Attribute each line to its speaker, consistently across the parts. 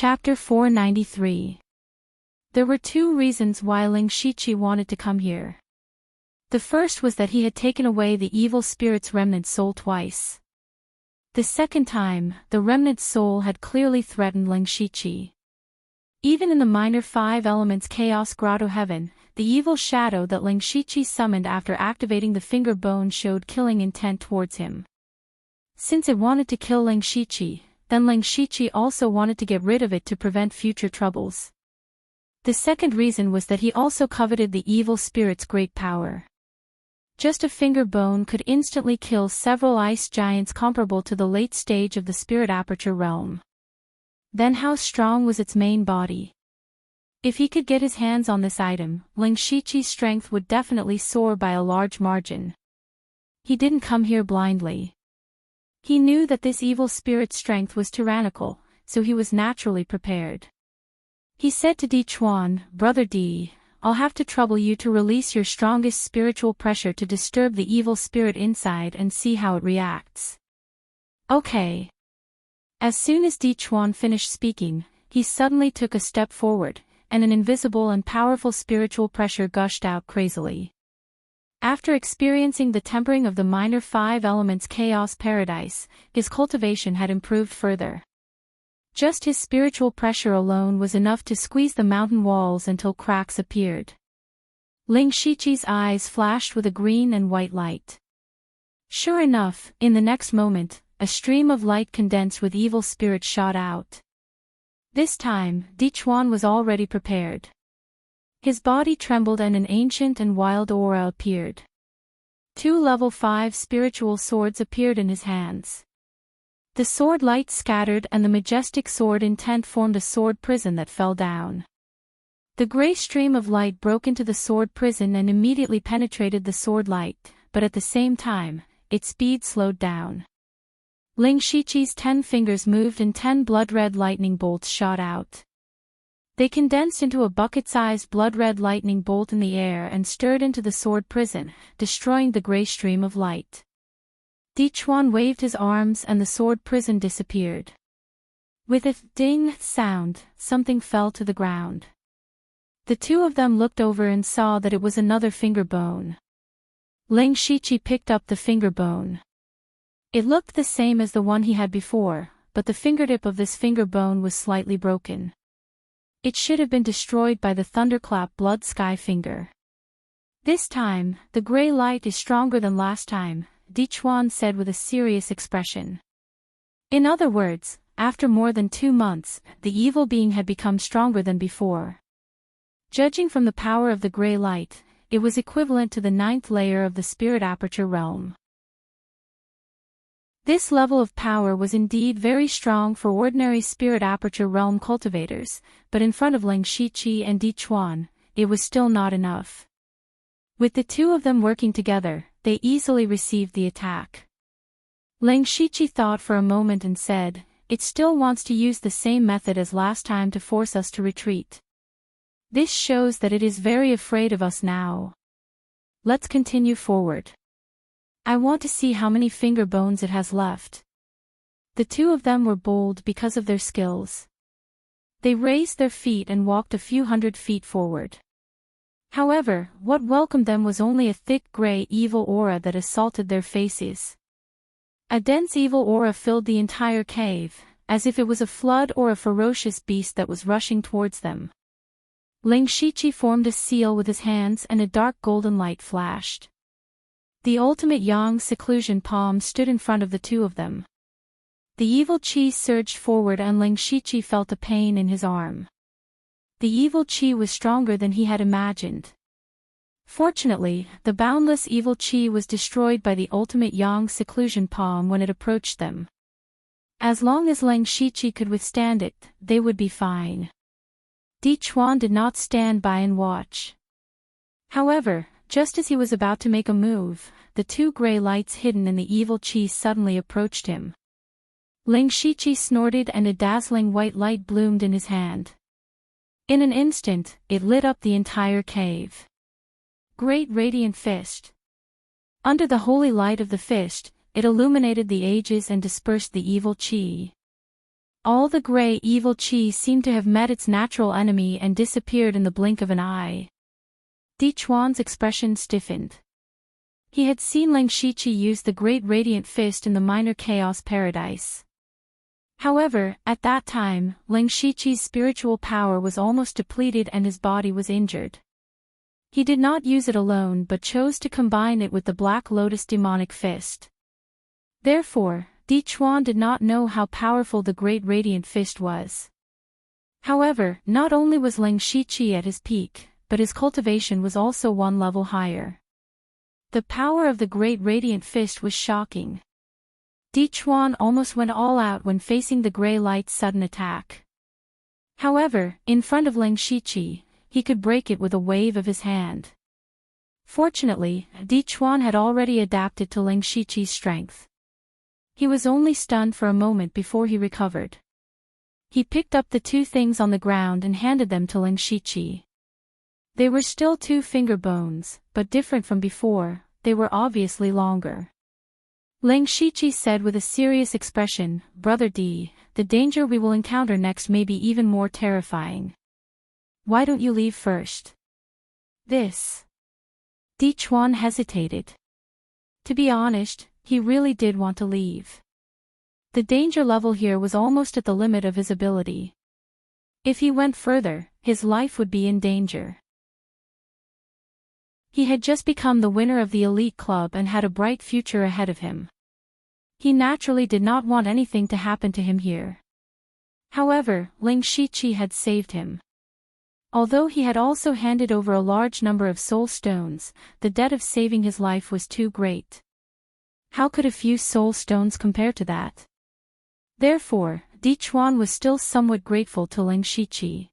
Speaker 1: Chapter 493. There were two reasons why Ling Shiqi wanted to come here. The first was that he had taken away the evil spirit's remnant soul twice. The second time, the remnant soul had clearly threatened Ling Shiqi. Even in the minor 5 elements Chaos Grotto Heaven, the evil shadow that Ling Shiqi summoned after activating the finger bone showed killing intent towards him. Since it wanted to kill Ling Shiqi, then Ling Shiqi also wanted to get rid of it to prevent future troubles. The second reason was that he also coveted the evil spirit's great power. Just a finger bone could instantly kill several ice giants comparable to the late stage of the spirit aperture realm. Then how strong was its main body? If he could get his hands on this item, Ling Shiqi's strength would definitely soar by a large margin. He didn't come here blindly. He knew that this evil spirit's strength was tyrannical, so he was naturally prepared. He said to Di Chuan, "Brother Di, I'll have to trouble you to release your strongest spiritual pressure to disturb the evil spirit inside and see how it reacts." Okay. As soon as Di Chuan finished speaking, he suddenly took a step forward, and an invisible and powerful spiritual pressure gushed out crazily. After experiencing the tempering of the minor 5 elements chaos paradise, his cultivation had improved further. Just his spiritual pressure alone was enough to squeeze the mountain walls until cracks appeared. Ling Shiqi's eyes flashed with a green and white light. Sure enough, in the next moment, a stream of light condensed with evil spirit shot out. This time, Di Chuan was already prepared. His body trembled and an ancient and wild aura appeared. 2 level 5 spiritual swords appeared in his hands. The sword light scattered and the majestic sword intent formed a sword prison that fell down. The gray stream of light broke into the sword prison and immediately penetrated the sword light, but at the same time, its speed slowed down. Ling Shiqi's 10 fingers moved and 10 blood-red lightning bolts shot out. They condensed into a bucket-sized blood-red lightning bolt in the air and stirred into the sword prison, destroying the gray stream of light. Di Chuan waved his arms and the sword prison disappeared. With a ding sound, something fell to the ground. The two of them looked over and saw that it was another finger bone. Ling Shiqi picked up the finger bone. It looked the same as the one he had before, but the fingertip of this finger bone was slightly broken. It should have been destroyed by the thunderclap blood sky finger. This time, the gray light is stronger than last time, Di Chuan said with a serious expression. In other words, after more than 2 months, the evil being had become stronger than before. Judging from the power of the gray light, it was equivalent to the 9th layer of the spirit aperture realm. This level of power was indeed very strong for ordinary spirit aperture realm cultivators, but in front of Ling Shiqi and Di Chuan, it was still not enough. With the two of them working together, they easily received the attack. Ling Shiqi thought for a moment and said, "It still wants to use the same method as last time to force us to retreat. This shows that it is very afraid of us now. Let's continue forward. I want to see how many finger bones it has left." The two of them were bold because of their skills. They raised their feet and walked a few hundred feet forward. However, what welcomed them was only a thick gray evil aura that assaulted their faces. A dense evil aura filled the entire cave, as if it was a flood or a ferocious beast that was rushing towards them. Ling Shiqi formed a seal with his hands and a dark golden light flashed. The ultimate yang seclusion palm stood in front of the two of them. The evil chi surged forward and Ling Shiqi felt a pain in his arm. The evil chi was stronger than he had imagined. Fortunately, the boundless evil chi was destroyed by the ultimate yang seclusion palm when it approached them. As long as Ling Shiqi could withstand it, they would be fine. Di Chuan did not stand by and watch. However, just as he was about to make a move, the 2 gray lights hidden in the evil chi suddenly approached him. Ling Shiqi snorted and a dazzling white light bloomed in his hand. In an instant, it lit up the entire cave. Great radiant fist. Under the holy light of the fist, it illuminated the ages and dispersed the evil chi. All the gray evil chi seemed to have met its natural enemy and disappeared in the blink of an eye. Di Chuan's expression stiffened. He had seen Ling Shiqi use the Great Radiant Fist in the Minor Chaos Paradise. However, at that time, Ling Shiqi's spiritual power was almost depleted and his body was injured. He did not use it alone but chose to combine it with the Black Lotus Demonic Fist. Therefore, Di Chuan did not know how powerful the Great Radiant Fist was. However, not only was Ling Shiqi at his peak, but his cultivation was also one level higher. The power of the Great Radiant Fist was shocking. Di Chuan almost went all out when facing the Grey Light's sudden attack. However, in front of Ling Shiqi, he could break it with a wave of his hand. Fortunately, Di Chuan had already adapted to Ling Shiqi's strength. He was only stunned for a moment before he recovered. He picked up the two things on the ground and handed them to Ling Shiqi. They were still two finger bones, but different from before, they were obviously longer. Ling Shiqi said with a serious expression, "Brother Di, the danger we will encounter next may be even more terrifying. Why don't you leave first?" This. Di Chuan hesitated. To be honest, he really did want to leave. The danger level here was almost at the limit of his ability. If he went further, his life would be in danger. He had just become the winner of the elite club and had a bright future ahead of him. He naturally did not want anything to happen to him here. However, Ling Shiqi had saved him. Although he had also handed over a large number of soul stones, the debt of saving his life was too great. How could a few soul stones compare to that? Therefore, Di Chuan was still somewhat grateful to Ling Shiqi.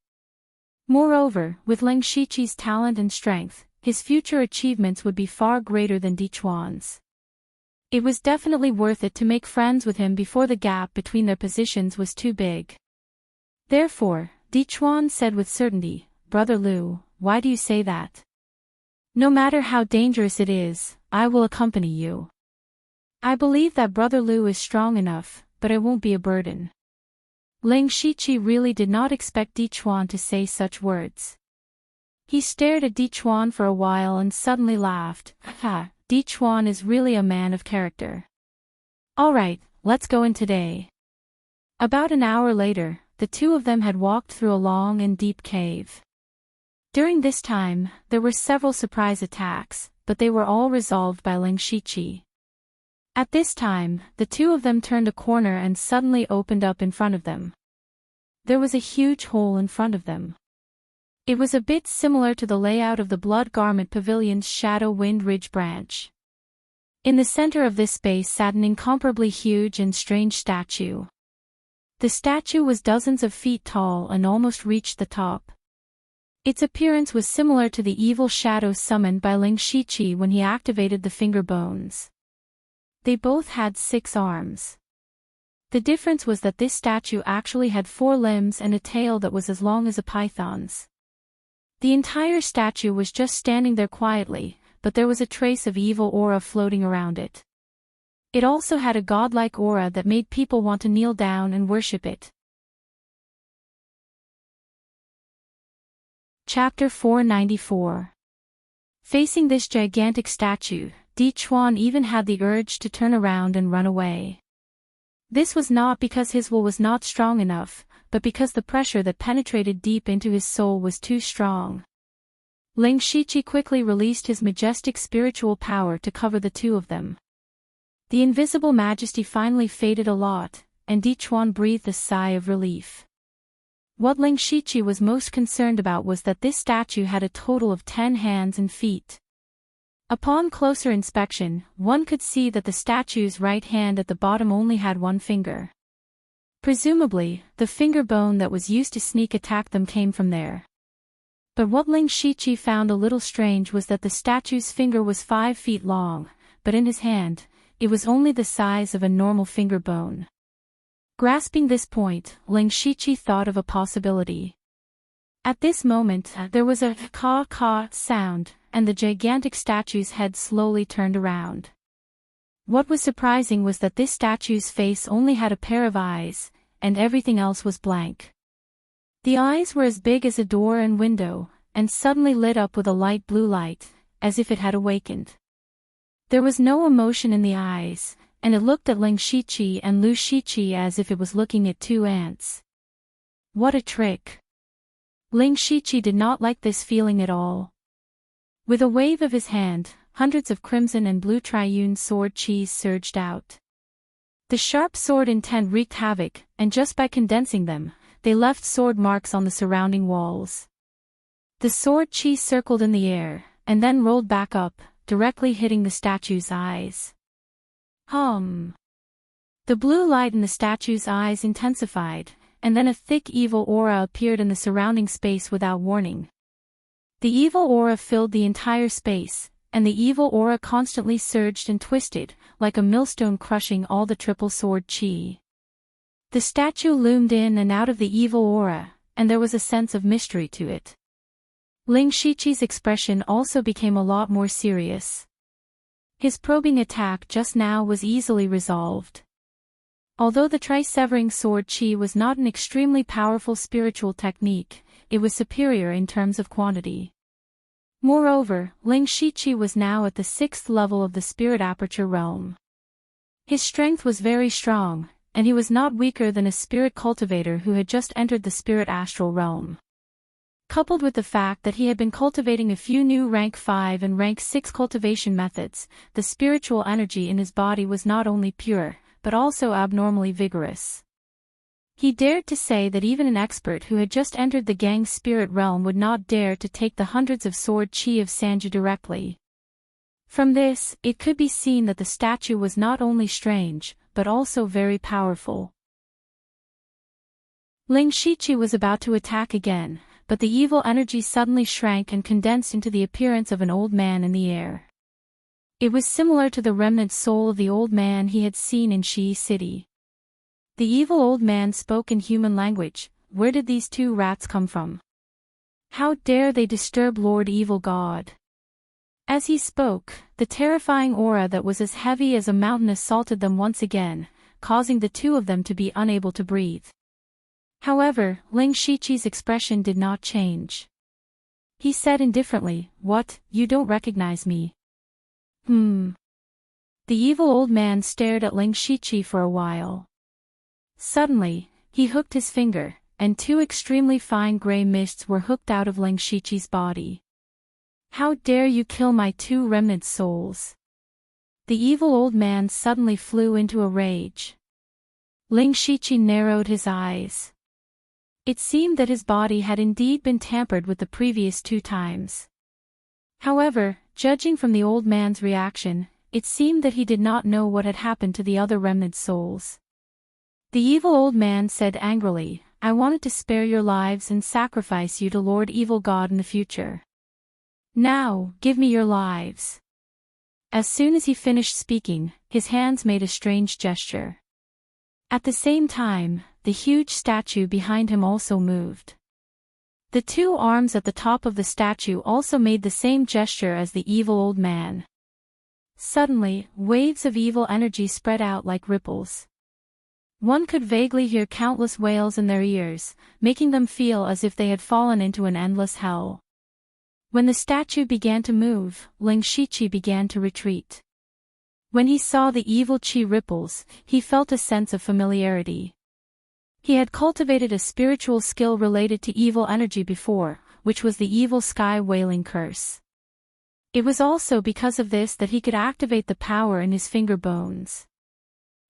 Speaker 1: Moreover, with Ling Shiqi's talent and strength, his future achievements would be far greater than Di Chuan's. It was definitely worth it to make friends with him before the gap between their positions was too big. Therefore, Di Chuan said with certainty, "Brother Liu, why do you say that? No matter how dangerous it is, I will accompany you. I believe that Brother Liu is strong enough, but it won't be a burden." Ling Shiqi really did not expect Di Chuan to say such words. He stared at Di Chuan for a while and suddenly laughed. "Ha, Di Chuan is really a man of character. Alright, let's go in today." About an hour later, the two of them had walked through a long and deep cave. During this time, there were several surprise attacks, but they were all resolved by Ling Shiqi. At this time, the two of them turned a corner and suddenly opened up in front of them. There was a huge hole in front of them. It was a bit similar to the layout of the Blood Garment Pavilion's Shadow Wind Ridge branch. In the center of this space sat an incomparably huge and strange statue. The statue was dozens of feet tall and almost reached the top. Its appearance was similar to the evil shadow summoned by Ling Shiqi when he activated the finger bones. They both had 6 arms. The difference was that this statue actually had 4 limbs and a tail that was as long as a python's. The entire statue was just standing there quietly, but there was a trace of evil aura floating around it. It also had a godlike aura that made people want to kneel down and worship it. Chapter 494. Facing this gigantic statue, Di Chuan even had the urge to turn around and run away. This was not because his will was not strong enough, but because the pressure that penetrated deep into his soul was too strong. Ling Shiqi quickly released his majestic spiritual power to cover the two of them. The invisible majesty finally faded a lot, and Di Chuan breathed a sigh of relief. What Ling Shiqi was most concerned about was that this statue had a total of 10 hands and feet. Upon closer inspection, one could see that the statue's right hand at the bottom only had 1 finger. Presumably, the finger bone that was used to sneak attack them came from there. But what Ling Shiqi found a little strange was that the statue's finger was 5 feet long, but in his hand, it was only the size of a normal finger bone. Grasping this point, Ling Shiqi thought of a possibility. At this moment, there was a caw-caw sound, and the gigantic statue's head slowly turned around. What was surprising was that this statue's face only had a pair of eyes, and everything else was blank. The eyes were as big as a door and window, and suddenly lit up with a light blue light, as if it had awakened. There was no emotion in the eyes, and it looked at Ling Shiqi and Lu Shiqi as if it was looking at two ants. What a trick! Ling Shiqi did not like this feeling at all. With a wave of his hand, hundreds of crimson and blue triune sword qis surged out. The sharp sword intent wreaked havoc, and just by condensing them, they left sword marks on the surrounding walls. The sword qi circled in the air, and then rolled back up, directly hitting the statue's eyes. The blue light in the statue's eyes intensified, and then a thick evil aura appeared in the surrounding space without warning. The evil aura filled the entire space, and the evil aura constantly surged and twisted, like a millstone crushing all the triple sword qi. The statue loomed in and out of the evil aura, and there was a sense of mystery to it. Ling Shiqi's expression also became a lot more serious. His probing attack just now was easily resolved. Although the tri-severing sword qi was not an extremely powerful spiritual technique, it was superior in terms of quantity. Moreover, Ling Shiqi was now at the 6th level of the spirit aperture realm. His strength was very strong, and he was not weaker than a spirit cultivator who had just entered the spirit astral realm. Coupled with the fact that he had been cultivating a few new rank 5 and rank 6 cultivation methods, the spiritual energy in his body was not only pure, but also abnormally vigorous. He dared to say that even an expert who had just entered the gang's spirit realm would not dare to take the hundreds of sword qi of Sanju directly. From this, it could be seen that the statue was not only strange, but also very powerful. Ling Shiqi was about to attack again, but the evil energy suddenly shrank and condensed into the appearance of an old man in the air. It was similar to the remnant soul of the old man he had seen in Shi City. The evil old man spoke in human language. Where did these two rats come from? How dare they disturb Lord Evil God? As he spoke, the terrifying aura that was as heavy as a mountain assaulted them once again, causing the two of them to be unable to breathe. However, Ling Shiqi's expression did not change. He said indifferently, "What, you don't recognize me?" The evil old man stared at Ling Shiqi for a while. Suddenly, he hooked his finger, and two extremely fine gray mists were hooked out of Ling Shiqi's body. "How dare you kill my two remnant souls?" The evil old man suddenly flew into a rage. Ling Shiqi narrowed his eyes. It seemed that his body had indeed been tampered with the previous 2 times. However, judging from the old man's reaction, it seemed that he did not know what had happened to the other remnant souls. The evil old man said angrily, "I wanted to spare your lives and sacrifice you to Lord Evil God in the future. Now, give me your lives." As soon as he finished speaking, his hands made a strange gesture. At the same time, the huge statue behind him also moved. The 2 arms at the top of the statue also made the same gesture as the evil old man. Suddenly, waves of evil energy spread out like ripples. One could vaguely hear countless wails in their ears, making them feel as if they had fallen into an endless hell. When the statue began to move, Ling Shiqi began to retreat. When he saw the evil qi ripples, he felt a sense of familiarity. He had cultivated a spiritual skill related to evil energy before, which was the evil sky wailing curse. It was also because of this that he could activate the power in his finger bones.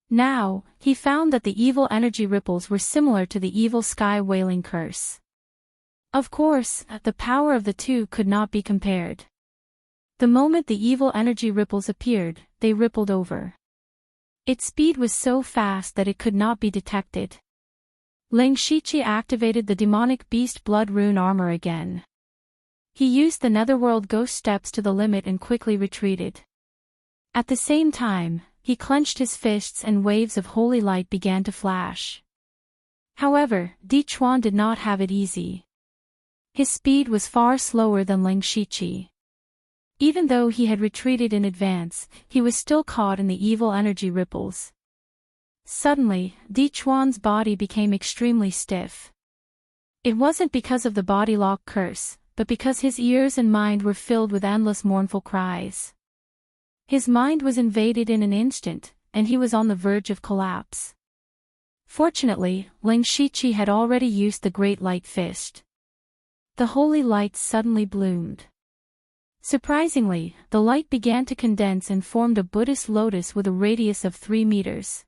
Speaker 1: Now, he found that the evil energy ripples were similar to the evil sky wailing curse. Of course, the power of the two could not be compared. The moment the evil energy ripples appeared, they rippled over. Its speed was so fast that it could not be detected. Ling Shiqi activated the demonic beast blood rune armor again. He used the netherworld ghost steps to the limit and quickly retreated. At the same time, he clenched his fists and waves of holy light began to flash. However, Di Chuan did not have it easy. His speed was far slower than Ling Shiqi. Even though he had retreated in advance, he was still caught in the evil energy ripples. Suddenly, Di Chuan's body became extremely stiff. It wasn't because of the body lock curse, but because his ears and mind were filled with endless mournful cries. His mind was invaded in an instant, and he was on the verge of collapse. Fortunately, Ling Shiqi had already used the Great Light Fist. The holy light suddenly bloomed. Surprisingly, the light began to condense and formed a Buddhist lotus with a radius of 3 meters.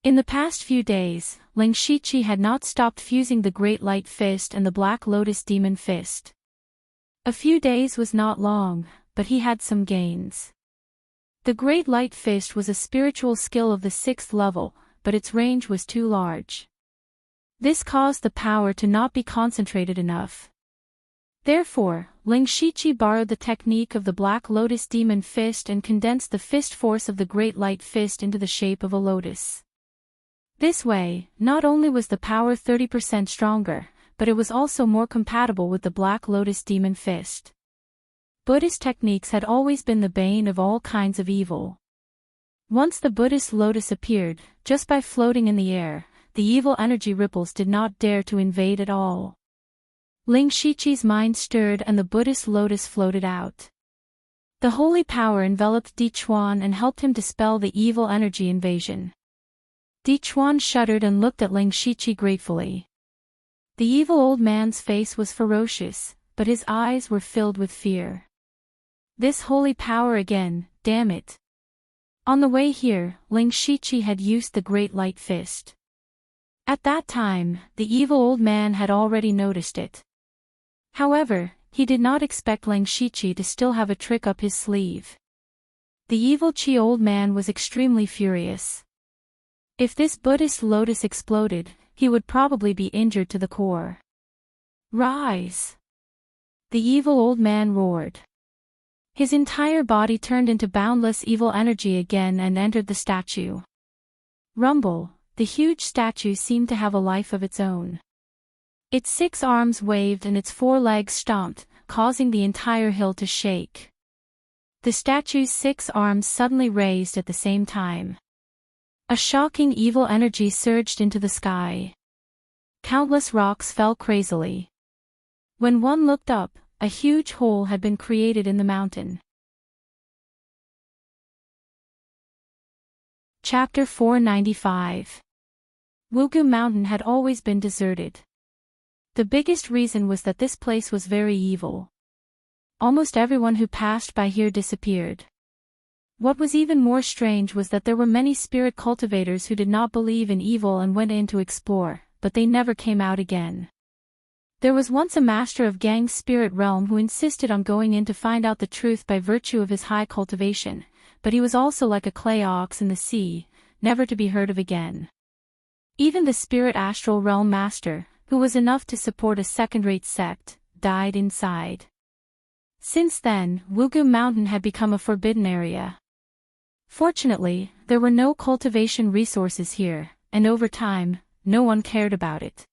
Speaker 1: In the past few days, Ling Shiqi had not stopped fusing the Great Light Fist and the Black Lotus Demon Fist. A few days was not long, but he had some gains. The Great Light Fist was a spiritual skill of the 6th level, but its range was too large. This caused the power to not be concentrated enough. Therefore, Ling Shiqi borrowed the technique of the Black Lotus Demon Fist and condensed the fist force of the Great Light Fist into the shape of a lotus. This way, not only was the power 30% stronger, but it was also more compatible with the Black Lotus Demon Fist. Buddhist techniques had always been the bane of all kinds of evil. Once the Buddhist lotus appeared, just by floating in the air, the evil energy ripples did not dare to invade at all. Ling Shiqi's mind stirred and the Buddhist lotus floated out. The holy power enveloped Di Chuan and helped him dispel the evil energy invasion. Di Chuan shuddered and looked at Ling Shiqi gratefully. The evil old man's face was ferocious, but his eyes were filled with fear. This holy power again, damn it. On the way here, Ling Shiqi had used the Great Light Fist. At that time, the evil old man had already noticed it. However, he did not expect Ling Shiqi to still have a trick up his sleeve. The evil Qi old man was extremely furious. If this Buddhist lotus exploded, he would probably be injured to the core. Rise! The evil old man roared. His entire body turned into boundless evil energy again and entered the statue. Rumble, the huge statue seemed to have a life of its own. Its 6 arms waved and its 4 legs stomped, causing the entire hill to shake. The statue's 6 arms suddenly raised at the same time. A shocking evil energy surged into the sky. Countless rocks fell crazily. When one looked up, a huge hole had been created in the mountain. Chapter 495. Wugu Mountain had always been deserted. The biggest reason was that this place was very evil. Almost everyone who passed by here disappeared. What was even more strange was that there were many spirit cultivators who did not believe in evil and went in to explore, but they never came out again. There was once a master of Gang's spirit realm who insisted on going in to find out the truth by virtue of his high cultivation, but he was also like a clay ox in the sea, never to be heard of again. Even the spirit astral realm master, who was enough to support a second-rate sect, died inside. Since then, Wugu Mountain had become a forbidden area. Fortunately, there were no cultivation resources here, and over time, no one cared about it.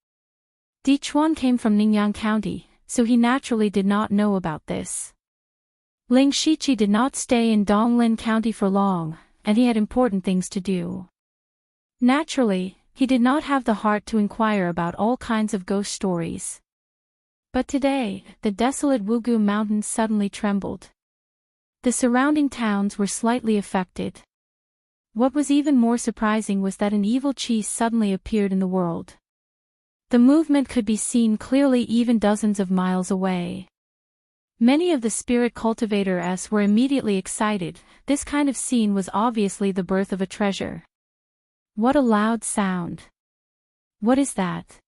Speaker 1: Di Chuan came from Ningyan County, so he naturally did not know about this. Ling Shiqi did not stay in Donglin County for long, and he had important things to do. Naturally, he did not have the heart to inquire about all kinds of ghost stories. But today, the desolate Wugu Mountain suddenly trembled. The surrounding towns were slightly affected. What was even more surprising was that an evil Qi suddenly appeared in the world. The movement could be seen clearly even dozens of miles away. Many of the spirit cultivators were immediately excited. This kind of scene was obviously the birth of a treasure. What a loud sound. What is that?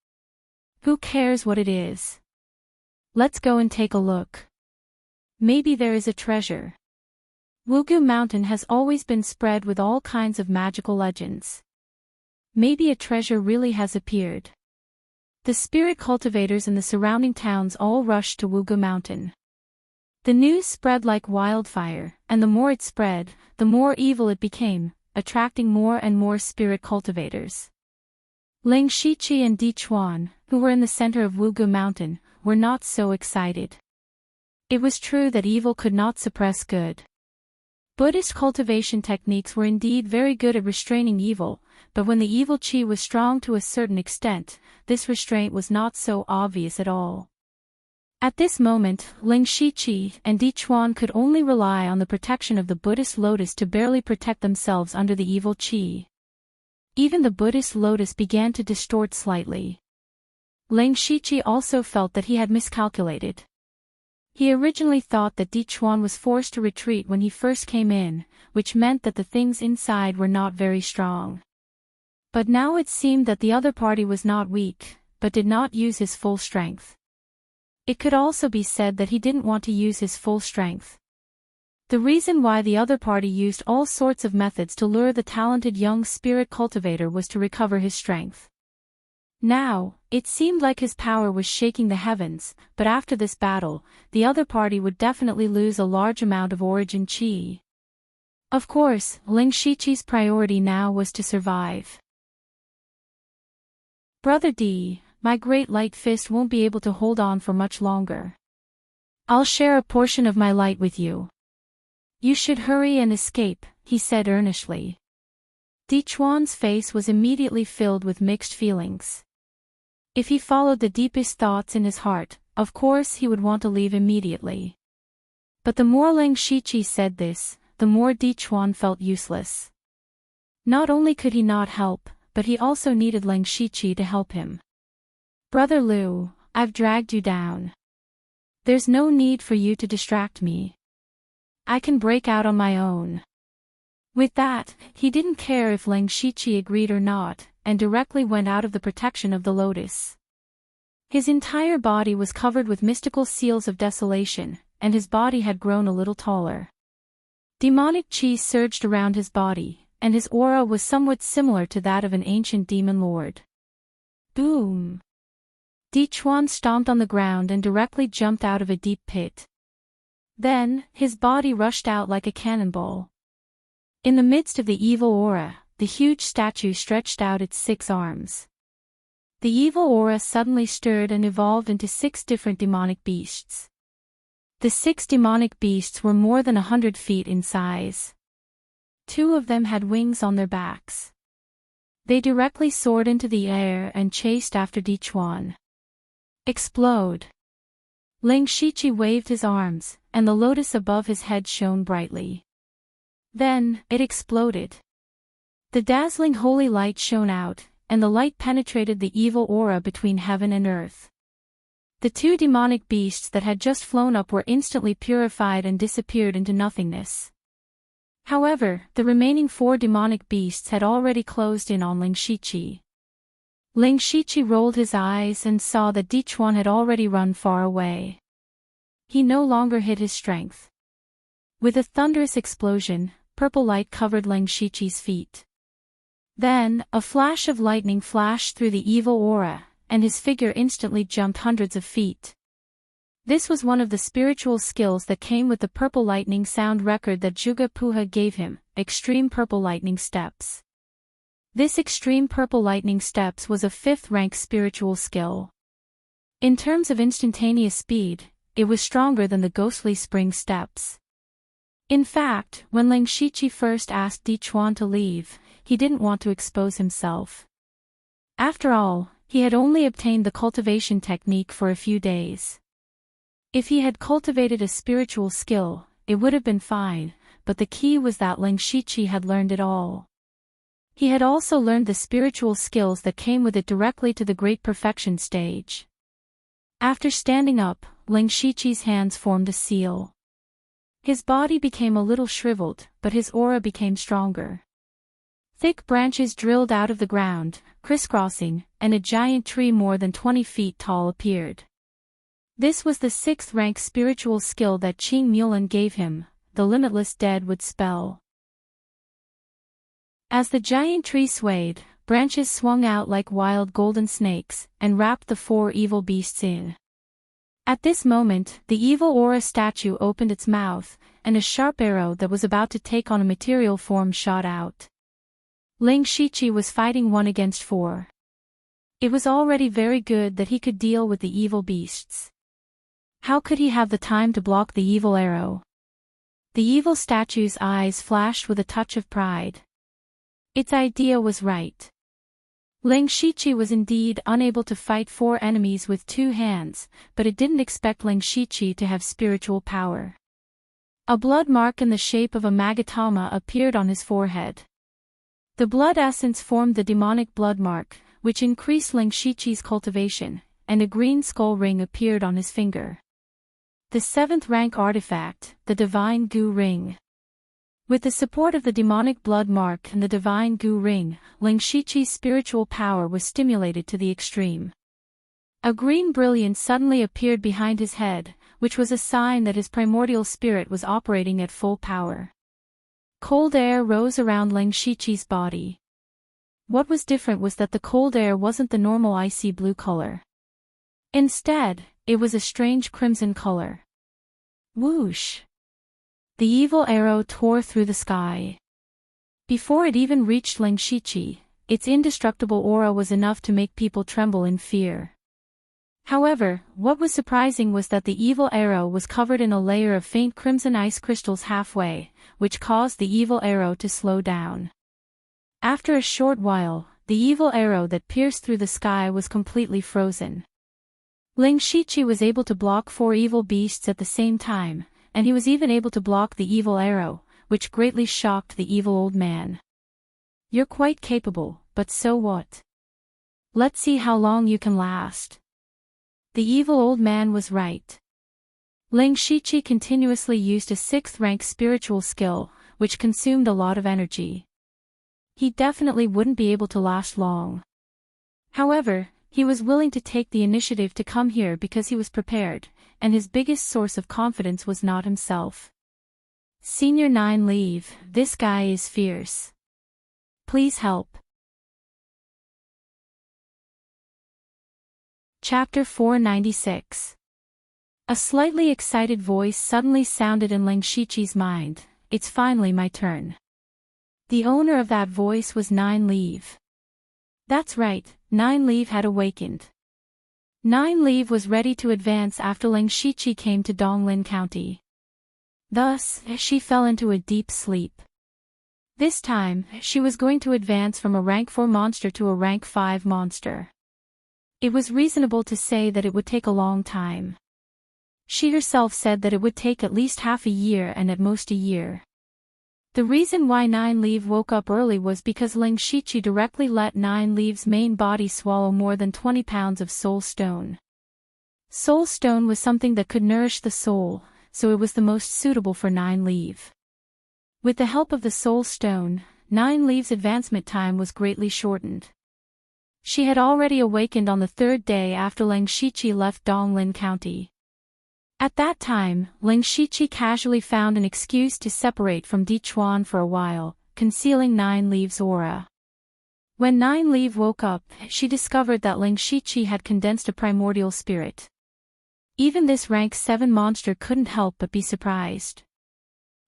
Speaker 1: Who cares what it is? Let's go and take a look. Maybe there is a treasure. Wugu Mountain has always been spread with all kinds of magical legends. Maybe a treasure really has appeared. The spirit cultivators in the surrounding towns all rushed to Wugu Mountain. The news spread like wildfire, and the more it spread, the more evil it became, attracting more and more spirit cultivators. Ling Shiqi and Di Chuan, who were in the center of Wugu Mountain, were not so excited. It was true that evil could not suppress good. Buddhist cultivation techniques were indeed very good at restraining evil, but when the evil qi was strong to a certain extent, this restraint was not so obvious at all. At this moment, Ling Shiqi and Di Chuan could only rely on the protection of the Buddhist lotus to barely protect themselves under the evil qi. Even the Buddhist lotus began to distort slightly. Ling Shiqi also felt that he had miscalculated. He originally thought that Di Chuan was forced to retreat when he first came in, which meant that the things inside were not very strong. But now it seemed that the other party was not weak, but did not use his full strength. It could also be said that he didn't want to use his full strength. The reason why the other party used all sorts of methods to lure the talented young spirit cultivator was to recover his strength. Now, it seemed like his power was shaking the heavens, but after this battle, the other party would definitely lose a large amount of origin qi. Of course, Ling Shiqi's priority now was to survive. Brother D, my great light fist won't be able to hold on for much longer. I'll share a portion of my light with you. You should hurry and escape, he said earnestly. Di Chuan's face was immediately filled with mixed feelings. If he followed the deepest thoughts in his heart, of course he would want to leave immediately. But the more Ling Shiqi said this, the more Di Chuan felt useless. Not only could he not help, but he also needed Ling Shiqi to help him. Brother Liu, I've dragged you down. There's no need for you to distract me. I can break out on my own. With that, he didn't care if Ling Shiqi agreed or not, and directly went out of the protection of the lotus. His entire body was covered with mystical seals of desolation, and his body had grown a little taller. Demonic qi surged around his body, and his aura was somewhat similar to that of an ancient demon lord. Boom! Di Chuan stomped on the ground and directly jumped out of a deep pit. Then, his body rushed out like a cannonball. In the midst of the evil aura, the huge statue stretched out its 6 arms. The evil aura suddenly stirred and evolved into 6 different demonic beasts. The 6 demonic beasts were more than 100 feet in size. 2 of them had wings on their backs. They directly soared into the air and chased after Di Chuan. Explode! Ling Shiqi waved his arms, and the lotus above his head shone brightly. Then, it exploded. The dazzling holy light shone out, and the light penetrated the evil aura between heaven and earth. The 2 demonic beasts that had just flown up were instantly purified and disappeared into nothingness. However, the remaining 4 demonic beasts had already closed in on Ling Shiqi. Ling Shiqi rolled his eyes and saw that Di Chuan had already run far away. He no longer hid his strength. With a thunderous explosion, purple light covered Ling Shiqi's feet. Then, a flash of lightning flashed through the evil aura, and his figure instantly jumped hundreds of feet. This was one of the spiritual skills that came with the purple lightning sound record that Juga Puha gave him, extreme purple lightning steps. This extreme purple lightning steps was a 5th rank spiritual skill. In terms of instantaneous speed, it was stronger than the ghostly spring steps. In fact, when Ling Shiqi first asked Di Chuan to leave, he didn't want to expose himself. After all, he had only obtained the cultivation technique for a few days. If he had cultivated a spiritual skill, it would have been fine, but the key was that Ling Shiqi had learned it all. He had also learned the spiritual skills that came with it directly to the Great Perfection stage. After standing up, Ling Shiqi's hands formed a seal. His body became a little shriveled, but his aura became stronger. Thick branches drilled out of the ground, crisscrossing, and a giant tree more than 20 feet tall appeared. This was the 6th rank spiritual skill that Qing Mulan gave him, the Limitless Deadwood spell. As the giant tree swayed, branches swung out like wild golden snakes, and wrapped the 4 evil beasts in. At this moment, the evil aura statue opened its mouth, and a sharp arrow that was about to take on a material form shot out. Ling Shiqi was fighting 1 against 4. It was already very good that he could deal with the evil beasts. How could he have the time to block the evil arrow? The evil statue's eyes flashed with a touch of pride. Its idea was right. Ling Shiqi was indeed unable to fight 4 enemies with 2 hands, but it didn't expect Ling Shiqi to have spiritual power. A blood mark in the shape of a magatama appeared on his forehead. The blood essence formed the demonic blood mark, which increased Ling Shiqi's cultivation, and a green skull ring appeared on his finger. The 7th rank artifact, the Divine Gu Ring. With the support of the demonic blood mark and the Divine Gu Ring, Ling Shiqi's spiritual power was stimulated to the extreme. A green brilliance suddenly appeared behind his head, which was a sign that his primordial spirit was operating at full power. Cold air rose around Ling Shiqi's body. What was different was that the cold air wasn't the normal icy blue color. Instead, it was a strange crimson color. Whoosh! The evil arrow tore through the sky. Before it even reached Ling Shiqi, its indestructible aura was enough to make people tremble in fear. However, what was surprising was that the evil arrow was covered in a layer of faint crimson ice crystals halfway, which caused the evil arrow to slow down. After a short while, the evil arrow that pierced through the sky was completely frozen. Ling Shiqi was able to block 4 evil beasts at the same time, and he was even able to block the evil arrow, which greatly shocked the evil old man. "You're quite capable, but so what? Let's see how long you can last." The evil old man was right. Ling Shiqi continuously used a 6th rank spiritual skill, which consumed a lot of energy. He definitely wouldn't be able to last long. However, he was willing to take the initiative to come here because he was prepared, and his biggest source of confidence was not himself. "Senior 9 leave, this guy is fierce. Please help." Chapter 496. A slightly excited voice suddenly sounded in Ling Shiqi's mind. "It's finally my turn." The owner of that voice was 9 Leave. That's right, 9 Leave had awakened. 9 Leave was ready to advance after Ling Shiqi came to Donglin County. Thus, she fell into a deep sleep. This time, she was going to advance from a rank 4 monster to a rank 5 monster. It was reasonable to say that it would take a long time. She herself said that it would take at least half a year and at most a year. The reason why 9 Leave woke up early was because Ling Shiqi directly let 9 Leave's main body swallow more than 20 pounds of soul stone. Soul stone was something that could nourish the soul, so it was the most suitable for 9 Leave. With the help of the soul stone, 9 Leave's advancement time was greatly shortened. She had already awakened on the 3rd day after Ling Shiqi left Donglin County. At that time, Ling Shiqi casually found an excuse to separate from Di Chuan for a while, concealing 9 Leave's aura. When 9 Leave woke up, she discovered that Ling Shiqi had condensed a primordial spirit. Even this rank 7 monster couldn't help but be surprised.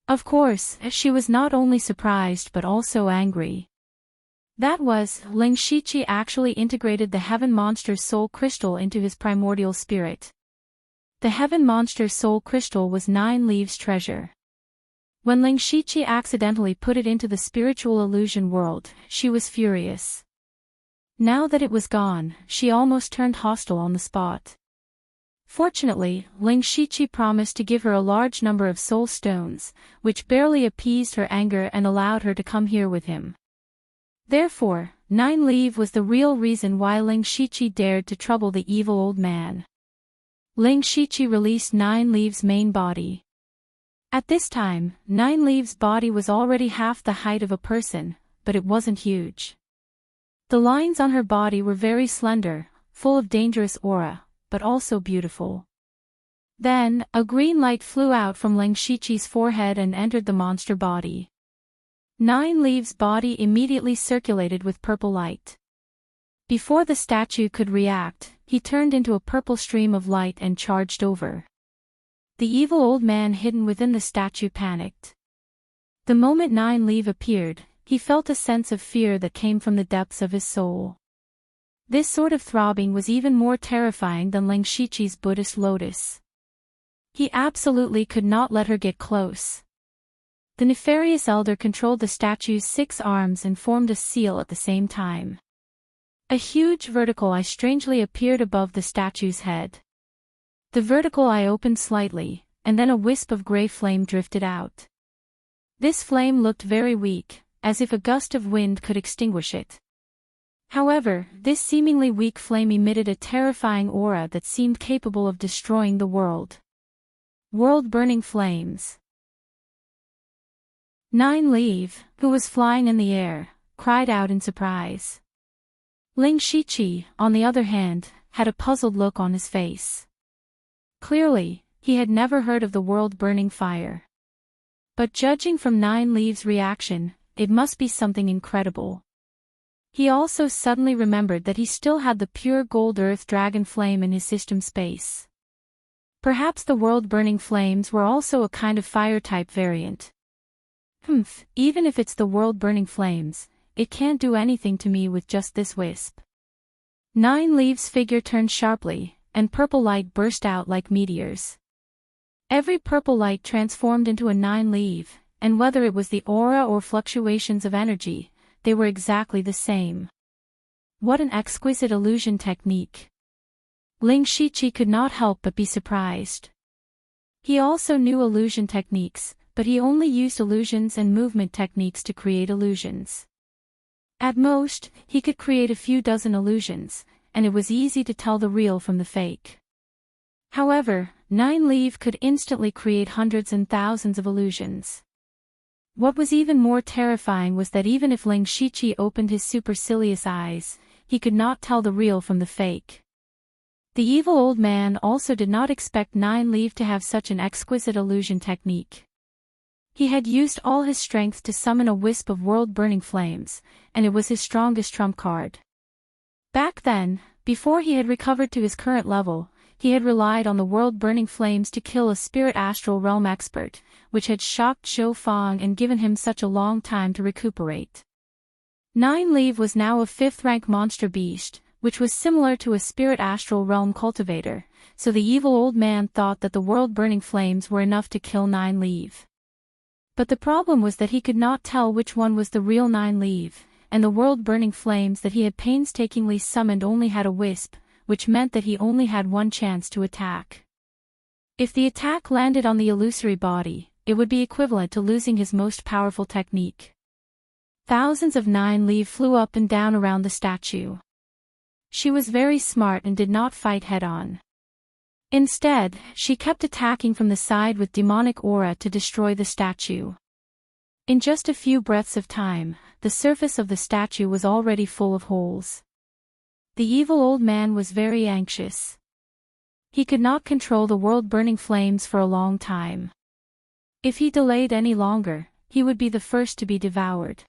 Speaker 1: Of course, she was not only surprised but also angry. That was, Ling Shiqi actually integrated the Heaven Monster's soul crystal into his primordial spirit. The Heaven Monster's soul crystal was 9 Leave's treasure. When Ling Shiqi accidentally put it into the spiritual illusion world, she was furious. Now that it was gone, she almost turned hostile on the spot. Fortunately, Ling Shiqi promised to give her a large number of soul stones, which barely appeased her anger and allowed her to come here with him. Therefore, 9 Leave was the real reason why Ling Shiqi dared to trouble the evil old man. Ling Shiqi released 9 Leave's main body. At this time, 9 Leave's body was already half the height of a person, but it wasn't huge. The lines on her body were very slender, full of dangerous aura, but also beautiful. Then, a green light flew out from Ling Shiqi's forehead and entered the monster body. 9 Leave's body immediately circulated with purple light. Before the statue could react, he turned into a purple stream of light and charged over. The evil old man hidden within the statue panicked. The moment 9 Leave appeared, he felt a sense of fear that came from the depths of his soul. This sort of throbbing was even more terrifying than Ling Shiqi's Buddhist lotus. He absolutely could not let her get close. The nefarious elder controlled the statue's 6 arms and formed a seal at the same time. A huge vertical eye strangely appeared above the statue's head. The vertical eye opened slightly, and then a wisp of gray flame drifted out. This flame looked very weak, as if a gust of wind could extinguish it. However, this seemingly weak flame emitted a terrifying aura that seemed capable of destroying the world. World-burning flames. 9-Leaf, who was flying in the air, cried out in surprise. Ling Shiqi, on the other hand, had a puzzled look on his face. Clearly, he had never heard of the world-burning fire. But judging from 9-Leaf's reaction, it must be something incredible. He also suddenly remembered that he still had the pure gold earth dragon flame in his system space. Perhaps the world-burning flames were also a kind of fire-type variant. Even if it's the world-burning flames, it can't do anything to me with just this wisp. 9-Leaf's figure turned sharply, and purple light burst out like meteors. Every purple light transformed into a 9-Leaf, and whether it was the aura or fluctuations of energy, they were exactly the same. What an exquisite illusion technique! Ling Shiqi could not help but be surprised. He also knew illusion techniques, but he only used illusions and movement techniques to create illusions. At most, he could create a few dozen illusions, and it was easy to tell the real from the fake. However, 9-Leaf could instantly create hundreds and thousands of illusions. What was even more terrifying was that even if Ling Shiqi opened his supercilious eyes, he could not tell the real from the fake. The evil old man also did not expect 9-Leaf to have such an exquisite illusion technique. He had used all his strength to summon a wisp of world-burning flames, and it was his strongest trump card. Back then, before he had recovered to his current level, he had relied on the world-burning flames to kill a spirit astral realm expert, which had shocked Zhou Fang and given him such a long time to recuperate. 9-Leaf was now a 5th-rank monster beast, which was similar to a spirit astral realm cultivator, so the evil old man thought that the world-burning flames were enough to kill 9-Leaf. But the problem was that he could not tell which one was the real 9-Leaf, and the world-burning flames that he had painstakingly summoned only had a wisp, which meant that he only had one chance to attack. If the attack landed on the illusory body, it would be equivalent to losing his most powerful technique. Thousands of 9-Leaf flew up and down around the statue. She was very smart and did not fight head-on. Instead, she kept attacking from the side with demonic aura to destroy the statue. In just a few breaths of time, the surface of the statue was already full of holes. The evil old man was very anxious. He could not control the world-burning flames for a long time. If he delayed any longer, he would be the first to be devoured.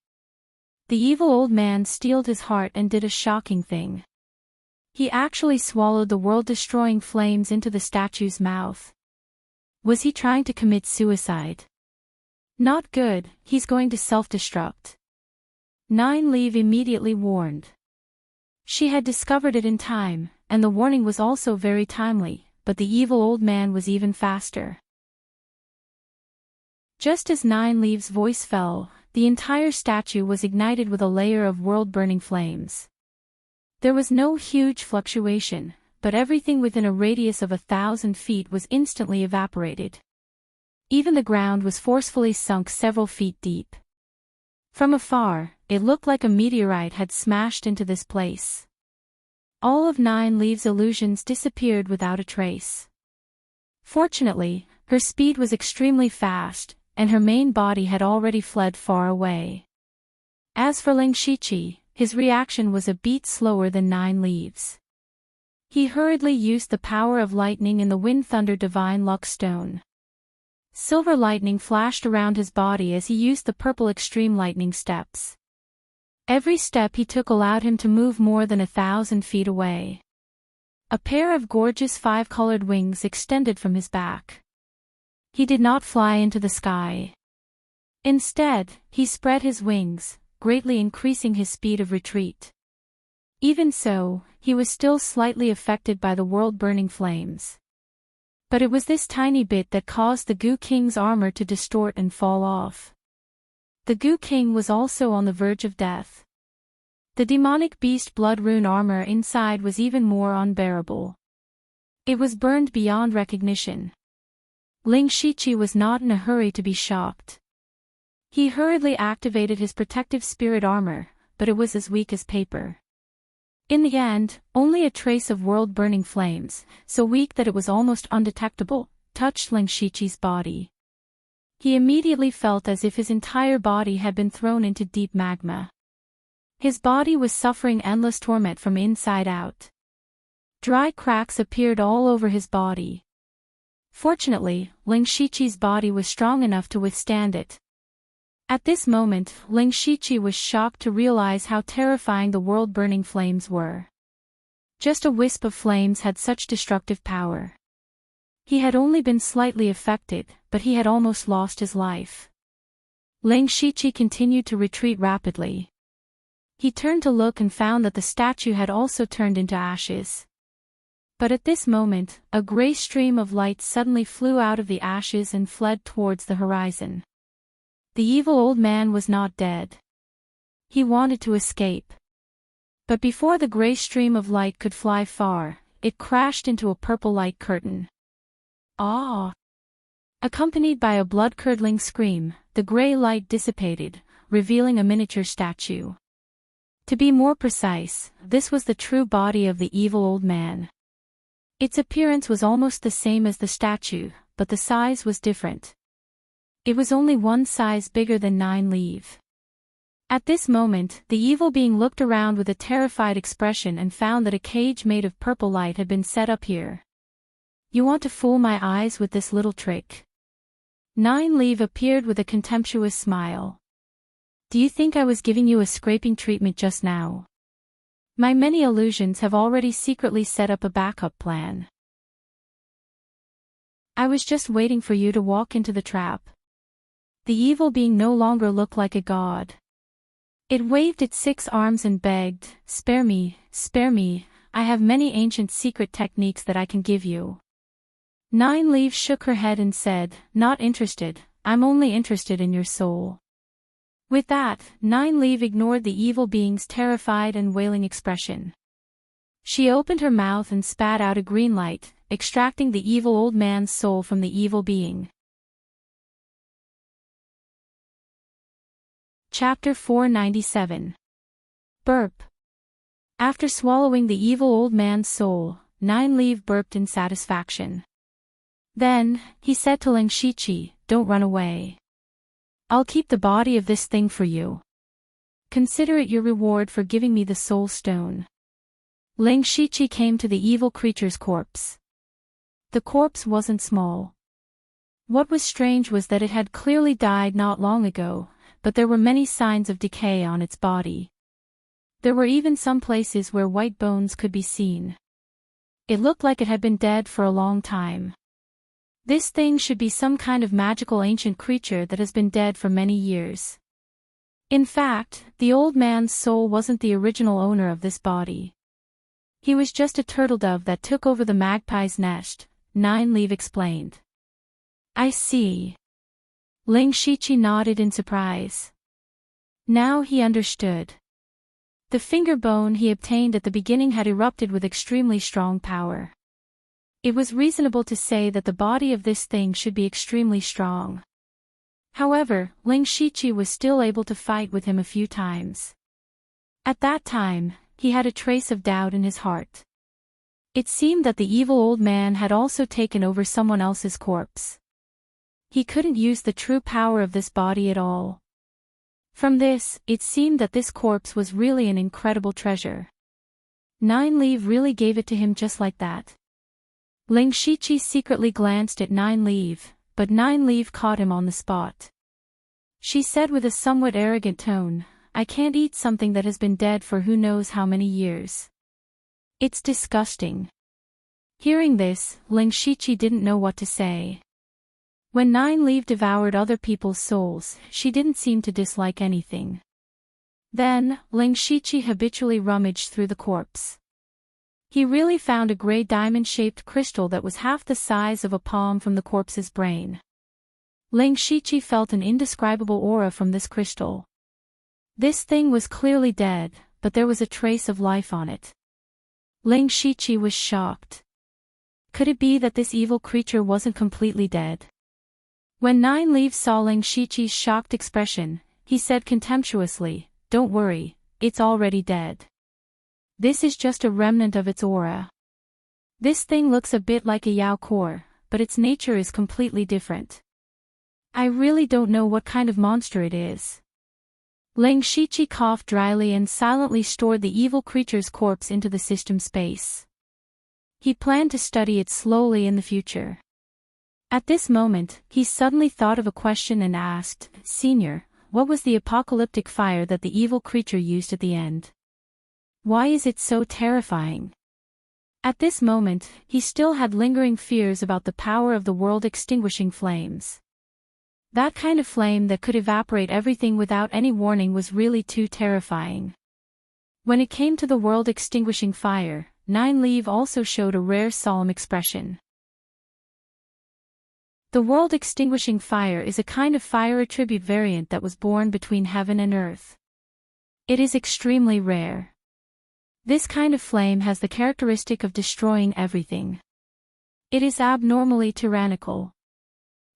Speaker 1: The evil old man steeled his heart and did a shocking thing. He actually swallowed the world-destroying flames into the statue's mouth. Was he trying to commit suicide? Not good, he's going to self-destruct. 9-Leaf immediately warned. She had discovered it in time, and the warning was also very timely, but the evil old man was even faster. Just as 9-Leaf's voice fell, the entire statue was ignited with a layer of world-burning flames. There was no huge fluctuation, but everything within a radius of 1,000 feet was instantly evaporated. Even the ground was forcefully sunk several feet deep. From afar, it looked like a meteorite had smashed into this place. All of 9-Leaf's illusions disappeared without a trace. Fortunately, her speed was extremely fast, and her main body had already fled far away. As for Ling Shiqi, his reaction was a beat slower than 9-Leaf's. He hurriedly used the power of lightning in the Wind Thunder Divine Luck Stone. Silver lightning flashed around his body as he used the purple extreme lightning steps. Every step he took allowed him to move more than 1,000 feet away. A pair of gorgeous 5-colored wings extended from his back. He did not fly into the sky. Instead, he spread his wings, greatly increasing his speed of retreat. Even so, he was still slightly affected by the world-burning flames. But it was this tiny bit that caused the Goo King's armor to distort and fall off. The Goo King was also on the verge of death. The demonic beast blood rune armor inside was even more unbearable. It was burned beyond recognition. Ling Shiqi was not in a hurry to be shocked. He hurriedly activated his protective spirit armor, but it was as weak as paper. In the end, only a trace of world-burning flames, so weak that it was almost undetectable, touched Ling Shiqi's body. He immediately felt as if his entire body had been thrown into deep magma. His body was suffering endless torment from inside out. Dry cracks appeared all over his body. Fortunately, Ling Shiqi's body was strong enough to withstand it. At this moment, Ling Shiqi was shocked to realize how terrifying the world-burning flames were. Just a wisp of flames had such destructive power. He had only been slightly affected, but he had almost lost his life. Ling Shiqi continued to retreat rapidly. He turned to look and found that the statue had also turned into ashes. But at this moment, a gray stream of light suddenly flew out of the ashes and fled towards the horizon. The evil old man was not dead. He wanted to escape. But before the gray stream of light could fly far, it crashed into a purple light curtain. Ah! Accompanied by a blood-curdling scream, the gray light dissipated, revealing a miniature statue. To be more precise, this was the true body of the evil old man. Its appearance was almost the same as the statue, but the size was different. It was only one size bigger than 9 Leave. At this moment, the evil being looked around with a terrified expression and found that a cage made of purple light had been set up here. You want to fool my eyes with this little trick? 9 Leave appeared with a contemptuous smile. Do you think I was giving you a scraping treatment just now? My many illusions have already secretly set up a backup plan. I was just waiting for you to walk into the trap. The evil being no longer looked like a god. It waved its 6 arms and begged, spare me, I have many ancient secret techniques that I can give you. 9 Leave shook her head and said, not interested, I'm only interested in your soul. With that, 9 Leave ignored the evil being's terrified and wailing expression. She opened her mouth and spat out a green light, extracting the evil old man's soul from the evil being. Chapter 497. Burp. After swallowing the evil old man's soul, 9 Leave burped in satisfaction. Then, he said to Ling Shiqi, don't run away. I'll keep the body of this thing for you. Consider it your reward for giving me the soul stone. Ling Shiqi came to the evil creature's corpse. The corpse wasn't small. What was strange was that it had clearly died not long ago, but there were many signs of decay on its body. There were even some places where white bones could be seen. It looked like it had been dead for a long time. This thing should be some kind of magical ancient creature that has been dead for many years. In fact, the old man's soul wasn't the original owner of this body. He was just a turtle dove that took over the magpie's nest, 9 Leave explained. I see. Ling Shiqi nodded in surprise. Now he understood. The finger bone he obtained at the beginning had erupted with extremely strong power. It was reasonable to say that the body of this thing should be extremely strong. However, Ling Shiqi was still able to fight with him a few times. At that time, he had a trace of doubt in his heart. It seemed that the evil old man had also taken over someone else's corpse. He couldn't use the true power of this body at all. From this, it seemed that this corpse was really an incredible treasure. 9 Leave really gave it to him just like that. Ling Shiqi secretly glanced at 9 Leave, but 9 Leave caught him on the spot. She said with a somewhat arrogant tone, I can't eat something that has been dead for who knows how many years. It's disgusting. Hearing this, Ling Shiqi didn't know what to say. When 9 Leave devoured other people's souls, she didn't seem to dislike anything. Then, Ling Shiqi habitually rummaged through the corpse. He really found a gray diamond-shaped crystal that was half the size of a palm from the corpse's brain. Ling Shiqi felt an indescribable aura from this crystal. This thing was clearly dead, but there was a trace of life on it. Ling Shiqi was shocked. Could it be that this evil creature wasn't completely dead? When Nine Leaves saw Ling Shiqi's shocked expression, he said contemptuously, "Don't worry, it's already dead. This is just a remnant of its aura. This thing looks a bit like a Yao core, but its nature is completely different. I really don't know what kind of monster it is." Ling Shiqi coughed dryly and silently stored the evil creature's corpse into the system space. He planned to study it slowly in the future. At this moment, he suddenly thought of a question and asked, "Senior, what was the apocalyptic fire that the evil creature used at the end? Why is it so terrifying?" At this moment, he still had lingering fears about the power of the world-extinguishing flames. That kind of flame that could evaporate everything without any warning was really too terrifying. When it came to the world-extinguishing fire, Nine Leaf also showed a rare solemn expression. The world-extinguishing fire is a kind of fire attribute variant that was born between heaven and earth. It is extremely rare. This kind of flame has the characteristic of destroying everything. It is abnormally tyrannical.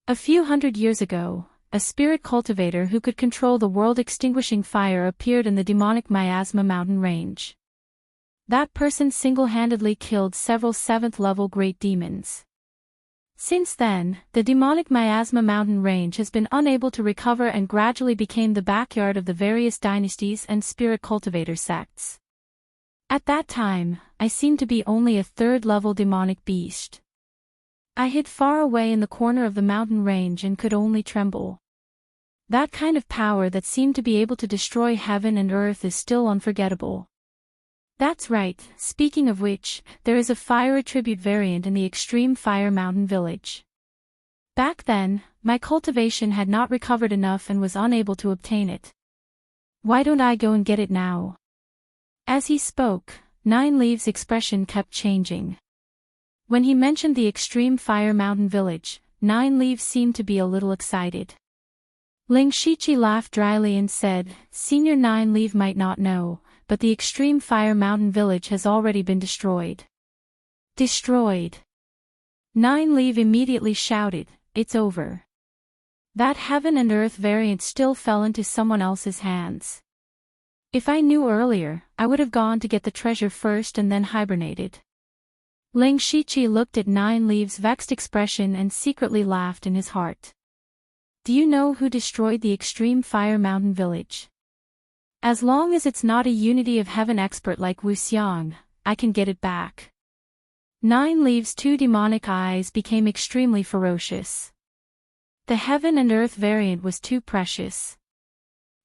Speaker 1: A few hundred years ago, a spirit cultivator who could control the world-extinguishing fire appeared in the demonic Miasma mountain range. That person single-handedly killed several 7th-level great demons. Since then, the demonic Miasma mountain range has been unable to recover and gradually became the backyard of the various dynasties and spirit cultivator sects. At that time, I seemed to be only a 3rd-level demonic beast. I hid far away in the corner of the mountain range and could only tremble. That kind of power that seemed to be able to destroy heaven and earth is still unforgettable. That's right, speaking of which, there is a fire attribute variant in the Extreme Fire Mountain Village. Back then, my cultivation had not recovered enough and was unable to obtain it. Why don't I go and get it now? As he spoke, Nine Leaves' expression kept changing. When he mentioned the Extreme Fire Mountain Village, Nine Leaves seemed to be a little excited. Ling Shiqi laughed dryly and said, "Senior Nine Leaf might not know, but the Extreme Fire Mountain Village has already been destroyed." Destroyed? Nine Leaf immediately shouted, "It's over." That heaven and earth variant still fell into someone else's hands. If I knew earlier, I would have gone to get the treasure first and then hibernated. Ling Shiqi looked at Nine Leaves' vexed expression and secretly laughed in his heart. "Do you know who destroyed the Extreme Fire Mountain Village? As long as it's not a Unity of Heaven expert like Wu Xiang, I can get it back." Nine Leaves' 2 demonic eyes became extremely ferocious. The heaven and earth variant was too precious.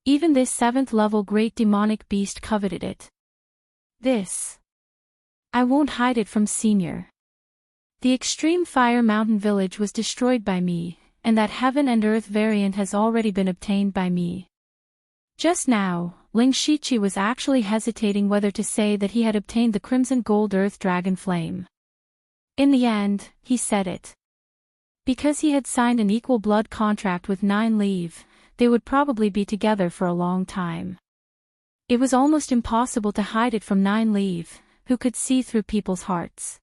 Speaker 1: Even this 7th-level great demonic beast coveted it. This. I won't hide it from Senior. The Extreme Fire Mountain Village was destroyed by me, and that heaven and earth variant has already been obtained by me. Just now, Ling Shiqi was actually hesitating whether to say that he had obtained the Crimson Gold Earth Dragon Flame. In the end, he said it. Because he had signed an equal blood contract with Nine Leaf, they would probably be together for a long time. It was almost impossible to hide it from Nine Leaf, who could see through people's hearts.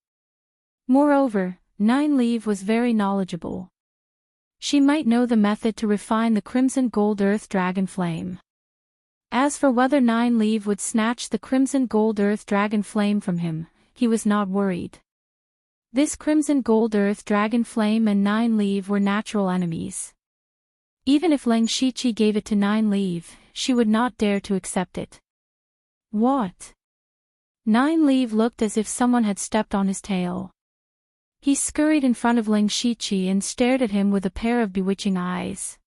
Speaker 1: Moreover, Nine Leaf was very knowledgeable. She might know the method to refine the Crimson Gold Earth Dragon Flame. As for whether Nine Leaf would snatch the Crimson Gold Earth Dragon Flame from him, he was not worried. This Crimson Gold Earth Dragon Flame and Nine Leaf were natural enemies. Even if Ling Shiqi gave it to Nine Leaf, she would not dare to accept it. What? Nine Leaf looked as if someone had stepped on his tail. He scurried in front of Ling Shiqi and stared at him with a pair of bewitching eyes.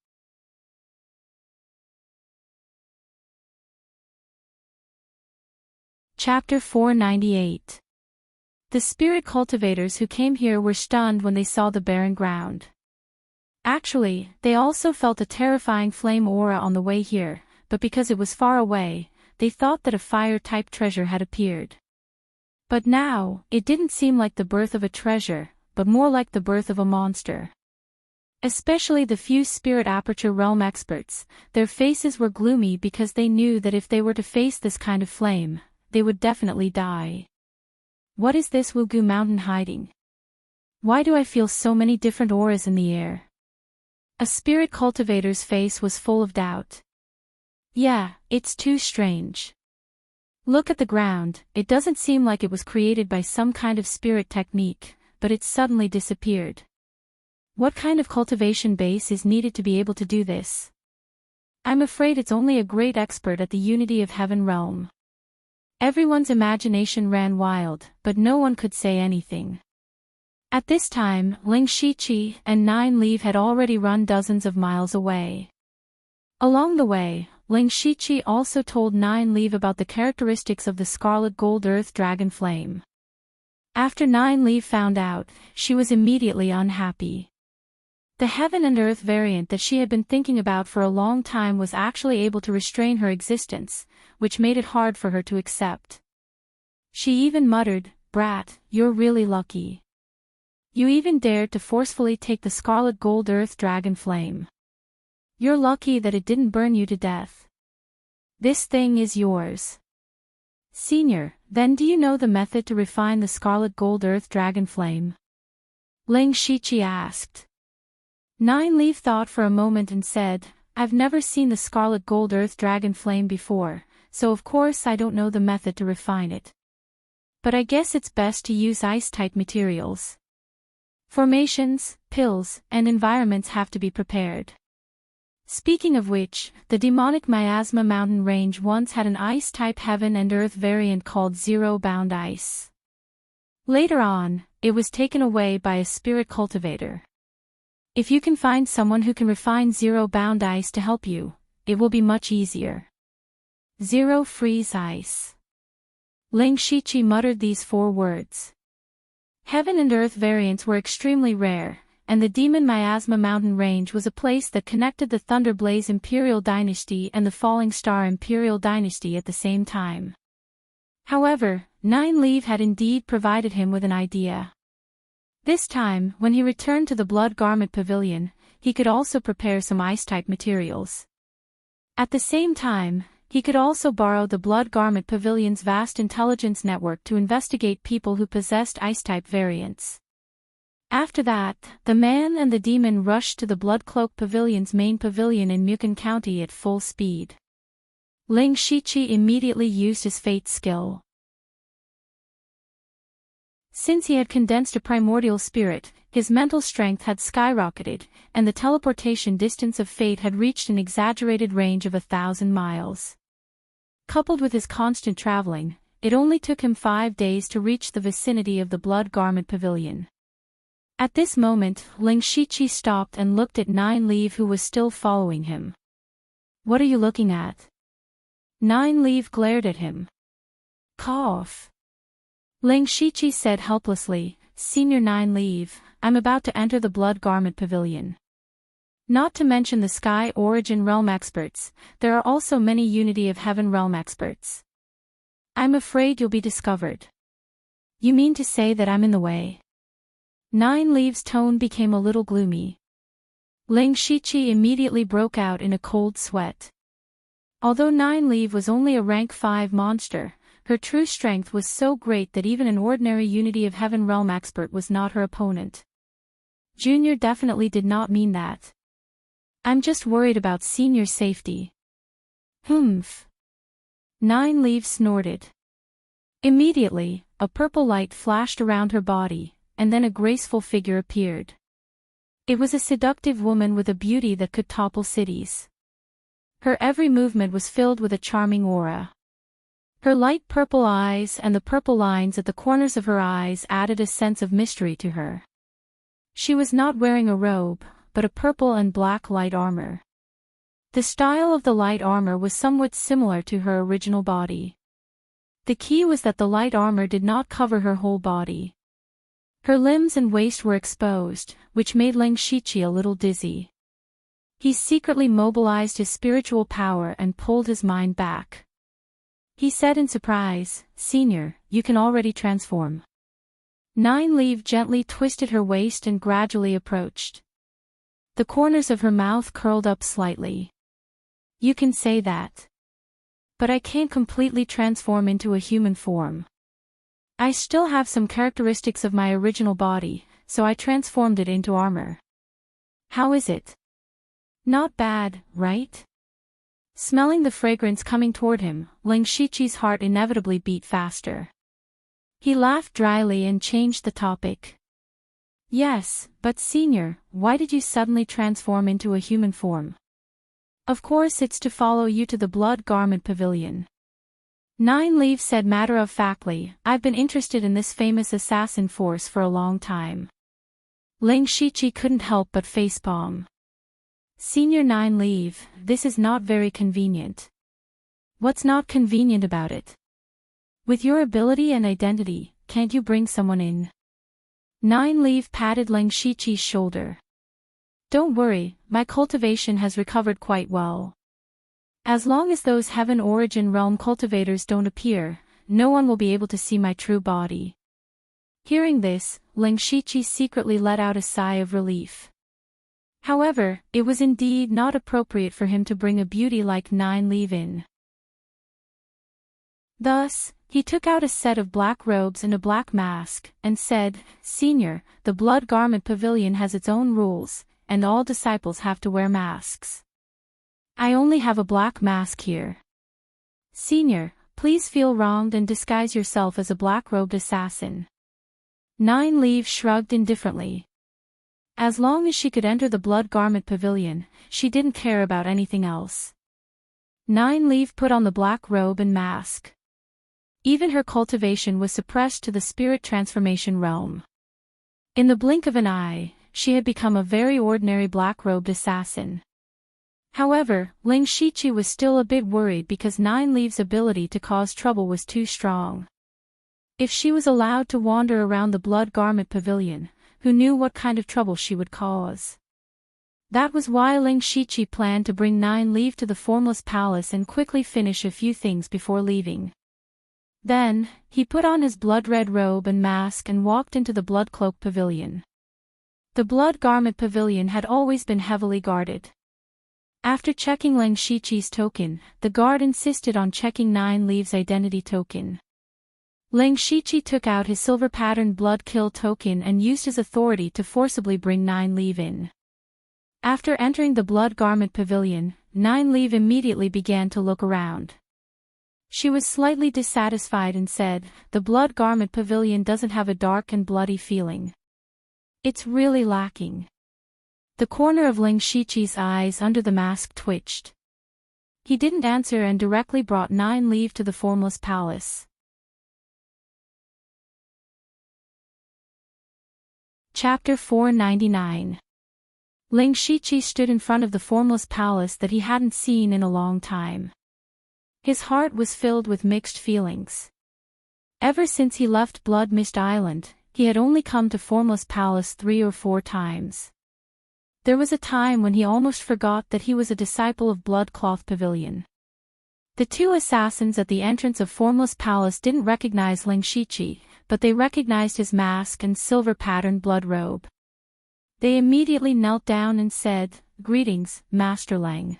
Speaker 1: Chapter 498. The spirit cultivators who came here were stunned when they saw the barren ground. Actually, they also felt a terrifying flame aura on the way here, but because it was far away, they thought that a fire-type treasure had appeared. But now, it didn't seem like the birth of a treasure, but more like the birth of a monster. Especially the few spirit aperture realm experts, their faces were gloomy because they knew that if they were to face this kind of flame, they would definitely die. What is this Wugu mountain hiding? Why do I feel so many different auras in the air? A spirit cultivator's face was full of doubt. Yeah, it's too strange. Look at the ground, it doesn't seem like it was created by some kind of spirit technique, but it suddenly disappeared. What kind of cultivation base is needed to be able to do this? I'm afraid it's only a great expert at the Unity of Heaven realm. Everyone's imagination ran wild, but no one could say anything. At this time, Ling Shiqi and Nine Leaf had already run dozens of miles away. Along the way, Ling Shiqi also told Nine Leaf about the characteristics of the scarlet gold earth dragon flame. After Nine Leaf found out, she was immediately unhappy. The heaven and earth variant that she had been thinking about for a long time was actually able to restrain her existence, which made it hard for her to accept. She even muttered, "Brat, you're really lucky. You even dared to forcefully take the scarlet gold earth dragon flame. You're lucky that it didn't burn you to death. This thing is yours." "Senior, then do you know the method to refine the scarlet gold earth dragon flame?" Ling Shiqi asked. Nine Leaf thought for a moment and said, "I've never seen the scarlet gold earth dragon flame before, so of course I don't know the method to refine it. But I guess it's best to use ice-type materials. Formations, pills, and environments have to be prepared." Speaking of which, the demonic Miasma mountain range once had an ice-type heaven and earth variant called zero-bound ice. Later on, it was taken away by a spirit cultivator. If you can find someone who can refine zero-bound ice to help you, it will be much easier. Zero freeze ice. Ling Shiqi muttered these 4 words. Heaven and earth variants were extremely rare, and the demon Miasma mountain range was a place that connected the Thunderblaze Imperial Dynasty and the Falling Star Imperial Dynasty at the same time. However, Nine Leaf had indeed provided him with an idea. This time, when he returned to the Blood Garment Pavilion, he could also prepare some ice-type materials. At the same time, he could also borrow the Blood Garment Pavilion's vast intelligence network to investigate people who possessed ice-type variants. After that, the man and the demon rushed to the Blood Cloak Pavilion's main pavilion in Mukon County at full speed. Ling Shiqi immediately used his fate skill. Since he had condensed a primordial spirit, his mental strength had skyrocketed, and the teleportation distance of fate had reached an exaggerated range of 1,000 miles. Coupled with his constant traveling, it only took him 5 days to reach the vicinity of the Blood Garment Pavilion. At this moment, Ling Shiqi stopped and looked at Nine Leaf, who was still following him. "What are you looking at?" Nine Leaf glared at him. "Cough." Ling Shiqi said helplessly, "Senior Nine Leaf, I'm about to enter the Blood Garment Pavilion. Not to mention the Sky Origin Realm experts, there are also many Unity of Heaven Realm experts. I'm afraid you'll be discovered." "You mean to say that I'm in the way?" Nine Leaf's tone became a little gloomy. Ling Shiqi immediately broke out in a cold sweat. Although Nine Leaf was only a rank 5 monster, her true strength was so great that even an ordinary Unity of Heaven Realm expert was not her opponent. Junior definitely did not mean that. "I'm just worried about Senior's safety." "Humph." Nine Leaf snorted. Immediately, a purple light flashed around her body, and then a graceful figure appeared. It was a seductive woman with a beauty that could topple cities. Her every movement was filled with a charming aura. Her light purple eyes and the purple lines at the corners of her eyes added a sense of mystery to her. She was not wearing a robe, but a purple and black light armor. The style of the light armor was somewhat similar to her original body. The key was that the light armor did not cover her whole body. Her limbs and waist were exposed, which made Ling Shiqi a little dizzy. He secretly mobilized his spiritual power and pulled his mind back. He said in surprise, "Senior, you can already transform." Nine Leaf gently twisted her waist and gradually approached. The corners of her mouth curled up slightly. You can say that. But I can't completely transform into a human form. I still have some characteristics of my original body, so I transformed it into armor. How is it? Not bad, right? Smelling the fragrance coming toward him, Ling Shiqi's heart inevitably beat faster. He laughed dryly and changed the topic. Yes, but senior, why did you suddenly transform into a human form? Of course it's to follow you to the Blood Garment Pavilion. Nine Leaves said matter-of-factly, I've been interested in this famous assassin force for a long time. Ling Shiqi couldn't help but facepalm. Senior Nine Leaf, this is not very convenient. What's not convenient about it? With your ability and identity, can't you bring someone in? Nine Leaf patted Ling Shiqi's shoulder. Don't worry, my cultivation has recovered quite well. As long as those Heaven Origin Realm cultivators don't appear, no one will be able to see my true body. Hearing this, Ling Shiqi secretly let out a sigh of relief. However, it was indeed not appropriate for him to bring a beauty like Nine Leaf in. Thus, he took out a set of black robes and a black mask, and said, Senior, the Blood Garment Pavilion has its own rules, and all disciples have to wear masks. I only have a black mask here. Senior, please feel wronged and disguise yourself as a black-robed assassin. Nine Leaf shrugged indifferently. As long as she could enter the Blood Garment Pavilion, she didn't care about anything else. Nine Leaf put on the black robe and mask. Even her cultivation was suppressed to the spirit transformation realm. In the blink of an eye, she had become a very ordinary black-robed assassin. However, Ling Shiqi was still a bit worried because Nine Leaf's ability to cause trouble was too strong. If she was allowed to wander around the Blood Garment Pavilion, who knew what kind of trouble she would cause? That was why Ling Shiqi planned to bring Nine Leaf to the Formless Palace and quickly finish a few things before leaving. Then, he put on his blood-red robe and mask and walked into the Blood Cloak Pavilion. The Blood Garment Pavilion had always been heavily guarded. After checking Ling Shiqi's token, the guard insisted on checking Nine Leaf's identity token. Ling Shiqi took out his silver-patterned blood kill token and used his authority to forcibly bring Nine Leaf in. After entering the Blood Garment Pavilion, Nine Leaf immediately began to look around. She was slightly dissatisfied and said, the Blood Garment Pavilion doesn't have a dark and bloody feeling. It's really lacking. The corner of Ling Shiqi's eyes under the mask twitched. He didn't answer and directly brought Nine Leaf to the Formless Palace. Chapter 499. Ling Shiqi stood in front of the Formless Palace that he hadn't seen in a long time. His heart was filled with mixed feelings. Ever since he left Blood Mist Island, he had only come to Formless Palace 3 or 4 times. There was a time when he almost forgot that he was a disciple of Blood Cloth Pavilion. The 2 assassins at the entrance of Formless Palace didn't recognize Ling Shiqi, but they recognized his mask and silver-patterned blood robe. They immediately knelt down and said, Greetings, Master Lang.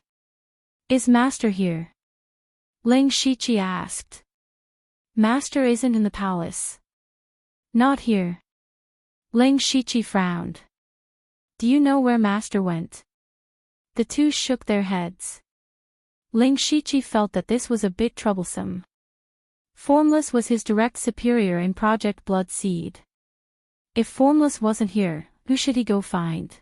Speaker 1: Is Master here? Ling Shiqi asked. Master isn't in the palace. Not here. Ling Shiqi frowned. Do you know where Master went? The 2 shook their heads. Ling Shiqi felt that this was a bit troublesome. Formless was his direct superior in Project Blood Seed. If Formless wasn't here, who should he go find?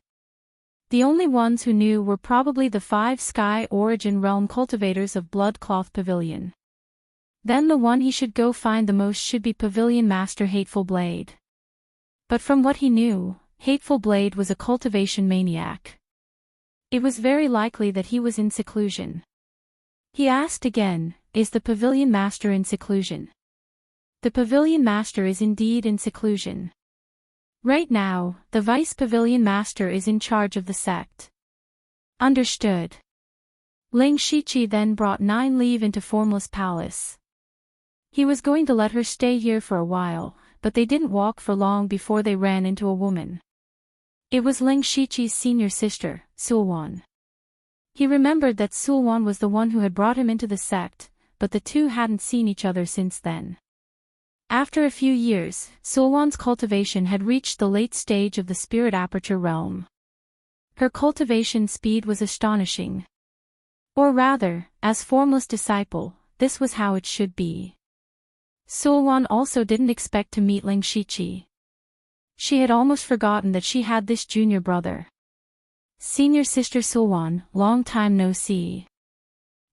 Speaker 1: The only ones who knew were probably the 5 Sky Origin Realm cultivators of Blood Cloth Pavilion. Then the one he should go find the most should be Pavilion Master Hateful Blade. But from what he knew, Hateful Blade was a cultivation maniac. It was very likely that he was in seclusion. He asked again, is the Pavilion Master in seclusion? The Pavilion Master is indeed in seclusion. Right now, the Vice Pavilion Master is in charge of the sect. Understood. Ling Shiqi then brought Nine Leaf into Formless Palace. He was going to let her stay here for a while, but they didn't walk for long before they ran into a woman. It was Ling Shiqi's senior sister, Sulwan. He remembered that Sulwan was the one who had brought him into the sect, but the two hadn't seen each other since then. After a few years, Sulwan's cultivation had reached the late stage of the spirit aperture realm. Her cultivation speed was astonishing. Or rather, as formless disciple, this was how it should be. Sulwan also didn't expect to meet Ling Shiqi. She had almost forgotten that she had this junior brother. Senior sister Sulwan, long time no see.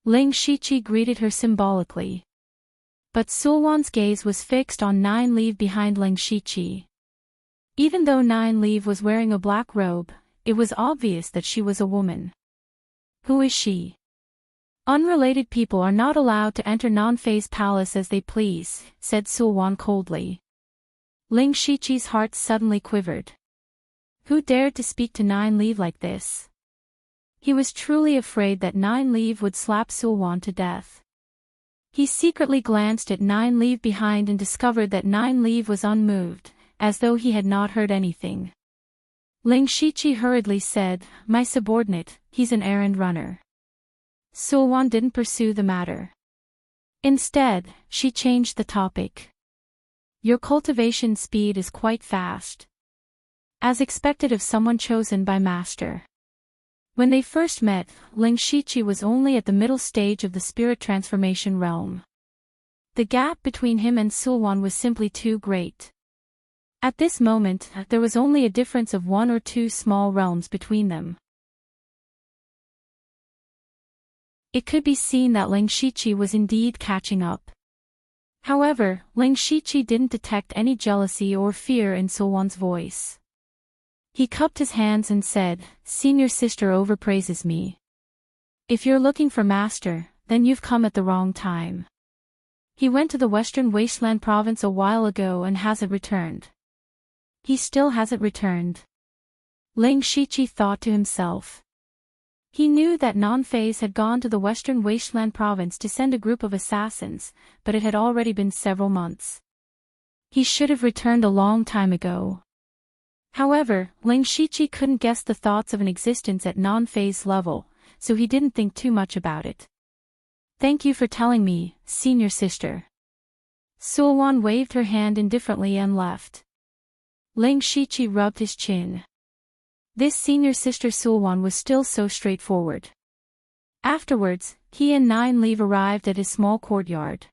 Speaker 1: Ling Shiqi greeted her symbolically. But Sulwan's gaze was fixed on Nine Leaf behind Ling Shiqi. Even though Nine Leaf was wearing a black robe, it was obvious that she was a woman. Who is she? Unrelated people are not allowed to enter Non-Phase Palace as they please, said Sulwan coldly. Ling Shiqi's heart suddenly quivered. Who dared to speak to Nine Leaf like this? He was truly afraid that Nine Leaf would slap Sulwan to death. He secretly glanced at Nine Leaf behind and discovered that Nine Leaf was unmoved, as though he had not heard anything. Ling Shiqi hurriedly said, "My subordinate, he's an errand runner." Sulwan didn't pursue the matter. Instead, she changed the topic. Your cultivation speed is quite fast. As expected of someone chosen by Master. When they first met, Ling Shiqi was only at the middle stage of the spirit transformation realm. The gap between him and Sulwan was simply too great. At this moment, there was only a difference of 1 or 2 small realms between them. It could be seen that Ling Shiqi was indeed catching up. However, Ling Shiqi didn't detect any jealousy or fear in Sulwan's voice. He cupped his hands and said, "Senior sister overpraises me. If you're looking for Master, then you've come at the wrong time. He went to the Western Wasteland province a while ago and hasn't returned." He still hasn't returned. Ling Shiqi thought to himself. He knew that Non-Phase had gone to the Western Wasteland province to send a group of assassins, but it had already been several months. He should have returned a long time ago. However, Ling Shiqi couldn't guess the thoughts of an existence at Non-Phase level, so he didn't think too much about it. "Thank you for telling me, senior sister." Sulwan waved her hand indifferently and left. Ling Shiqi rubbed his chin. This senior sister Sulwan was still so straightforward. Afterwards, he and Nine Leaf arrived at his small courtyard.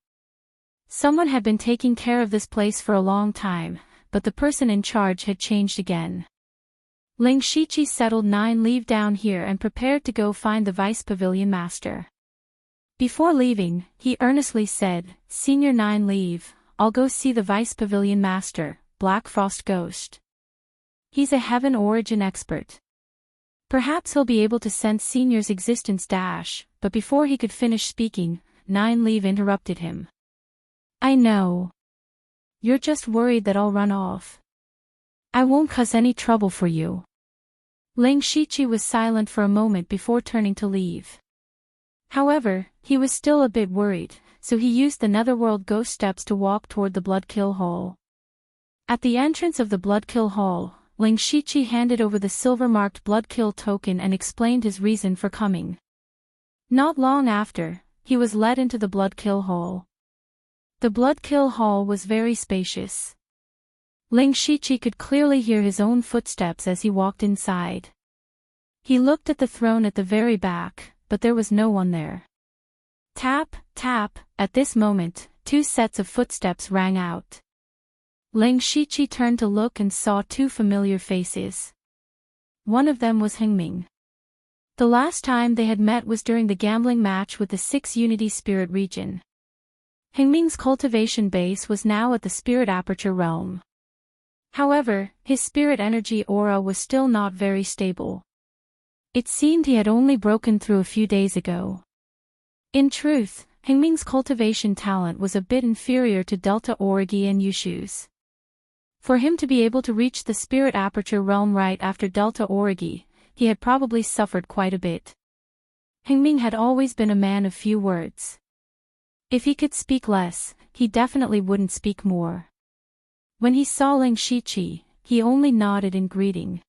Speaker 1: Someone had been taking care of this place for a long time, but the person in charge had changed again. Ling Shiqi settled Nine Leaf down here and prepared to go find the Vice Pavilion Master. Before leaving, he earnestly said, "Senior Nine Leaf, I'll go see the Vice Pavilion Master, Black Frost Ghost. He's a heaven origin expert. Perhaps he'll be able to sense Senior's existence dash," but before he could finish speaking, Nine Leaf interrupted him. "I know. You're just worried that I'll run off. I won't cause any trouble for you." Ling Shiqi was silent for a moment before turning to leave. However, he was still a bit worried, so he used the Netherworld ghost steps to walk toward the Bloodkill Hall. At the entrance of the Bloodkill Hall, Ling Shiqi handed over the silver-marked Bloodkill token and explained his reason for coming. Not long after, he was led into the Bloodkill Hall. The Bloodkill Hall was very spacious. Ling Shiqi could clearly hear his own footsteps as he walked inside. He looked at the throne at the very back, but there was no one there. Tap, tap, at this moment, 2 sets of footsteps rang out. Ling Shiqi turned to look and saw 2 familiar faces. One of them was Hengming. The last time they had met was during the gambling match with the 6 Unity Spirit region. Hengming's cultivation base was now at the Spirit Aperture realm. However, his spirit energy aura was still not very stable. It seemed he had only broken through a few days ago. In truth, Hengming's cultivation talent was a bit inferior to Delta Origi and Yushu's. For him to be able to reach the Spirit Aperture realm right after Delta Origi, he had probably suffered quite a bit. Hengming had always been a man of few words. If he could speak less, he definitely wouldn't speak more. When he saw Ling Shiqi, he only nodded in greeting.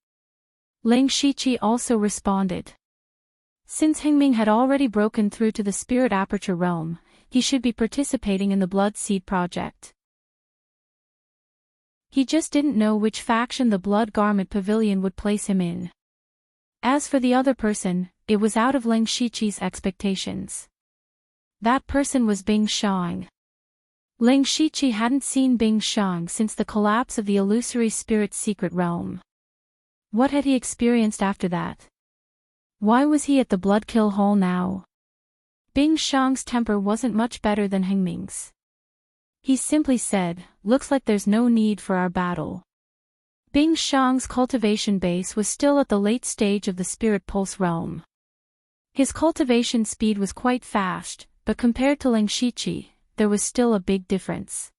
Speaker 1: Ling Shiqi also responded. Since Hengming had already broken through to the Spirit Aperture realm, he should be participating in the Blood Seed project. He just didn't know which faction the Blood Garment Pavilion would place him in. As for the other person, it was out of Ling Shiqi's expectations. That person was Bing Shang. Ling Shiqi hadn't seen Bing Shang since the collapse of the illusory spirit's secret realm. What had he experienced after that? Why was he at the Bloodkill Hall now? Bing Shang's temper wasn't much better than Hengming's. He simply said, "Looks like there's no need for our battle." Bing Shang's cultivation base was still at the late stage of the Spirit Pulse realm. His cultivation speed was quite fast, but compared to Ling Shiqi, there was still a big difference.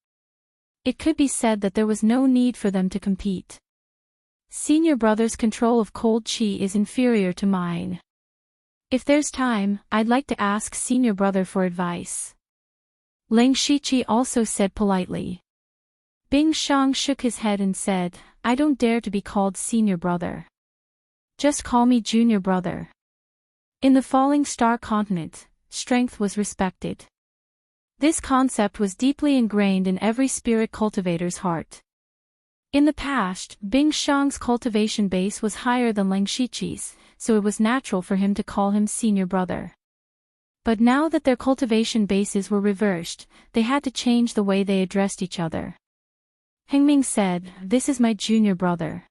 Speaker 1: It could be said that there was no need for them to compete. Senior brother's control of cold qi is inferior to mine. If there's time, I'd like to ask senior brother for advice. Ling Shiqi also said politely. Bing Shang shook his head and said, "I don't dare to be called senior brother. Just call me junior brother." In the Falling Star continent, strength was respected. This concept was deeply ingrained in every spirit cultivator's heart. In the past, Bing Shang's cultivation base was higher than Ling Shiqi's, so it was natural for him to call him senior brother. But now that their cultivation bases were reversed, they had to change the way they addressed each other. Hengming said, "This is my junior brother."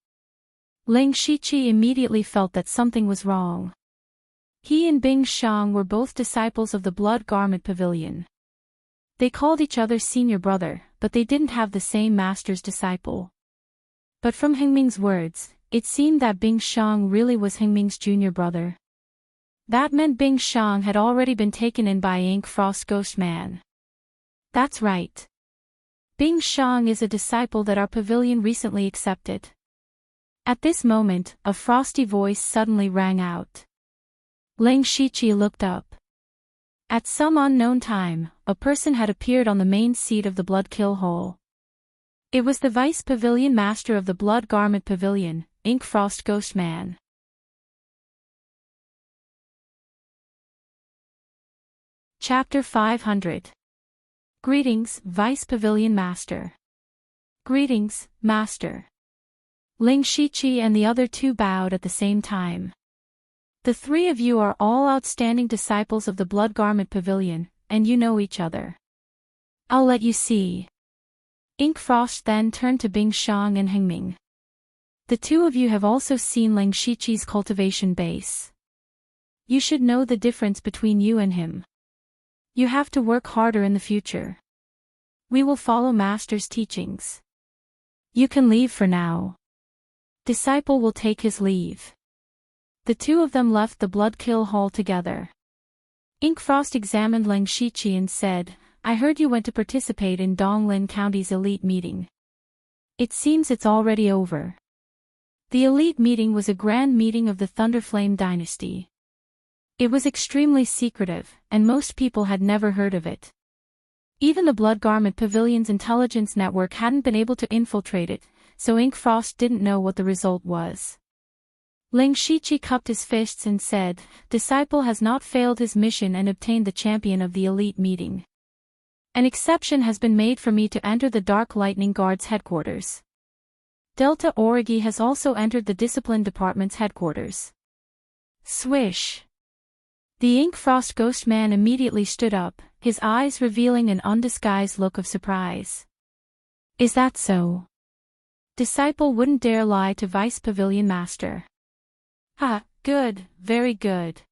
Speaker 1: Ling Shiqi immediately felt that something was wrong. He and Bing Shang were both disciples of the Blood Garment Pavilion. They called each other senior brother, but they didn't have the same master's disciple. But from Hengming's words, it seemed that Bing Shang really was Hengming's junior brother. That meant Bing Shang had already been taken in by Ink Frost Ghost Man. That's right. Bing Shang is a disciple that our pavilion recently accepted. At this moment, a frosty voice suddenly rang out. Ling Shiqi looked up. At some unknown time, a person had appeared on the main seat of the Bloodkill Hall. It was the Vice Pavilion Master of the Blood Garment Pavilion, Ink Frost Ghost Man. Chapter 500. Greetings, Vice Pavilion Master. Greetings, Master. Ling Shiqi and the other two bowed at the same time. The three of you are all outstanding disciples of the Blood Garment Pavilion, and you know each other. I'll let you see. Ink Frost then turned to Bing Shang and Hengming. The two of you have also seen Ling Shiqi's cultivation base. You should know the difference between you and him. You have to work harder in the future. We will follow Master's teachings. You can leave for now. Disciple will take his leave. The two of them left the Bloodkill Hall together. Ink Frost examined Ling Shiqi and said, "I heard you went to participate in Donglin County's elite meeting. It seems it's already over." The elite meeting was a grand meeting of the Thunderflame dynasty. It was extremely secretive, and most people had never heard of it. Even the Blood Garment Pavilion's intelligence network hadn't been able to infiltrate it, so Ink Frost didn't know what the result was. Ling Shiqi cupped his fists and said, "Disciple has not failed his mission and obtained the champion of the elite meeting. An exception has been made for me to enter the Dark Lightning Guard's headquarters. Delta Origi has also entered the Discipline Department's headquarters." Swish! The Ink Frost Ghost Man immediately stood up, his eyes revealing an undisguised look of surprise. "Is that so?" Disciple wouldn't dare lie to Vice Pavilion Master. "Ha, good, very good."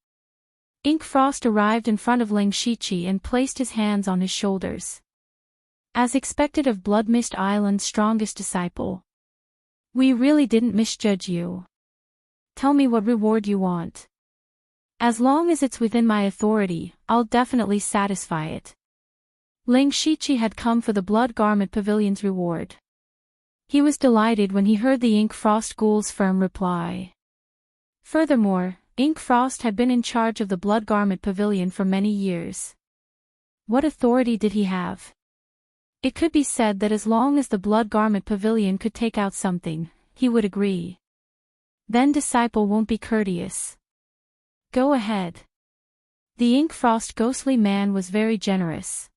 Speaker 1: Ink Frost arrived in front of Ling Shiqi and placed his hands on his shoulders. As expected of Blood Mist Island's strongest disciple. "We really didn't misjudge you. Tell me what reward you want. As long as it's within my authority, I'll definitely satisfy it." Ling Shiqi had come for the Blood Garment Pavilion's reward. He was delighted when he heard the Ink Frost Ghoul's firm reply. Furthermore, Ink Frost had been in charge of the Blood Garment Pavilion for many years. What authority did he have? It could be said that as long as the Blood Garment Pavilion could take out something, he would agree. Then disciple won't be courteous. Go ahead. The ink frost ghostly man was very generous.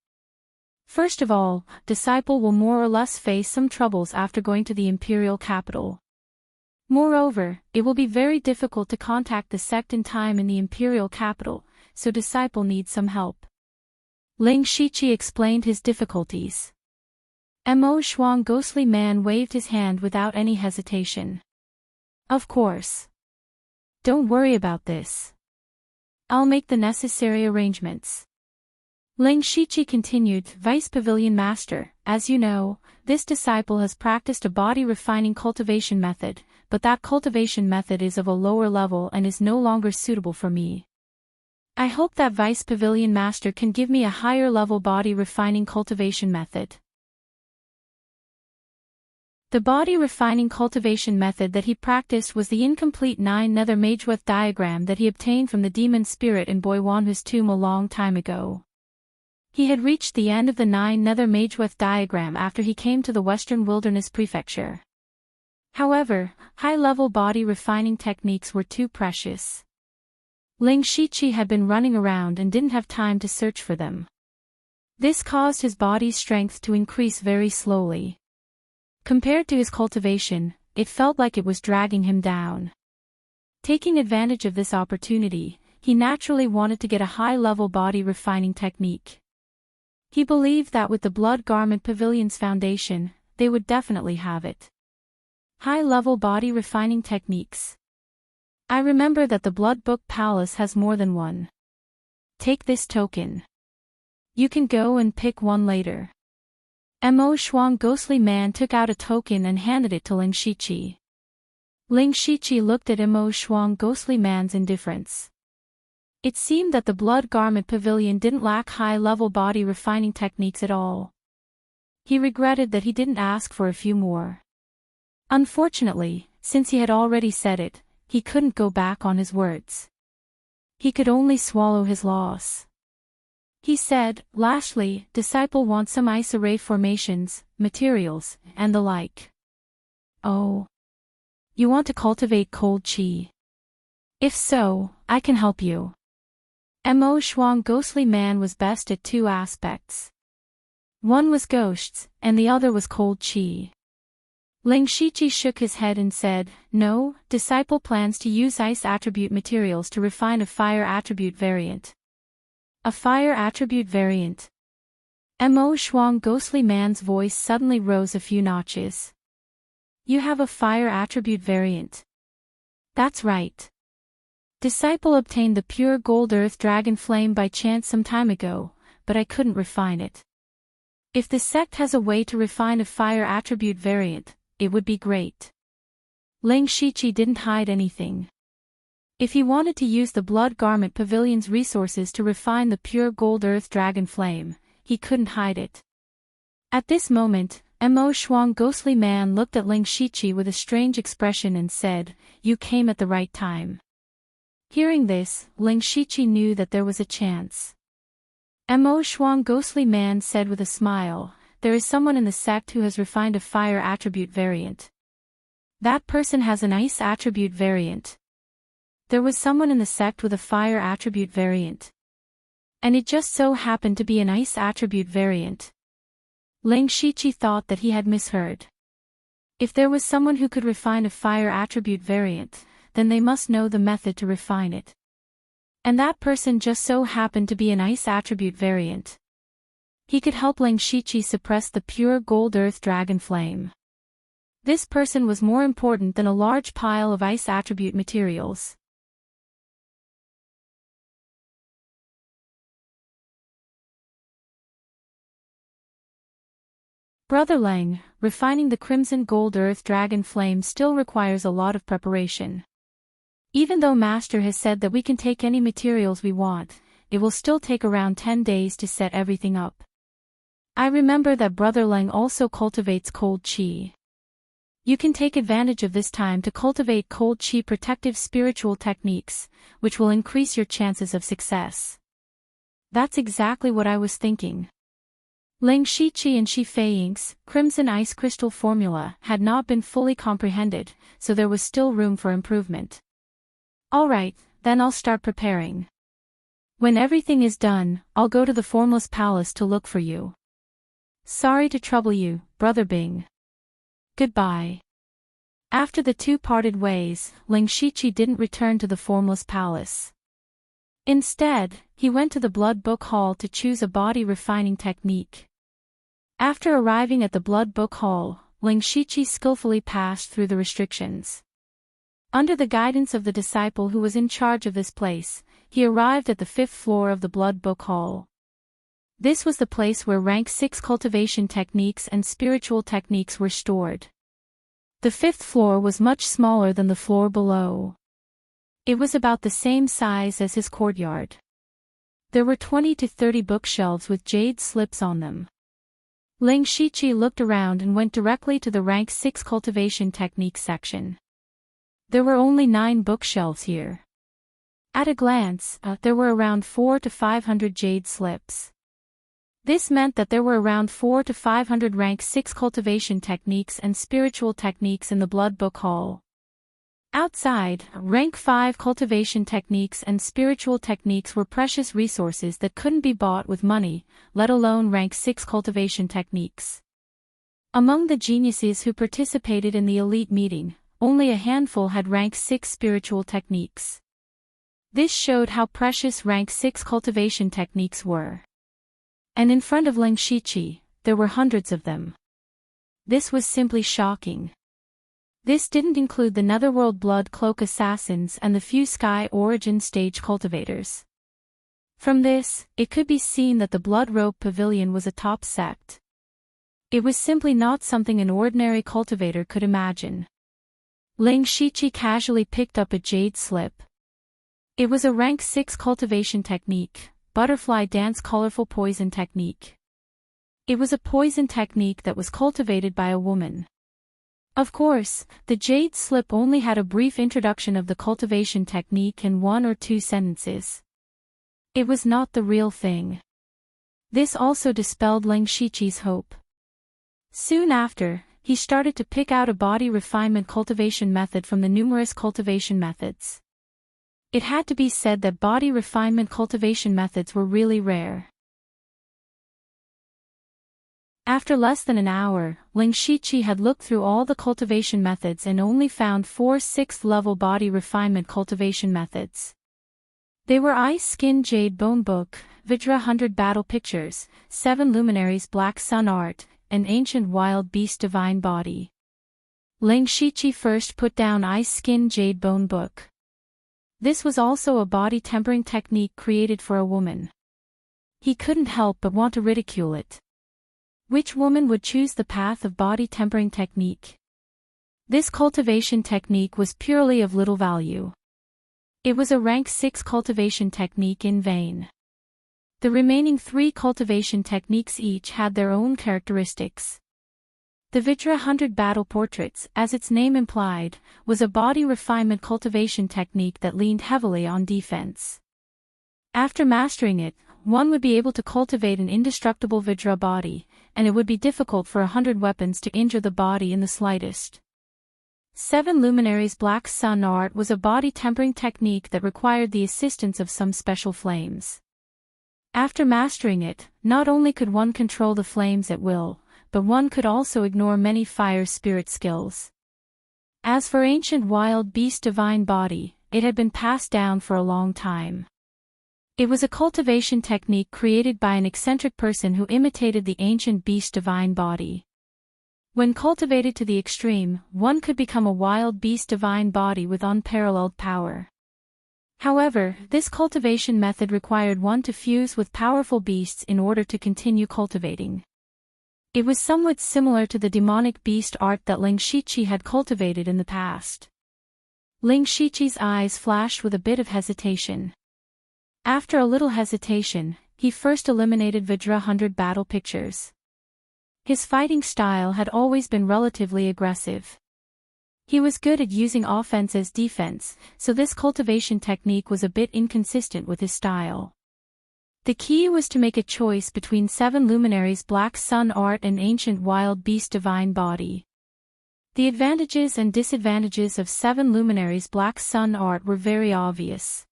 Speaker 1: First of all, disciple will more or less face some troubles after going to the imperial capital. Moreover, it will be very difficult to contact the sect in time in the imperial capital, so disciple needs some help. Ling Shiqi explained his difficulties. Mo Shuang ghostly man waved his hand without any hesitation. Of course. Don't worry about this. I'll make the necessary arrangements. Ling Shiqi continued, Vice Pavilion Master, as you know, this disciple has practiced a body refining cultivation method, but that cultivation method is of a lower level and is no longer suitable for me. I hope that Vice Pavilion Master can give me a higher level body refining cultivation method. The body refining cultivation method that he practiced was the incomplete 9 nether Mageweth diagram that he obtained from the demon spirit in Boiwanhu's tomb a long time ago. He had reached the end of the 9 nether Mageweth diagram after he came to the Western Wilderness Prefecture. However, high-level body refining techniques were too precious. Ling Shiqi had been running around and didn't have time to search for them. This caused his body's strength to increase very slowly. Compared to his cultivation, it felt like it was dragging him down. Taking advantage of this opportunity, he naturally wanted to get a high-level body refining technique. He believed that with the Blood Garment Pavilion's foundation, they would definitely have it. High-level body refining techniques. I remember that the Blood Book Palace has more than one. Take this token. You can go and pick one later. Mo Shuang ghostly man took out a token and handed it to Ling Shiqi. Ling Shiqi looked at Mo Shuang ghostly man's indifference. It seemed that the Blood Garment Pavilion didn't lack high-level body refining techniques at all. He regretted that he didn't ask for a few more. Unfortunately, since he had already said it, he couldn't go back on his words. He could only swallow his loss. He said, lastly, disciple wants some ice array formations, materials, and the like. Oh. You want to cultivate cold chi? If so, I can help you. Mo Shuang ghostly man was best at 2 aspects. One was ghosts, and the other was cold chi. Ling Shiqi shook his head and said, no, disciple plans to use ice attribute materials to refine a fire attribute variant. A fire attribute variant. Mo Shuang ghostly man's voice suddenly rose a few notches. You have a fire attribute variant. That's right. Disciple obtained the pure gold earth dragon flame by chance some time ago, but I couldn't refine it. If the sect has a way to refine a fire attribute variant, it would be great. Ling Shiqi didn't hide anything. If he wanted to use the Blood Garment Pavilion's resources to refine the pure gold earth dragon flame, he couldn't hide it. At this moment, Mo Shuang ghostly man looked at Ling Shiqi with a strange expression and said, you came at the right time. Hearing this, Ling Shiqi knew that there was a chance. Mo Shuang ghostly man said with a smile, there is someone in the sect who has refined a fire attribute variant. That person has an ice attribute variant. There was someone in the sect with a fire attribute variant. And it just so happened to be an ice attribute variant. Ling Shiqi thought that he had misheard. If there was someone who could refine a fire attribute variant, then they must know the method to refine it. And that person just so happened to be an ice attribute variant. He could help Ling Shiqi suppress the pure gold earth dragon flame. This person was more important than a large pile of ice attribute materials. Brother Lang, refining the crimson gold earth dragon flame still requires a lot of preparation. Even though Master has said that we can take any materials we want, it will still take around 10 days to set everything up. I remember that Brother Lang also cultivates cold chi. You can take advantage of this time to cultivate cold chi protective spiritual techniques, which will increase your chances of success. That's exactly what I was thinking. Ling Shiqi and Shi Feiying's Crimson Ice Crystal formula had not been fully comprehended, so there was still room for improvement. Alright, then I'll start preparing. When everything is done, I'll go to the Formless Palace to look for you. Sorry to trouble you, Brother Bing. Goodbye. After the two parted ways, Ling Shiqi didn't return to the Formless Palace. Instead, he went to the Blood Book Hall to choose a body refining technique. After arriving at the Blood Book Hall, Ling Shiqi skillfully passed through the restrictions. Under the guidance of the disciple who was in charge of this place, he arrived at the 5th floor of the Blood Book Hall. This was the place where rank 6 cultivation techniques and spiritual techniques were stored. The 5th floor was much smaller than the floor below. It was about the same size as his courtyard. There were 20 to 30 bookshelves with jade slips on them. Ling Shiqi looked around and went directly to the rank 6 cultivation technique section. There were only 9 bookshelves here. At a glance, there were around 400 to 500 jade slips. This meant that there were around 400 to 500 rank 6 cultivation techniques and spiritual techniques in the Blood Book Hall. Outside, rank 5 cultivation techniques and spiritual techniques were precious resources that couldn't be bought with money, let alone rank 6 cultivation techniques. Among the geniuses who participated in the elite meeting, only a handful had rank 6 spiritual techniques. This showed how precious rank 6 cultivation techniques were. And in front of Ling Shiqi, there were hundreds of them. This was simply shocking. This didn't include the Netherworld Blood Cloak assassins and the few Sky Origin stage cultivators. From this, it could be seen that the Blood Robe Pavilion was a top sect. It was simply not something an ordinary cultivator could imagine. Ling Shiqi casually picked up a jade slip. It was a rank 6 cultivation technique, Butterfly Dance Colorful Poison Technique. It was a poison technique that was cultivated by a woman. Of course, the jade slip only had a brief introduction of the cultivation technique in 1 or 2 sentences. It was not the real thing. This also dispelled Ling Shiqi's hope. Soon after, he started to pick out a body refinement cultivation method from the numerous cultivation methods. It had to be said that body refinement cultivation methods were really rare. After less than an hour, Ling Shiqi had looked through all the cultivation methods and only found 4 6th-level body refinement cultivation methods. They were Ice Skin Jade Bone Book, Vidra 100 Battle Pictures, 7 Luminaries Black Sun Art, and Ancient Wild Beast Divine Body. Ling Shiqi first put down Ice Skin Jade Bone Book. This was also a body tempering technique created for a woman. He couldn't help but want to ridicule it. Which woman would choose the path of body tempering technique? This cultivation technique was purely of little value. It was a rank 6 cultivation technique in vain. The remaining 3 cultivation techniques each had their own characteristics. The Vidra 100 Battle Portraits, as its name implied, was a body refinement cultivation technique that leaned heavily on defense. After mastering it, one would be able to cultivate an indestructible Vidra body, and it would be difficult for 100 weapons to injure the body in the slightest. 7 Luminaries Black Sun Art was a body tempering technique that required the assistance of some special flames. After mastering it, not only could one control the flames at will, but one could also ignore many fire spirit skills. As for Ancient Wild Beast Divine Body, it had been passed down for a long time. It was a cultivation technique created by an eccentric person who imitated the Ancient Beast Divine Body. When cultivated to the extreme, one could become a Wild Beast Divine Body with unparalleled power. However, this cultivation method required one to fuse with powerful beasts in order to continue cultivating. It was somewhat similar to the demonic beast art that Ling Shiqi had cultivated in the past. Ling Shiqi's eyes flashed with a bit of hesitation. After a little hesitation, he first eliminated Vidra 100 Battle Pictures. His fighting style had always been relatively aggressive. He was good at using offense as defense, so this cultivation technique was a bit inconsistent with his style. The key was to make a choice between 7 luminaries Black Sun Art and Ancient Wild Beast Divine Body. The advantages and disadvantages of 7 luminaries Black Sun Art were very obvious.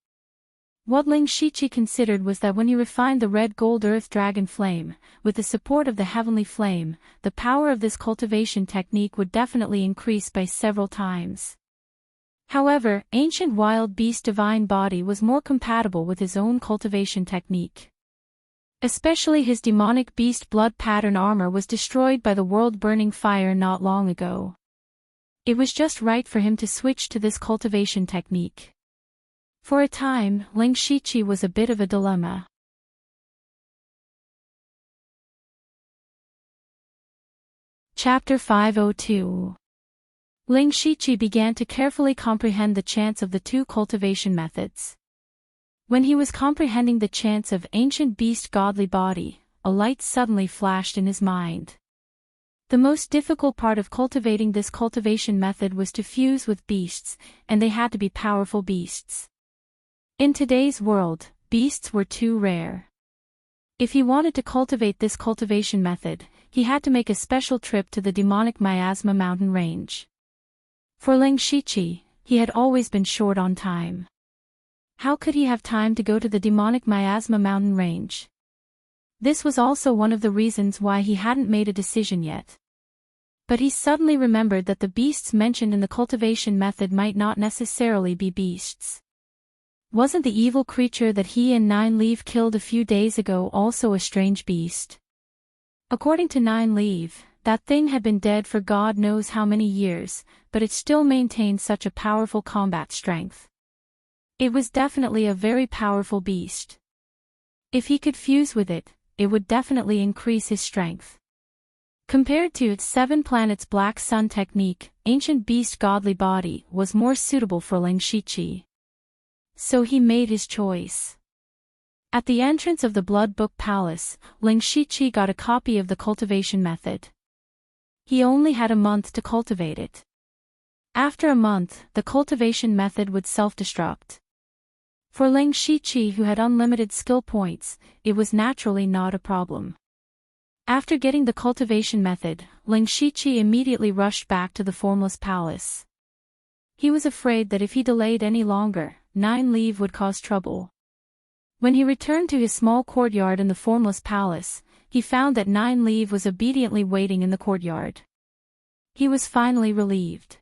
Speaker 1: What Ling Shiqi considered was that when he refined the red gold earth dragon flame, with the support of the heavenly flame, the power of this cultivation technique would definitely increase by several times. However, Ancient Wild Beast Divine Body was more compatible with his own cultivation technique. Especially his demonic beast blood pattern armor was destroyed by the world-burning fire not long ago. It was just right for him to switch to this cultivation technique. For a time, Ling Shiqi was a bit of a dilemma. Chapter 502. Ling Shiqi began to carefully comprehend the chance of the 2 cultivation methods. When he was comprehending the chance of Ancient Beast Godly Body, a light suddenly flashed in his mind. The most difficult part of cultivating this cultivation method was to fuse with beasts, and they had to be powerful beasts. In today's world, beasts were too rare. If he wanted to cultivate this cultivation method, he had to make a special trip to the demonic Miasma mountain range. For Ling Shiqi, he had always been short on time. How could he have time to go to the demonic Miasma mountain range? This was also one of the reasons why he hadn't made a decision yet. But he suddenly remembered that the beasts mentioned in the cultivation method might not necessarily be beasts. Wasn't the evil creature that he and Nine Leaf killed a few days ago also a strange beast? According to Nine Leaf, that thing had been dead for God knows how many years, but it still maintained such a powerful combat strength. It was definitely a very powerful beast. If he could fuse with it, it would definitely increase his strength. Compared to its 7 planets Black Sun technique, Ancient Beast Godly Body was more suitable for Ling Shiqi. So he made his choice. At the entrance of the Blood Book Palace, Ling Shiqi got a copy of the cultivation method. He only had a month to cultivate it. After a month, the cultivation method would self-destruct. For Ling Shiqi, who had unlimited skill points, it was naturally not a problem. After getting the cultivation method, Ling Shiqi immediately rushed back to the Formless Palace. He was afraid that if he delayed any longer, Nine Leaf would cause trouble. When he returned to his small courtyard in the Formless Palace, he found that Nine Leaf was obediently waiting in the courtyard. He was finally relieved.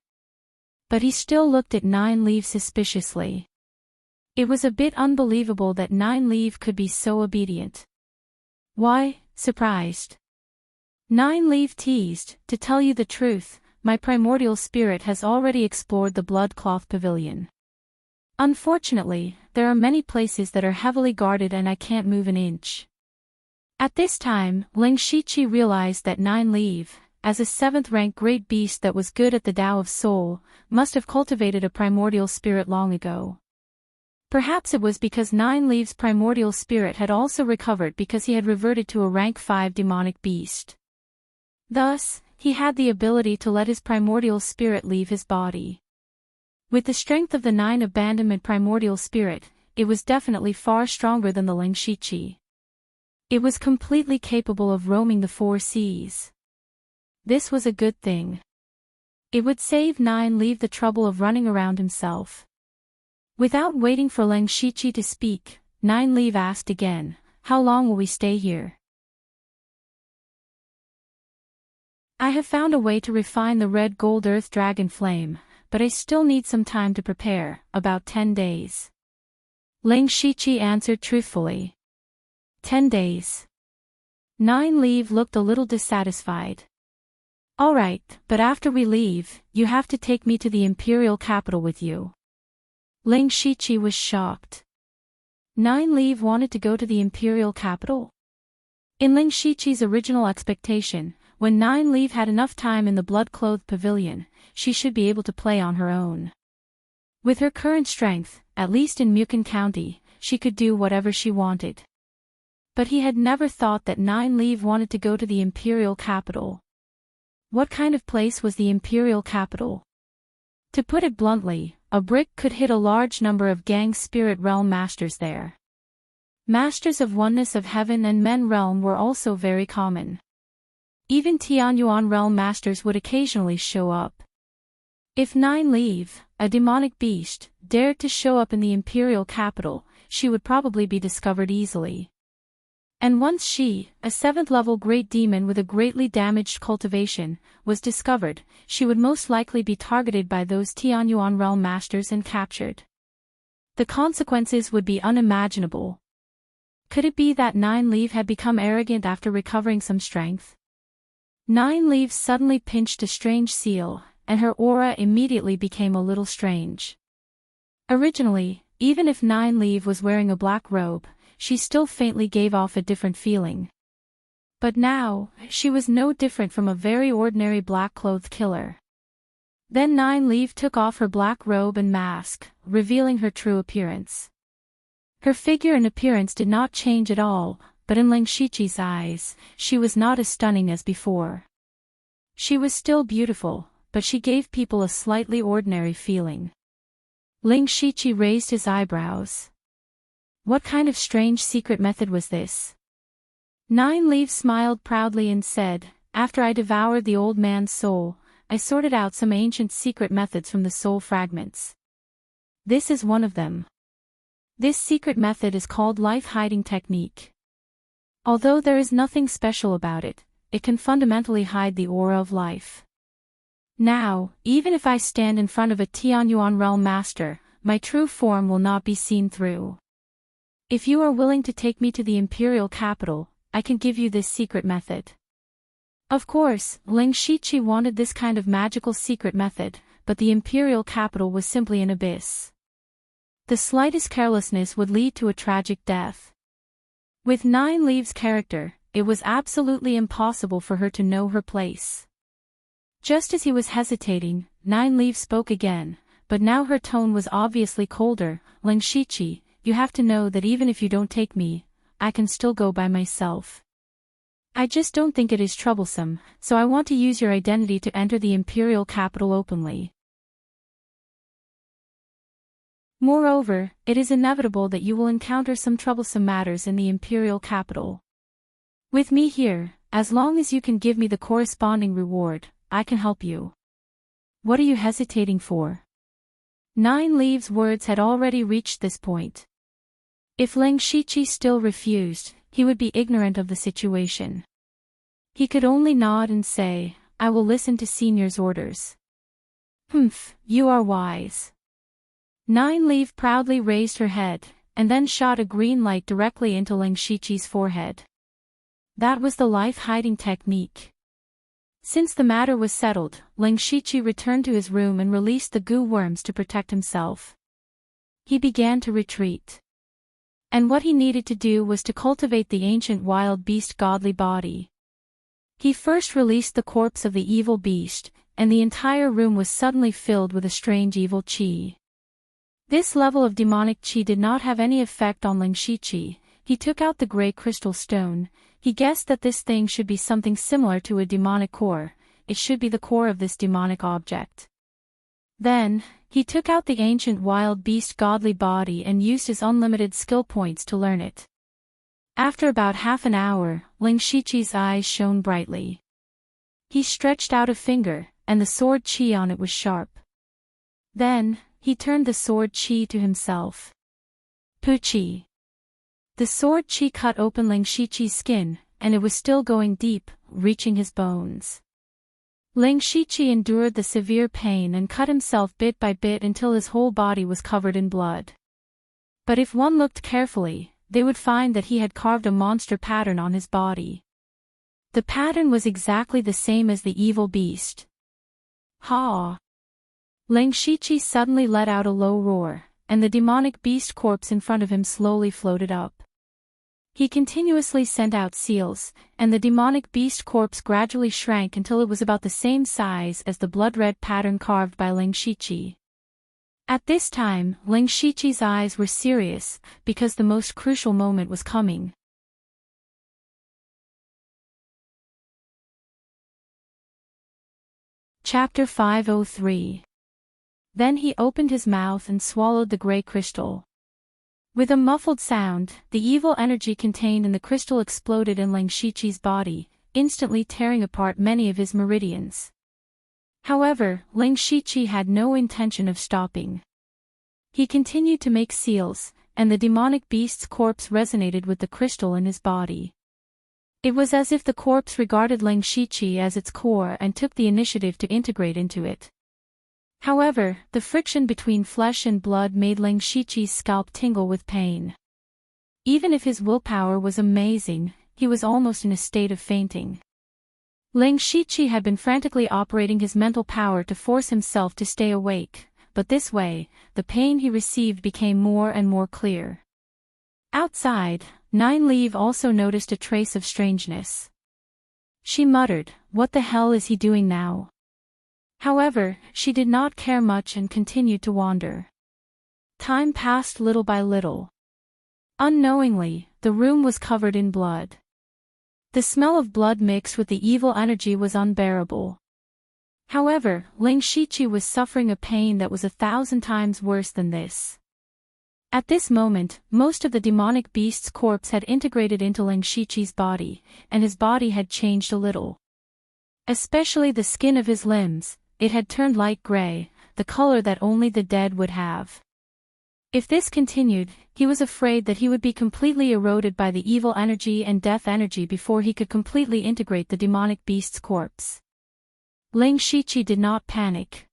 Speaker 1: But he still looked at Nine Leaf suspiciously. It was a bit unbelievable that Nine Leaf could be so obedient. Why, surprised? Nine Leaf teased, to tell you the truth, my primordial spirit has already explored the Blood Cloth Pavilion. Unfortunately, there are many places that are heavily guarded and I can't move an inch. At this time, Ling Shiqi realized that Nine Leaf, as a 7th-rank great beast that was good at the Tao of Soul, must have cultivated a primordial spirit long ago. Perhaps it was because Nine Leaf's primordial spirit had also recovered because he had reverted to a rank 5 demonic beast. Thus, he had the ability to let his primordial spirit leave his body. With the strength of the 9 abandonment primordial spirit, it was definitely far stronger than the Ling Shiqi. It was completely capable of roaming the 4 seas. This was a good thing. It would save Nine Leaf the trouble of running around himself. Without waiting for Ling Shiqi to speak, Nine Leaf asked again, how long will we stay here? I have found a way to refine the red gold earth dragon flame, but I still need some time to prepare, about 10 days. Ling Shiqi answered truthfully. 10 days. Nine Leaf looked a little dissatisfied. All right, but after we leave, you have to take me to the imperial capital with you. Ling Shiqi was shocked. Nine Leaf wanted to go to the imperial capital? In Ling Shiqi's original expectation, when Nine Leaf had enough time in the blood-clothed pavilion, she should be able to play on her own. With her current strength, at least in Mukin County, she could do whatever she wanted. But he had never thought that Nine Leaf wanted to go to the imperial capital. What kind of place was the imperial capital? To put it bluntly, a brick could hit a large number of gang spirit realm masters there. Masters of oneness of heaven and men realm were also very common. Even Tianyuan realm masters would occasionally show up. If Nine Leaf, a demonic beast, dared to show up in the imperial capital, she would probably be discovered easily. And once she, a 7th-level great demon with a greatly damaged cultivation, was discovered, she would most likely be targeted by those Tianyuan realm masters and captured. The consequences would be unimaginable. Could it be that Nine Leaf had become arrogant after recovering some strength? Nine Leaf suddenly pinched a strange seal, and her aura immediately became a little strange. Originally, even if Nine Leaf was wearing a black robe, she still faintly gave off a different feeling. But now, she was no different from a very ordinary black-clothed killer. Then Nine Leaf took off her black robe and mask, revealing her true appearance. Her figure and appearance did not change at all, but in Ling Shiqi's eyes, she was not as stunning as before. She was still beautiful, but she gave people a slightly ordinary feeling. Ling Shiqi raised his eyebrows. What kind of strange secret method was this? Nine Leaf smiled proudly and said, "After I devoured the old man's soul, I sorted out some ancient secret methods from the soul fragments. This is one of them. This secret method is called life-hiding technique. Although there is nothing special about it, it can fundamentally hide the aura of life. Now, even if I stand in front of a Tianyuan realm master, my true form will not be seen through. If you are willing to take me to the imperial capital, I can give you this secret method." Of course, Ling Shiqi wanted this kind of magical secret method, but the imperial capital was simply an abyss. The slightest carelessness would lead to a tragic death. With Nine Leaf's character, it was absolutely impossible for her to know her place. Just as he was hesitating, Nine Leaf spoke again, but now her tone was obviously colder. "Ling Shiqi, you have to know that even if you don't take me, I can still go by myself. I just don't think it is troublesome, so I want to use your identity to enter the imperial capital openly. Moreover, it is inevitable that you will encounter some troublesome matters in the imperial capital. With me here, as long as you can give me the corresponding reward, I can help you. What are you hesitating for?" Nine Leaf's words had already reached this point. If Ling Shiqi still refused, he would be ignorant of the situation. He could only nod and say, "I will listen to Senior's orders." "Humph, you are wise." Nine Leaf proudly raised her head, and then shot a green light directly into Ling Shiqi's forehead. That was the life-hiding technique. Since the matter was settled, Ling Shiqi returned to his room and released the goo worms to protect himself. He began to retreat. And what he needed to do was to cultivate the ancient wild beast godly body. He first released the corpse of the evil beast, and the entire room was suddenly filled with a strange evil qi. This level of demonic qi did not have any effect on Ling Shiqi. He took out the gray crystal stone. He guessed that this thing should be something similar to a demonic core. It should be the core of this demonic object. Then, he took out the ancient wild beast godly body and used his unlimited skill points to learn it. After about half an hour, Ling Shiqi's eyes shone brightly. He stretched out a finger, and the sword qi on it was sharp. Then, he turned the sword qi to himself. Pu qi. The sword qi cut open Ling Shiqi's skin, and it was still going deep, reaching his bones. Ling Shiqi endured the severe pain and cut himself bit by bit until his whole body was covered in blood. But if one looked carefully, they would find that he had carved a monster pattern on his body. The pattern was exactly the same as the evil beast. Ha! Ling Shiqi suddenly let out a low roar, and the demonic beast corpse in front of him slowly floated up. He continuously sent out seals, and the demonic beast corpse gradually shrank until it was about the same size as the blood-red pattern carved by Ling Shiqi. At this time, Ling Shiqi's eyes were serious, because the most crucial moment was coming. Chapter 503. Then he opened his mouth and swallowed the gray crystal. With a muffled sound, the evil energy contained in the crystal exploded in Ling Shiqi's body, instantly tearing apart many of his meridians. However, Ling Shiqi had no intention of stopping. He continued to make seals, and the demonic beast's corpse resonated with the crystal in his body. It was as if the corpse regarded Ling Shiqi as its core and took the initiative to integrate into it. However, the friction between flesh and blood made Ling Shiqi's scalp tingle with pain. Even if his willpower was amazing, he was almost in a state of fainting. Ling Shiqi had been frantically operating his mental power to force himself to stay awake, but this way, the pain he received became more and more clear. Outside, Nine Leaf also noticed a trace of strangeness. She muttered, "What the hell is he doing now?" However, she did not care much and continued to wander. Time passed little by little. Unknowingly, the room was covered in blood. The smell of blood mixed with the evil energy was unbearable. However, Ling Shiqi was suffering a pain that was 1,000 times worse than this. At this moment, most of the demonic beast's corpse had integrated into Ling Shiqi's body, and his body had changed a little. Especially the skin of his limbs, it had turned light gray, the color that only the dead would have. If this continued, he was afraid that he would be completely eroded by the evil energy and death energy before he could completely integrate the demonic beast's corpse. Ling Shiqi did not panic.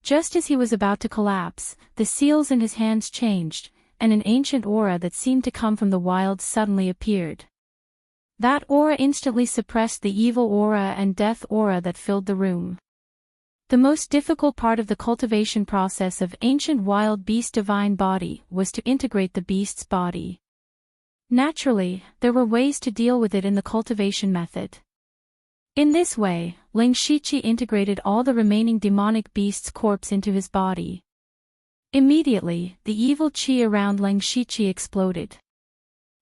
Speaker 1: Just as he was about to collapse, the seals in his hands changed, and an ancient aura that seemed to come from the wilds suddenly appeared. That aura instantly suppressed the evil aura and death aura that filled the room. The most difficult part of the cultivation process of ancient wild beast divine body was to integrate the beast's body. Naturally, there were ways to deal with it in the cultivation method. In this way, Ling Shiqi integrated all the remaining demonic beast's corpse into his body. Immediately, the evil qi around Ling Shiqi exploded.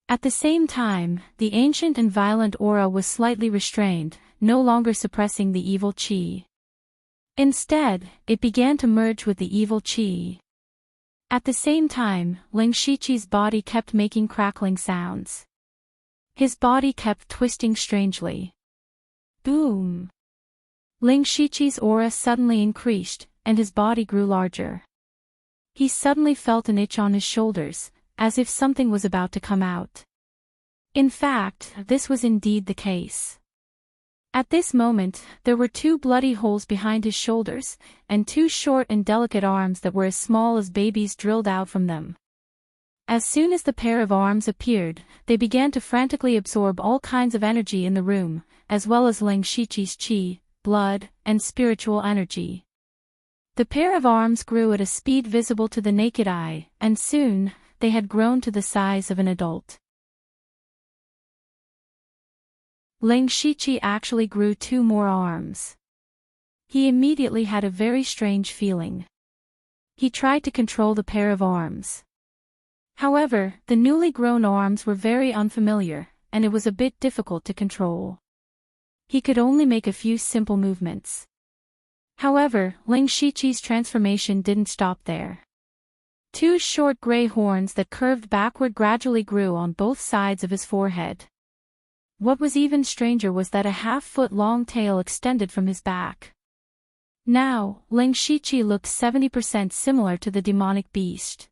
Speaker 1: At the same time, the ancient and violent aura was slightly restrained, no longer suppressing the evil qi. Instead, it began to merge with the evil qi. At the same time, Ling Shiqi's body kept making crackling sounds. His body kept twisting strangely. Boom! Ling Shiqi's aura suddenly increased, and his body grew larger. He suddenly felt an itch on his shoulders, as if something was about to come out. In fact, this was indeed the case. At this moment, there were 2 bloody holes behind his shoulders, and 2 short and delicate arms that were as small as babies drilled out from them. As soon as the pair of arms appeared, they began to frantically absorb all kinds of energy in the room, as well as Ling Shiqi's qi, blood, and spiritual energy. The pair of arms grew at a speed visible to the naked eye, and soon, they had grown to the size of an adult. Ling Shiqi actually grew 2 more arms. He immediately had a very strange feeling. He tried to control the pair of arms. However, the newly grown arms were very unfamiliar, and it was a bit difficult to control. He could only make a few simple movements. However, Ling Shiqi's transformation didn't stop there. 2 short gray horns that curved backward gradually grew on both sides of his forehead. What was even stranger was that a half-foot-long tail extended from his back. Now, Ling Shiqi looked 70% similar to the demonic beast.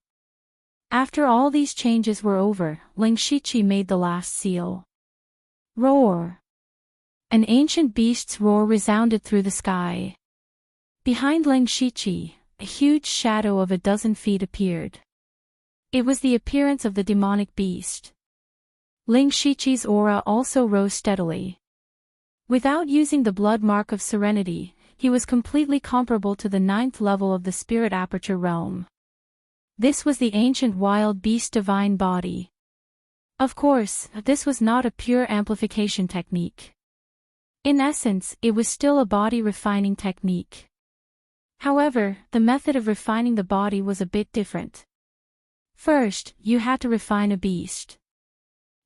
Speaker 1: After all these changes were over, Ling Shiqi made the last seal. Roar! An ancient beast's roar resounded through the sky. Behind Ling Shiqi, a huge shadow of 12 feet appeared. It was the appearance of the demonic beast. Ling Shiqi's aura also rose steadily. Without using the blood mark of serenity, he was completely comparable to the 9th level of the spirit aperture realm. This was the ancient wild beast divine body. Of course, this was not a pure amplification technique. In essence, it was still a body refining technique. However, the method of refining the body was a bit different. First, you had to refine a beast.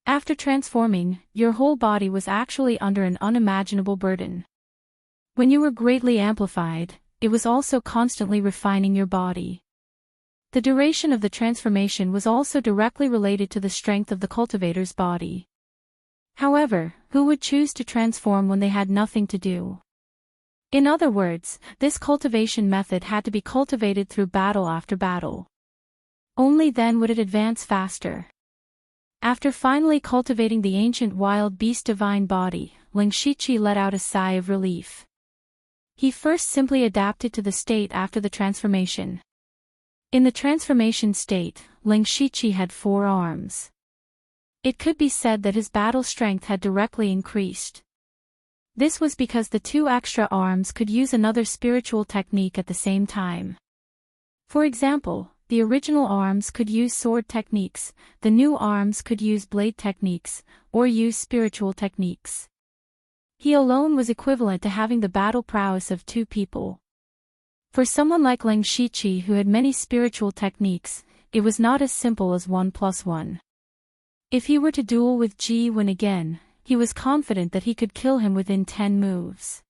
Speaker 1: After transforming, your whole body was actually under an unimaginable burden. When you were greatly amplified, it was also constantly refining your body. The duration of the transformation was also directly related to the strength of the cultivator's body. However, who would choose to transform when they had nothing to do? In other words, this cultivation method had to be cultivated through battle after battle. Only then would it advance faster. After finally cultivating the ancient wild beast divine body, Ling Shiqi let out a sigh of relief. He first simply adapted to the state after the transformation. In the transformation state, Ling Shiqi had 4 arms. It could be said that his battle strength had directly increased. This was because the 2 extra arms could use another spiritual technique at the same time. For example, the original arms could use sword techniques, the new arms could use blade techniques, or use spiritual techniques. He alone was equivalent to having the battle prowess of 2 people. For someone like Ling Shiqi who had many spiritual techniques, it was not as simple as 1 + 1. If he were to duel with Ji Wen again, he was confident that he could kill him within 10 moves.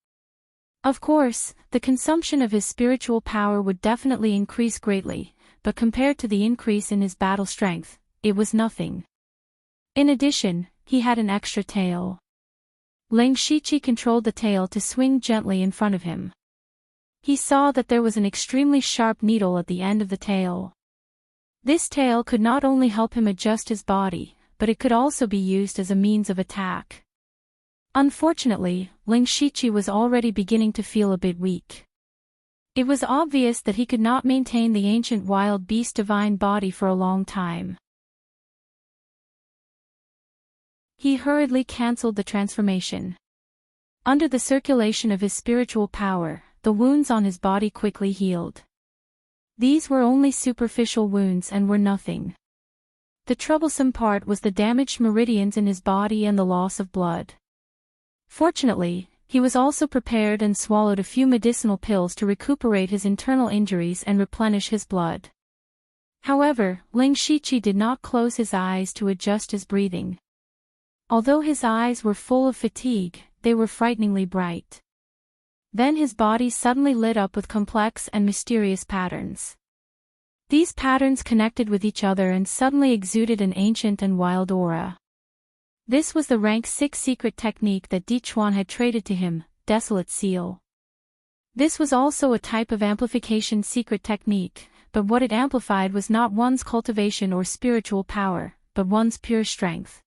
Speaker 1: Of course, the consumption of his spiritual power would definitely increase greatly, but compared to the increase in his battle strength, it was nothing. In addition, he had an extra tail. Ling Shiqi controlled the tail to swing gently in front of him. He saw that there was an extremely sharp needle at the end of the tail. This tail could not only help him adjust his body, but it could also be used as a means of attack. Unfortunately, Ling Shiqi was already beginning to feel a bit weak. It was obvious that he could not maintain the ancient wild beast divine body for a long time. He hurriedly cancelled the transformation. Under the circulation of his spiritual power, the wounds on his body quickly healed. These were only superficial wounds and were nothing. The troublesome part was the damaged meridians in his body and the loss of blood. Fortunately, he was also prepared and swallowed a few medicinal pills to recuperate his internal injuries and replenish his blood. However, Ling Shiqi did not close his eyes to adjust his breathing. Although his eyes were full of fatigue, they were frighteningly bright. Then his body suddenly lit up with complex and mysterious patterns. These patterns connected with each other and suddenly exuded an ancient and wild aura. This was the rank 6 secret technique that Di Chuan had traded to him, Desolate Seal. This was also a type of amplification secret technique, but what it amplified was not one's cultivation or spiritual power, but one's pure strength.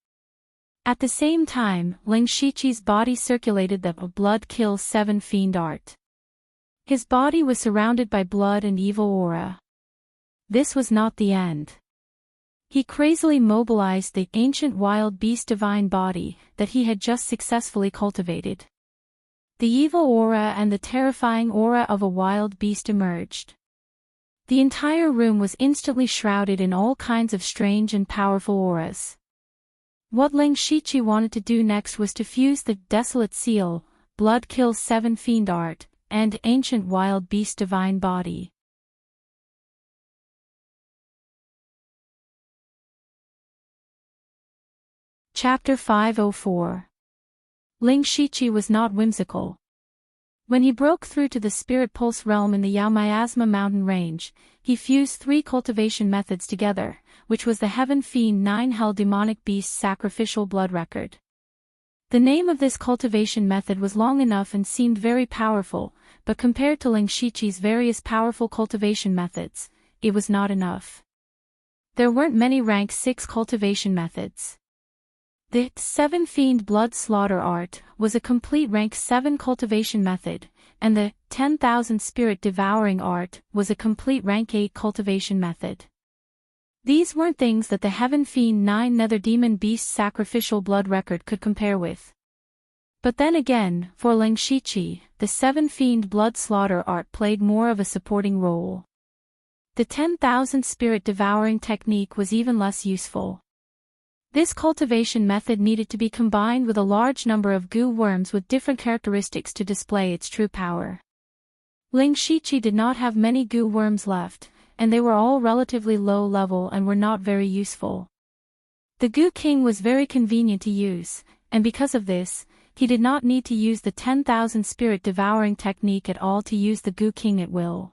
Speaker 1: At the same time, Ling Shiqi's body circulated the blood kills 7 fiend art. His body was surrounded by blood and evil aura. This was not the end. He crazily mobilized the ancient wild beast divine body that he had just successfully cultivated. The evil aura and the terrifying aura of a wild beast emerged. The entire room was instantly shrouded in all kinds of strange and powerful auras. What Ling Shiqi wanted to do next was to fuse the Desolate Seal, Blood Kills 7 Fiend Art, and Ancient Wild Beast Divine Body. Chapter 504. Ling Shiqi was not whimsical. When he broke through to the Spirit Pulse realm in the Yao Miasma mountain range, he fused 3 cultivation methods together, which was the Heaven Fiend 9 Hell Demonic Beast Sacrificial Blood Record. The name of this cultivation method was long enough and seemed very powerful, but compared to Ling Shiqi's various powerful cultivation methods, it was not enough. There weren't many rank 6 cultivation methods. The 7 Fiend Blood Slaughter Art was a complete rank 7 cultivation method, and the 10,000 Spirit Devouring Art was a complete rank 8 cultivation method. These weren't things that the Heaven Fiend 9 Nether Demon Beast Sacrificial Blood Record could compare with. But then again, for Ling Shiqi, the 7 Fiend Blood Slaughter Art played more of a supporting role. The 10,000 Spirit Devouring technique was even less useful. This cultivation method needed to be combined with a large number of goo worms with different characteristics to display its true power. Ling Shiqi did not have many goo worms left, and they were all relatively low level and were not very useful. The Goo King was very convenient to use, and because of this, he did not need to use the 10,000 Spirit Devouring technique at all to use the Goo King at will.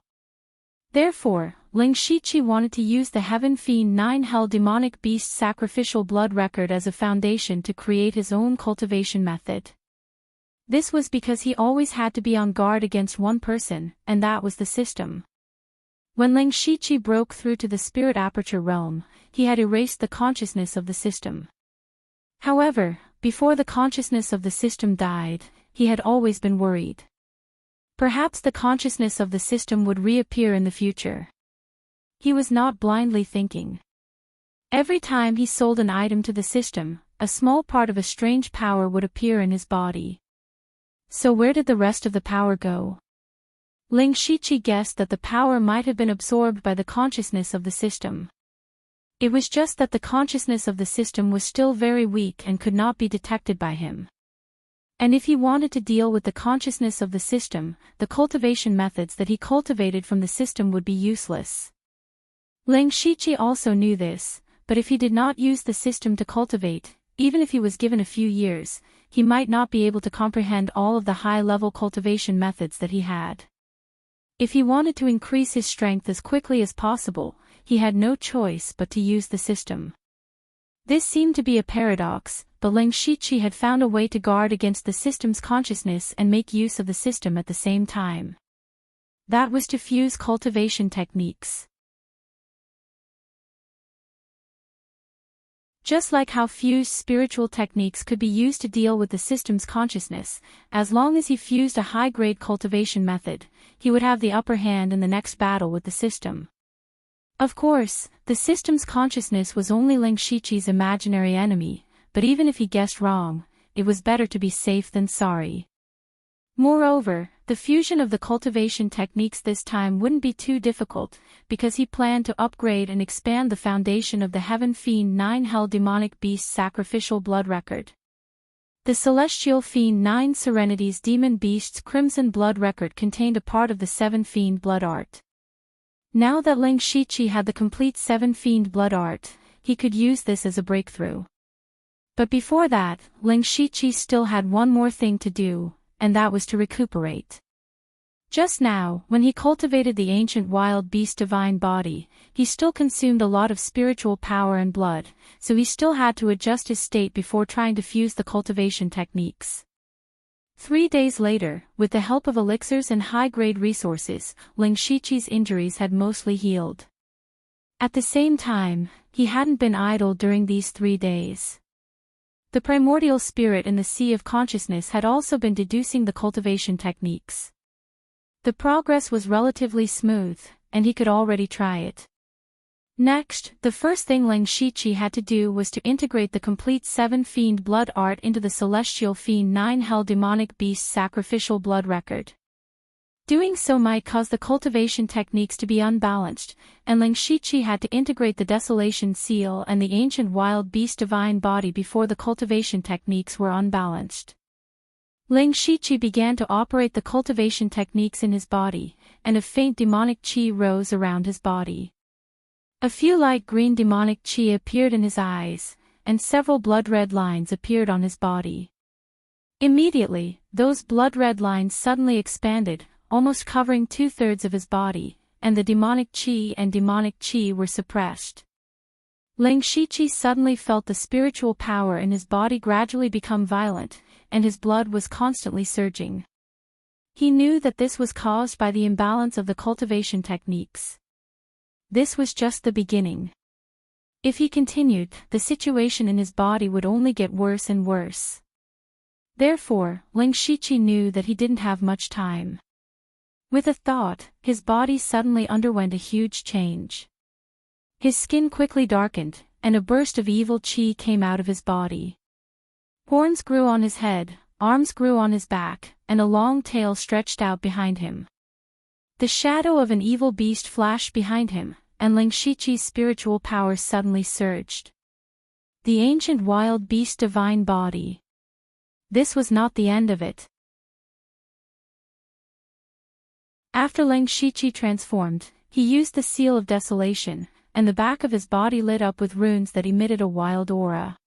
Speaker 1: Therefore, Ling Shiqi wanted to use the Heaven Fiend 9 Hell Demonic Beast Sacrificial Blood Record as a foundation to create his own cultivation method. This was because he always had to be on guard against one person, and that was the system. When Ling Shiqi broke through to the spirit aperture realm, he had erased the consciousness of the system. However, before the consciousness of the system died, he had always been worried. Perhaps the consciousness of the system would reappear in the future. He was not blindly thinking. Every time he sold an item to the system, a small part of a strange power would appear in his body. So where did the rest of the power go? Ling Shiqi guessed that the power might have been absorbed by the consciousness of the system. It was just that the consciousness of the system was still very weak and could not be detected by him. And if he wanted to deal with the consciousness of the system, the cultivation methods that he cultivated from the system would be useless. Ling Shiqi also knew this, but if he did not use the system to cultivate, even if he was given a few years, he might not be able to comprehend all of the high-level cultivation methods that he had. If he wanted to increase his strength as quickly as possible, he had no choice but to use the system. This seemed to be a paradox, but Ling Shiqi had found a way to guard against the system's consciousness and make use of the system at the same time. That was to fuse cultivation techniques. Just like how fused spiritual techniques could be used to deal with the system's consciousness, as long as he fused a high-grade cultivation method, he would have the upper hand in the next battle with the system. Of course, the system's consciousness was only Ling Shiqi's imaginary enemy, but even if he guessed wrong, it was better to be safe than sorry. Moreover, the fusion of the cultivation techniques this time wouldn't be too difficult, because he planned to upgrade and expand the foundation of the Heaven Fiend 9 Hell Demonic Beast Sacrificial Blood Record. The Celestial Fiend 9 Serenity's Demon Beast's Crimson Blood Record contained a part of the 7 Fiend Blood Art. Now that Ling Shiqi had the complete 7 Fiend Blood Art, he could use this as a breakthrough. But before that, Ling Shiqi still had one more thing to do, and that was to recuperate. Just now, when he cultivated the ancient wild beast divine body, he still consumed a lot of spiritual power and blood, so he still had to adjust his state before trying to fuse the cultivation techniques. 3 days later, with the help of elixirs and high-grade resources, Ling Shiqi's injuries had mostly healed. At the same time, he hadn't been idle during these 3 days. The primordial spirit in the sea of consciousness had also been deducing the cultivation techniques. The progress was relatively smooth, and he could already try it. Next, the first thing Ling Shiqi had to do was to integrate the complete 7 Fiend Blood Art into the Celestial Fiend 9 Hell Demonic Beast Sacrificial Blood Record. Doing so might cause the cultivation techniques to be unbalanced, and Ling Shiqi had to integrate the Desolation Seal and the ancient wild beast divine body before the cultivation techniques were unbalanced. Ling Shiqi began to operate the cultivation techniques in his body, and a faint demonic qi rose around his body. A few light green demonic qi appeared in his eyes, and several blood-red lines appeared on his body. Immediately, those blood-red lines suddenly expanded, almost covering 2/3 of his body, and the demonic qi were suppressed. Ling Shiqi suddenly felt the spiritual power in his body gradually become violent, and his blood was constantly surging. He knew that this was caused by the imbalance of the cultivation techniques. This was just the beginning. If he continued, the situation in his body would only get worse and worse. Therefore, Ling Shiqi knew that he didn't have much time. With a thought, his body suddenly underwent a huge change. His skin quickly darkened, and a burst of evil qi came out of his body. Horns grew on his head, arms grew on his back, and a long tail stretched out behind him. The shadow of an evil beast flashed behind him, and Ling Shiqi's spiritual power suddenly surged. The ancient wild beast divine body. This was not the end of it. After Ling Shiqi transformed, he used the Seal of Desolation, and the back of his body lit up with runes that emitted a wild aura.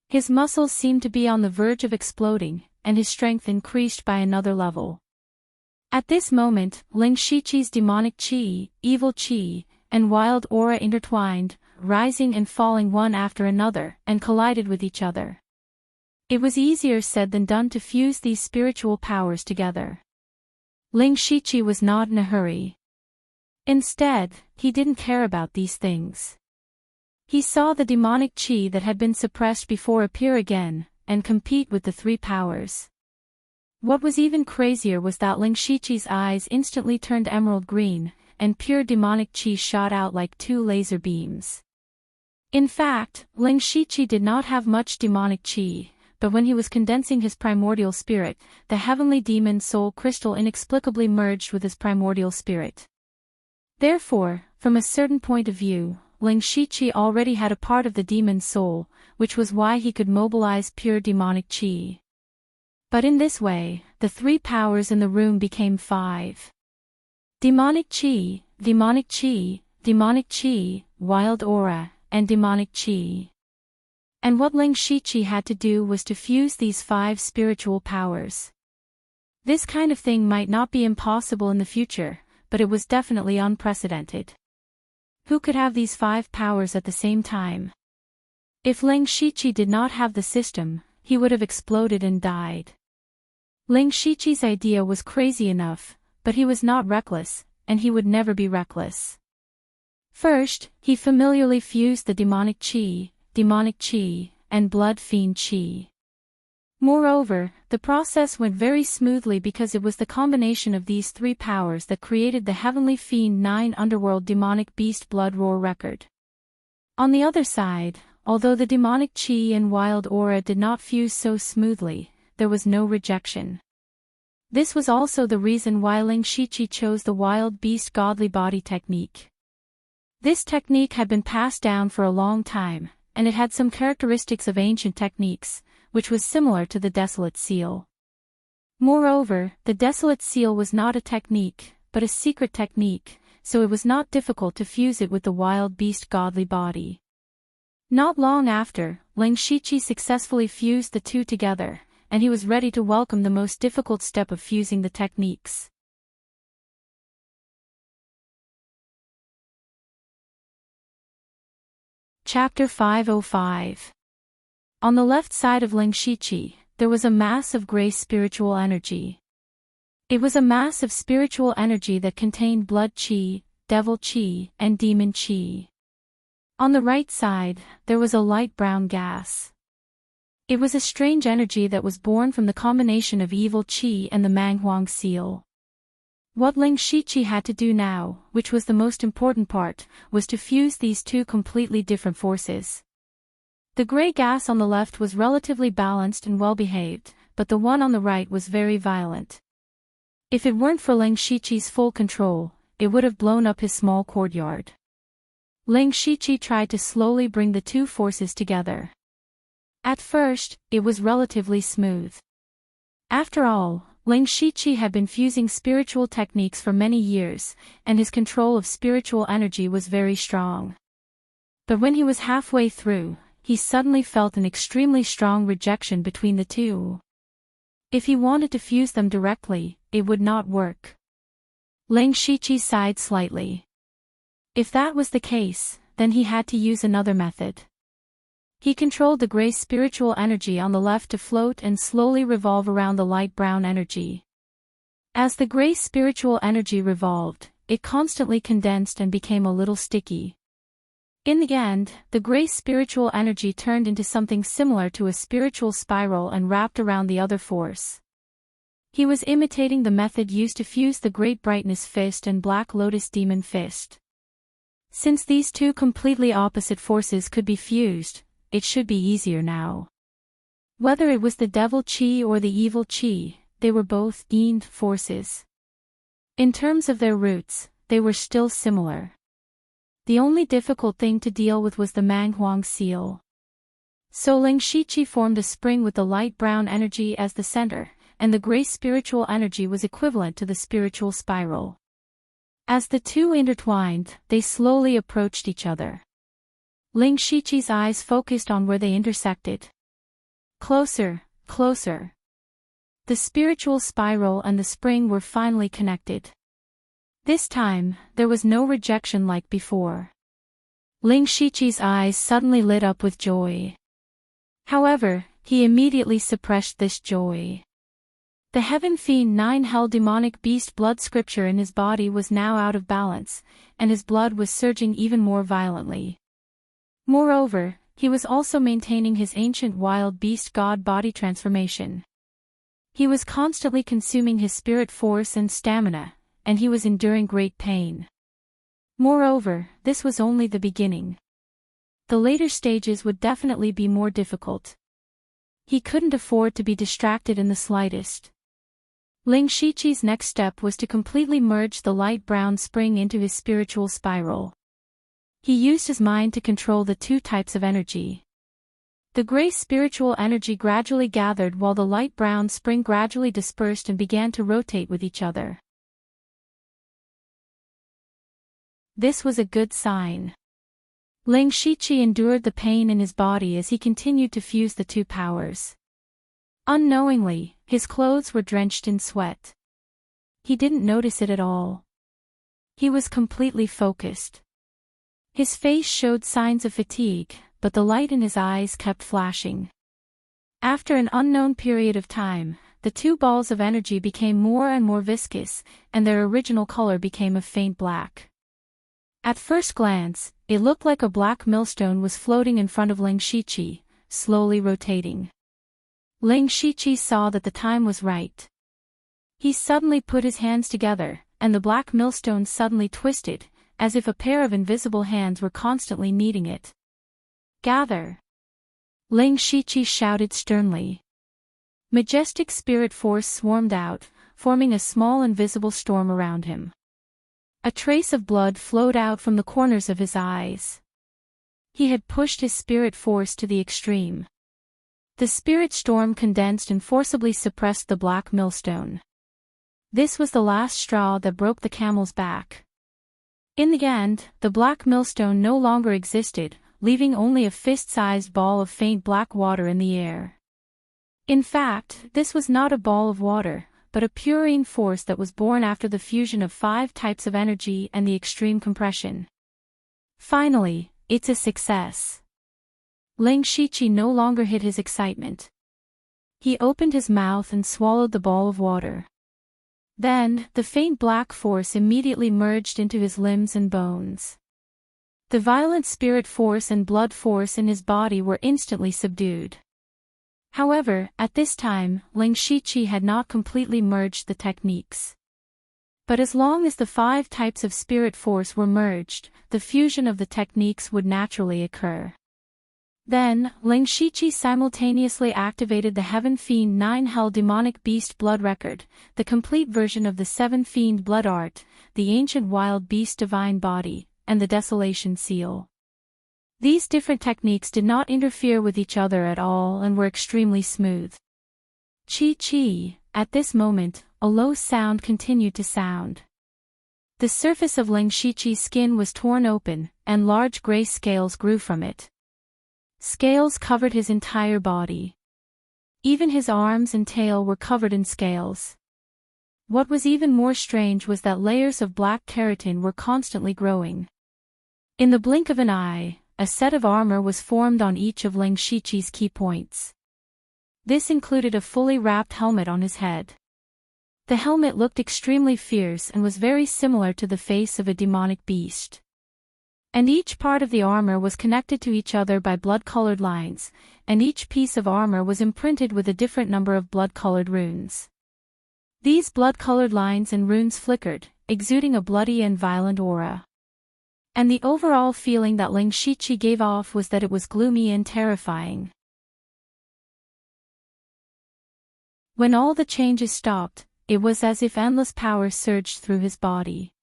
Speaker 1: His muscles seemed to be on the verge of exploding, and his strength increased by another level. At this moment, Ling Shiqi's demonic qi, evil qi, and wild aura intertwined, rising and falling one after another, and collided with each other. It was easier said than done to fuse these spiritual powers together. Ling Shiqi was not in a hurry. Instead, he didn't care about these things. He saw the demonic qi that had been suppressed before appear again, and compete with the three powers. What was even crazier was that Ling Shiqi's eyes instantly turned emerald green, and pure demonic qi shot out like two laser beams. In fact, Ling Shiqi did not have much demonic qi, but when he was condensing his primordial spirit, the heavenly demon soul crystal inexplicably merged with his primordial spirit. Therefore, from a certain point of view, Ling Shiqi already had a part of the demon soul, which was why he could mobilize pure demonic qi. But in this way, the three powers in the room became 5. Demonic qi, demonic qi, demonic qi, wild aura, and demonic qi. And what Ling Shiqi had to do was to fuse these 5 spiritual powers. This kind of thing might not be impossible in the future, but it was definitely unprecedented. Who could have these 5 powers at the same time? If Ling Shiqi did not have the system, he would have exploded and died. Ling Shiqi's idea was crazy enough, but he was not reckless, and he would never be reckless. First, he familiarly fused the demonic qi, and blood fiend qi. Moreover, the process went very smoothly because it was the combination of these 3 powers that created the Heavenly Fiend 9 Underworld Demonic Beast Blood Roar record. On the other side, although the demonic qi and wild aura did not fuse so smoothly, there was no rejection. This was also the reason why Ling Shiqi chose the Wild Beast Godly Body technique. This technique had been passed down for a long time, and it had some characteristics of ancient techniques, which was similar to the Desolate Seal. Moreover, the Desolate Seal was not a technique, but a secret technique, so it was not difficult to fuse it with the Wild Beast Godly Body. Not long after, Ling Shiqi successfully fused the two together, and he was ready to welcome the most difficult step of fusing the techniques. Chapter 505. On the left side of Ling Shiqi, there was a mass of gray spiritual energy. It was a mass of spiritual energy that contained blood qi, devil qi, and demon qi. On the right side, there was a light brown gas. It was a strange energy that was born from the combination of evil qi and the Manghuang seal. What Ling Shiqi had to do now, which was the most important part, was to fuse these two completely different forces. The gray gas on the left was relatively balanced and well-behaved, but the one on the right was very violent. If it weren't for Ling Shiqi's full control, it would have blown up his small courtyard. Ling Shiqi tried to slowly bring the two forces together. At first, it was relatively smooth. After all, Ling Shiqi had been fusing spiritual techniques for many years, and his control of spiritual energy was very strong. But when he was halfway through, he suddenly felt an extremely strong rejection between the two. If he wanted to fuse them directly, it would not work. Ling Shiqi sighed slightly. If that was the case, then he had to use another method. He controlled the gray spiritual energy on the left to float and slowly revolve around the light brown energy. As the gray spiritual energy revolved, it constantly condensed and became a little sticky. In the end, the gray spiritual energy turned into something similar to a spiritual spiral and wrapped around the other force. He was imitating the method used to fuse the Great Brightness Fist and Black Lotus Demon Fist. Since these two completely opposite forces could be fused, it should be easier now. Whether it was the devil qi or the evil qi, they were both yin forces. In terms of their roots, they were still similar. The only difficult thing to deal with was the Manghuang seal. So Ling Shiqi formed a spring with the light brown energy as the center, and the gray spiritual energy was equivalent to the spiritual spiral. As the two intertwined, they slowly approached each other. Ling Shiqi's eyes focused on where they intersected. Closer, closer. The spiritual spiral and the spring were finally connected. This time, there was no rejection like before. Ling Shiqi's eyes suddenly lit up with joy. However, he immediately suppressed this joy. The Heaven Fiend 9 Hell demonic beast blood scripture in his body was now out of balance, and his blood was surging even more violently. Moreover, he was also maintaining his ancient wild beast god body transformation. He was constantly consuming his spirit force and stamina, and he was enduring great pain. Moreover, this was only the beginning. The later stages would definitely be more difficult. He couldn't afford to be distracted in the slightest. Ling Shiqi's next step was to completely merge the light brown spring into his spiritual spiral. He used his mind to control the two types of energy. The gray spiritual energy gradually gathered while the light brown spring gradually dispersed and began to rotate with each other. This was a good sign. Ling Shiqi endured the pain in his body as he continued to fuse the two powers. Unknowingly, his clothes were drenched in sweat. He didn't notice it at all. He was completely focused. His face showed signs of fatigue, but the light in his eyes kept flashing. After an unknown period of time, the two balls of energy became more and more viscous, and their original color became a faint black. At first glance, it looked like a black millstone was floating in front of Ling Shiqi, slowly rotating. Ling Shiqi saw that the time was right. He suddenly put his hands together, and the black millstone suddenly twisted, as if a pair of invisible hands were constantly kneading it. "Gather!" Ling Shiqi shouted sternly. Majestic spirit force swarmed out, forming a small invisible storm around him. A trace of blood flowed out from the corners of his eyes. He had pushed his spirit force to the extreme. The spirit storm condensed and forcibly suppressed the black millstone. This was the last straw that broke the camel's back. In the end, the black millstone no longer existed, leaving only a fist-sized ball of faint black water in the air. In fact, this was not a ball of water, but a purine force that was born after the fusion of 5 types of energy and the extreme compression. Finally, it's a success. Ling Shiqi no longer hid his excitement. He opened his mouth and swallowed the ball of water. Then, the faint black force immediately merged into his limbs and bones. The violent spirit force and blood force in his body were instantly subdued. However, at this time, Ling Shiqi had not completely merged the techniques. But as long as the 5 types of spirit force were merged, the fusion of the techniques would naturally occur. Then, Ling Shiqi simultaneously activated the Heaven Fiend 9 Hell Demonic Beast Blood Record, the complete version of the 7 Fiend Blood Art, the Ancient Wild Beast Divine Body, and the Desolation Seal. These different techniques did not interfere with each other at all and were extremely smooth. Chi. At this moment, a low sound continued to sound. The surface of Ling Shiqi's skin was torn open, and large gray scales grew from it. Scales covered his entire body. Even his arms and tail were covered in scales. What was even more strange was that layers of black keratin were constantly growing. In the blink of an eye, a set of armor was formed on each of Ling Shiqi's key points. This included a fully wrapped helmet on his head. The helmet looked extremely fierce and was very similar to the face of a demonic beast. And each part of the armor was connected to each other by blood-colored lines, and each piece of armor was imprinted with a different number of blood-colored runes. These blood-colored lines and runes flickered, exuding a bloody and violent aura. And the overall feeling that Ling Shiqi gave off was that it was gloomy and terrifying. When all the changes stopped, it was as if endless power surged through his body.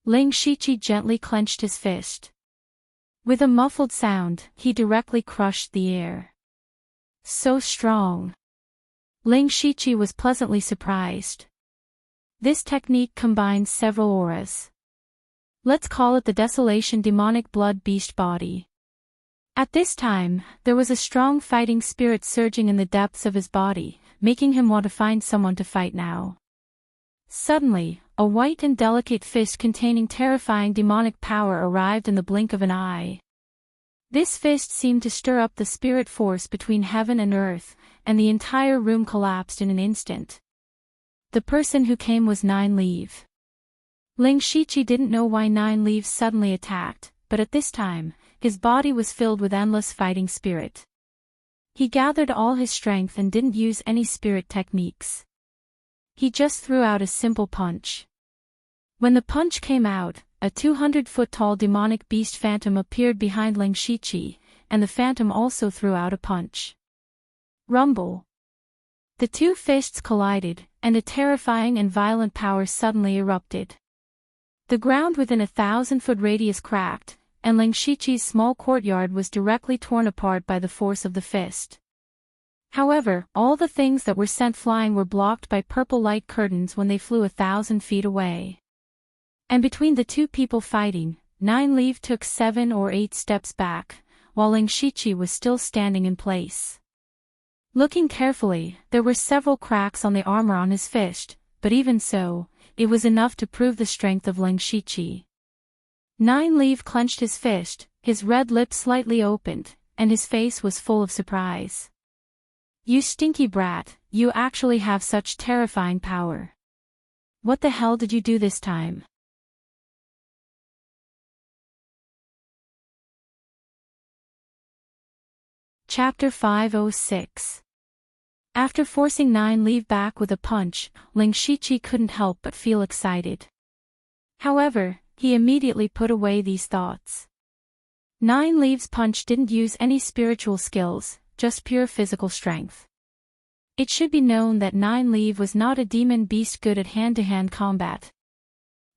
Speaker 1: Ling Shiqi gently clenched his fist. With a muffled sound, he directly crushed the air. So strong. Ling Shiqi was pleasantly surprised. This technique combines several auras. Let's call it the Desolation Demonic Blood Beast Body. At this time, there was a strong fighting spirit surging in the depths of his body, making him want to find someone to fight now. Suddenly, a white and delicate fist containing terrifying demonic power arrived in the blink of an eye. This fist seemed to stir up the spirit force between heaven and earth, and the entire room collapsed in an instant. The person who came was Nine Leaf. Ling Shiqi didn't know why Nine Leaves suddenly attacked, but at this time, his body was filled with endless fighting spirit. He gathered all his strength and didn't use any spirit techniques. He just threw out a simple punch. When the punch came out, a 200-foot-tall demonic beast phantom appeared behind Ling Shiqi, and the phantom also threw out a punch. Rumble. The two fists collided, and a terrifying and violent power suddenly erupted. The ground within a 1,000-foot radius cracked, and Ling Shiqi's small courtyard was directly torn apart by the force of the fist. However, all the things that were sent flying were blocked by purple light curtains when they flew 1,000 feet away. And between the two people fighting, Nine Leaf took 7 or 8 steps back, while Ling Shiqi was still standing in place. Looking carefully, there were several cracks on the armor on his fist, but even so, it was enough to prove the strength of Ling Shiqi. Nine Leaf clenched his fist, his red lips slightly opened, and his face was full of surprise. "You stinky brat, you actually have such terrifying power. What the hell did you do this time?" Chapter 506. After forcing Nine Leaf back with a punch, Ling Shiqi couldn't help but feel excited. However, he immediately put away these thoughts. Nine Leaf's punch didn't use any spiritual skills, just pure physical strength. It should be known that Nine Leaf was not a demon beast good at hand-to-hand combat.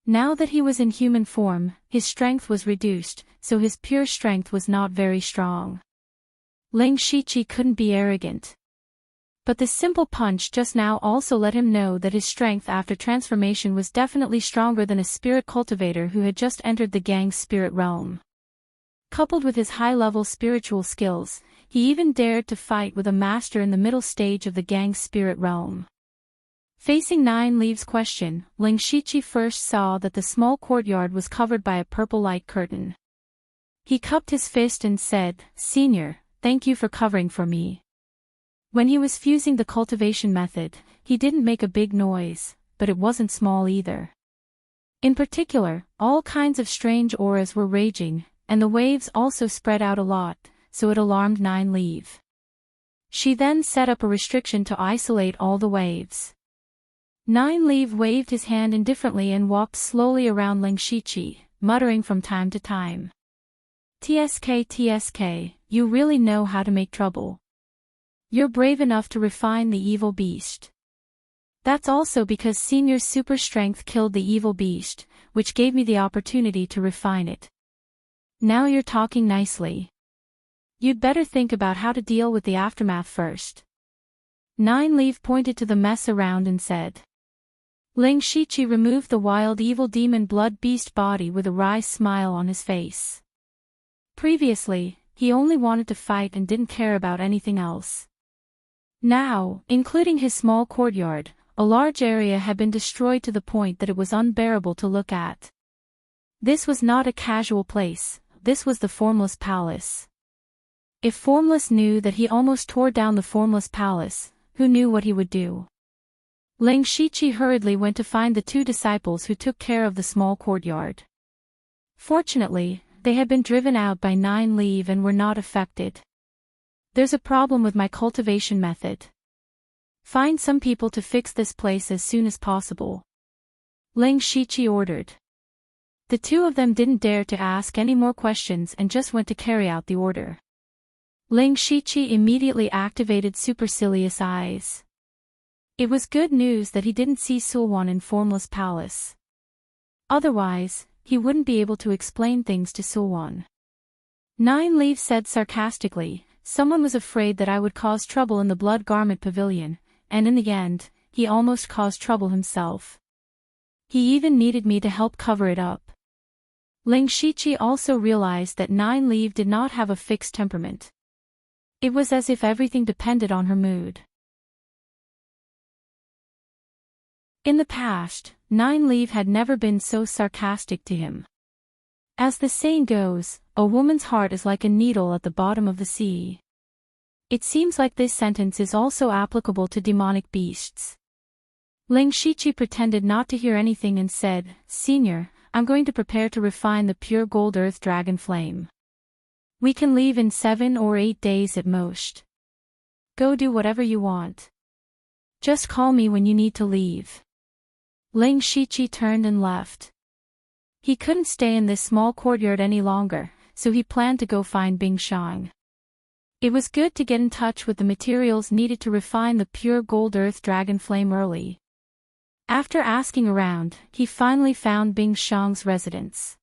Speaker 1: Now that he was in human form, his strength was reduced, so his pure strength was not very strong. Ling Shiqi couldn't be arrogant. But the simple punch just now also let him know that his strength after transformation was definitely stronger than a spirit cultivator who had just entered the gang's spirit realm. Coupled with his high-level spiritual skills, he even dared to fight with a master in the middle stage of the gang's spirit realm. Facing Nine Leaf's question, Ling Shiqi first saw that the small courtyard was covered by a purple light curtain. He cupped his fist and said, "Senior, thank you for covering for me." When he was fusing the cultivation method, he didn't make a big noise, but it wasn't small either. In particular, all kinds of strange auras were raging, and the waves also spread out a lot, so it alarmed Nine Leaf. She then set up a restriction to isolate all the waves. Nine Leaf waved his hand indifferently and walked slowly around Ling Shiqi, muttering from time to time. "TSK, you really know how to make trouble. You're brave enough to refine the evil beast. That's also because Senior's super strength killed the evil beast, which gave me the opportunity to refine it. Now you're talking nicely. You'd better think about how to deal with the aftermath first." Nine Leaf pointed to the mess around and said. Ling Shiqi removed the wild evil demon blood beast body with a wry smile on his face. Previously, he only wanted to fight and didn't care about anything else. Now, including his small courtyard, a large area had been destroyed to the point that it was unbearable to look at. This was not a casual place, this was the Formless Palace. If Formless knew that he almost tore down the Formless Palace, who knew what he would do? Ling Shiqi hurriedly went to find the two disciples who took care of the small courtyard. Fortunately, they had been driven out by Nine Leaf and were not affected. "There's a problem with my cultivation method. Find some people to fix this place as soon as possible," Ling Shiqi ordered. The two of them didn't dare to ask any more questions and just went to carry out the order. Ling Shiqi immediately activated Supercilious Eyes. It was good news that he didn't see Sulwan in Formless Palace. Otherwise, he wouldn't be able to explain things to Sulwan. Nine Leaf said sarcastically, "Someone was afraid that I would cause trouble in the Blood Garment Pavilion, and in the end, he almost caused trouble himself. He even needed me to help cover it up." Ling Shiqi also realized that Nine Leaf did not have a fixed temperament. It was as if everything depended on her mood. In the past, Nine Leaf had never been so sarcastic to him. As the saying goes, a woman's heart is like a needle at the bottom of the sea. It seems like this sentence is also applicable to demonic beasts. Ling Shichi pretended not to hear anything and said, "Senior, I'm going to prepare to refine the pure gold earth dragon flame. We can leave in 7 or 8 days at most. Go do whatever you want. Just call me when you need to leave." Ling Shichi turned and left. He couldn't stay in this small courtyard any longer, so he planned to go find Bing Shang. It was good to get in touch with the materials needed to refine the pure gold earth dragon flame early. After asking around, he finally found Bing Shang's residence.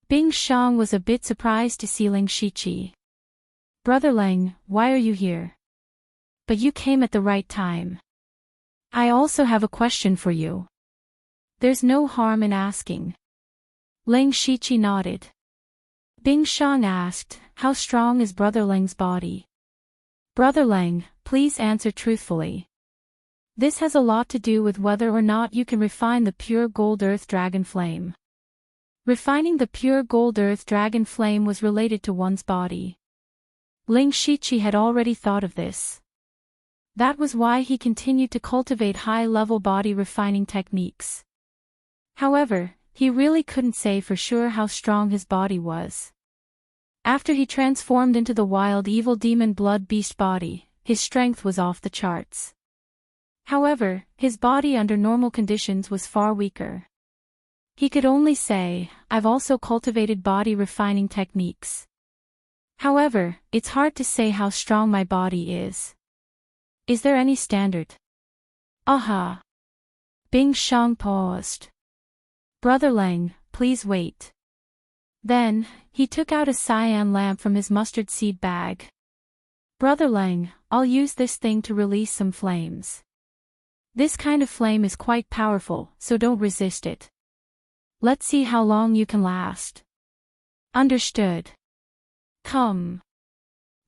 Speaker 1: Bing Shang was a bit surprised to see Ling Shichi. "Brother Ling, why are you here? But you came at the right time. I also have a question for you." "There's no harm in asking." Ling Shichi nodded. Bing Shang asked, "How strong is Brother Ling's body?" "Brother Ling, please answer truthfully. This has a lot to do with whether or not you can refine the pure gold earth dragon flame." Refining the pure gold earth dragon flame was related to one's body. Ling Shichi had already thought of this. That was why he continued to cultivate high-level body refining techniques. However, he really couldn't say for sure how strong his body was. After he transformed into the wild evil demon blood beast body, his strength was off the charts. However, his body under normal conditions was far weaker. He could only say, "I've also cultivated body refining techniques. However, it's hard to say how strong my body is. Is there any standard?" "Aha." Bing Shang paused. "Brother Ling, please wait." Then, he took out a cyan lamp from his mustard seed bag. "Brother Ling, I'll use this thing to release some flames. This kind of flame is quite powerful, so don't resist it. Let's see how long you can last." "Understood." "Come."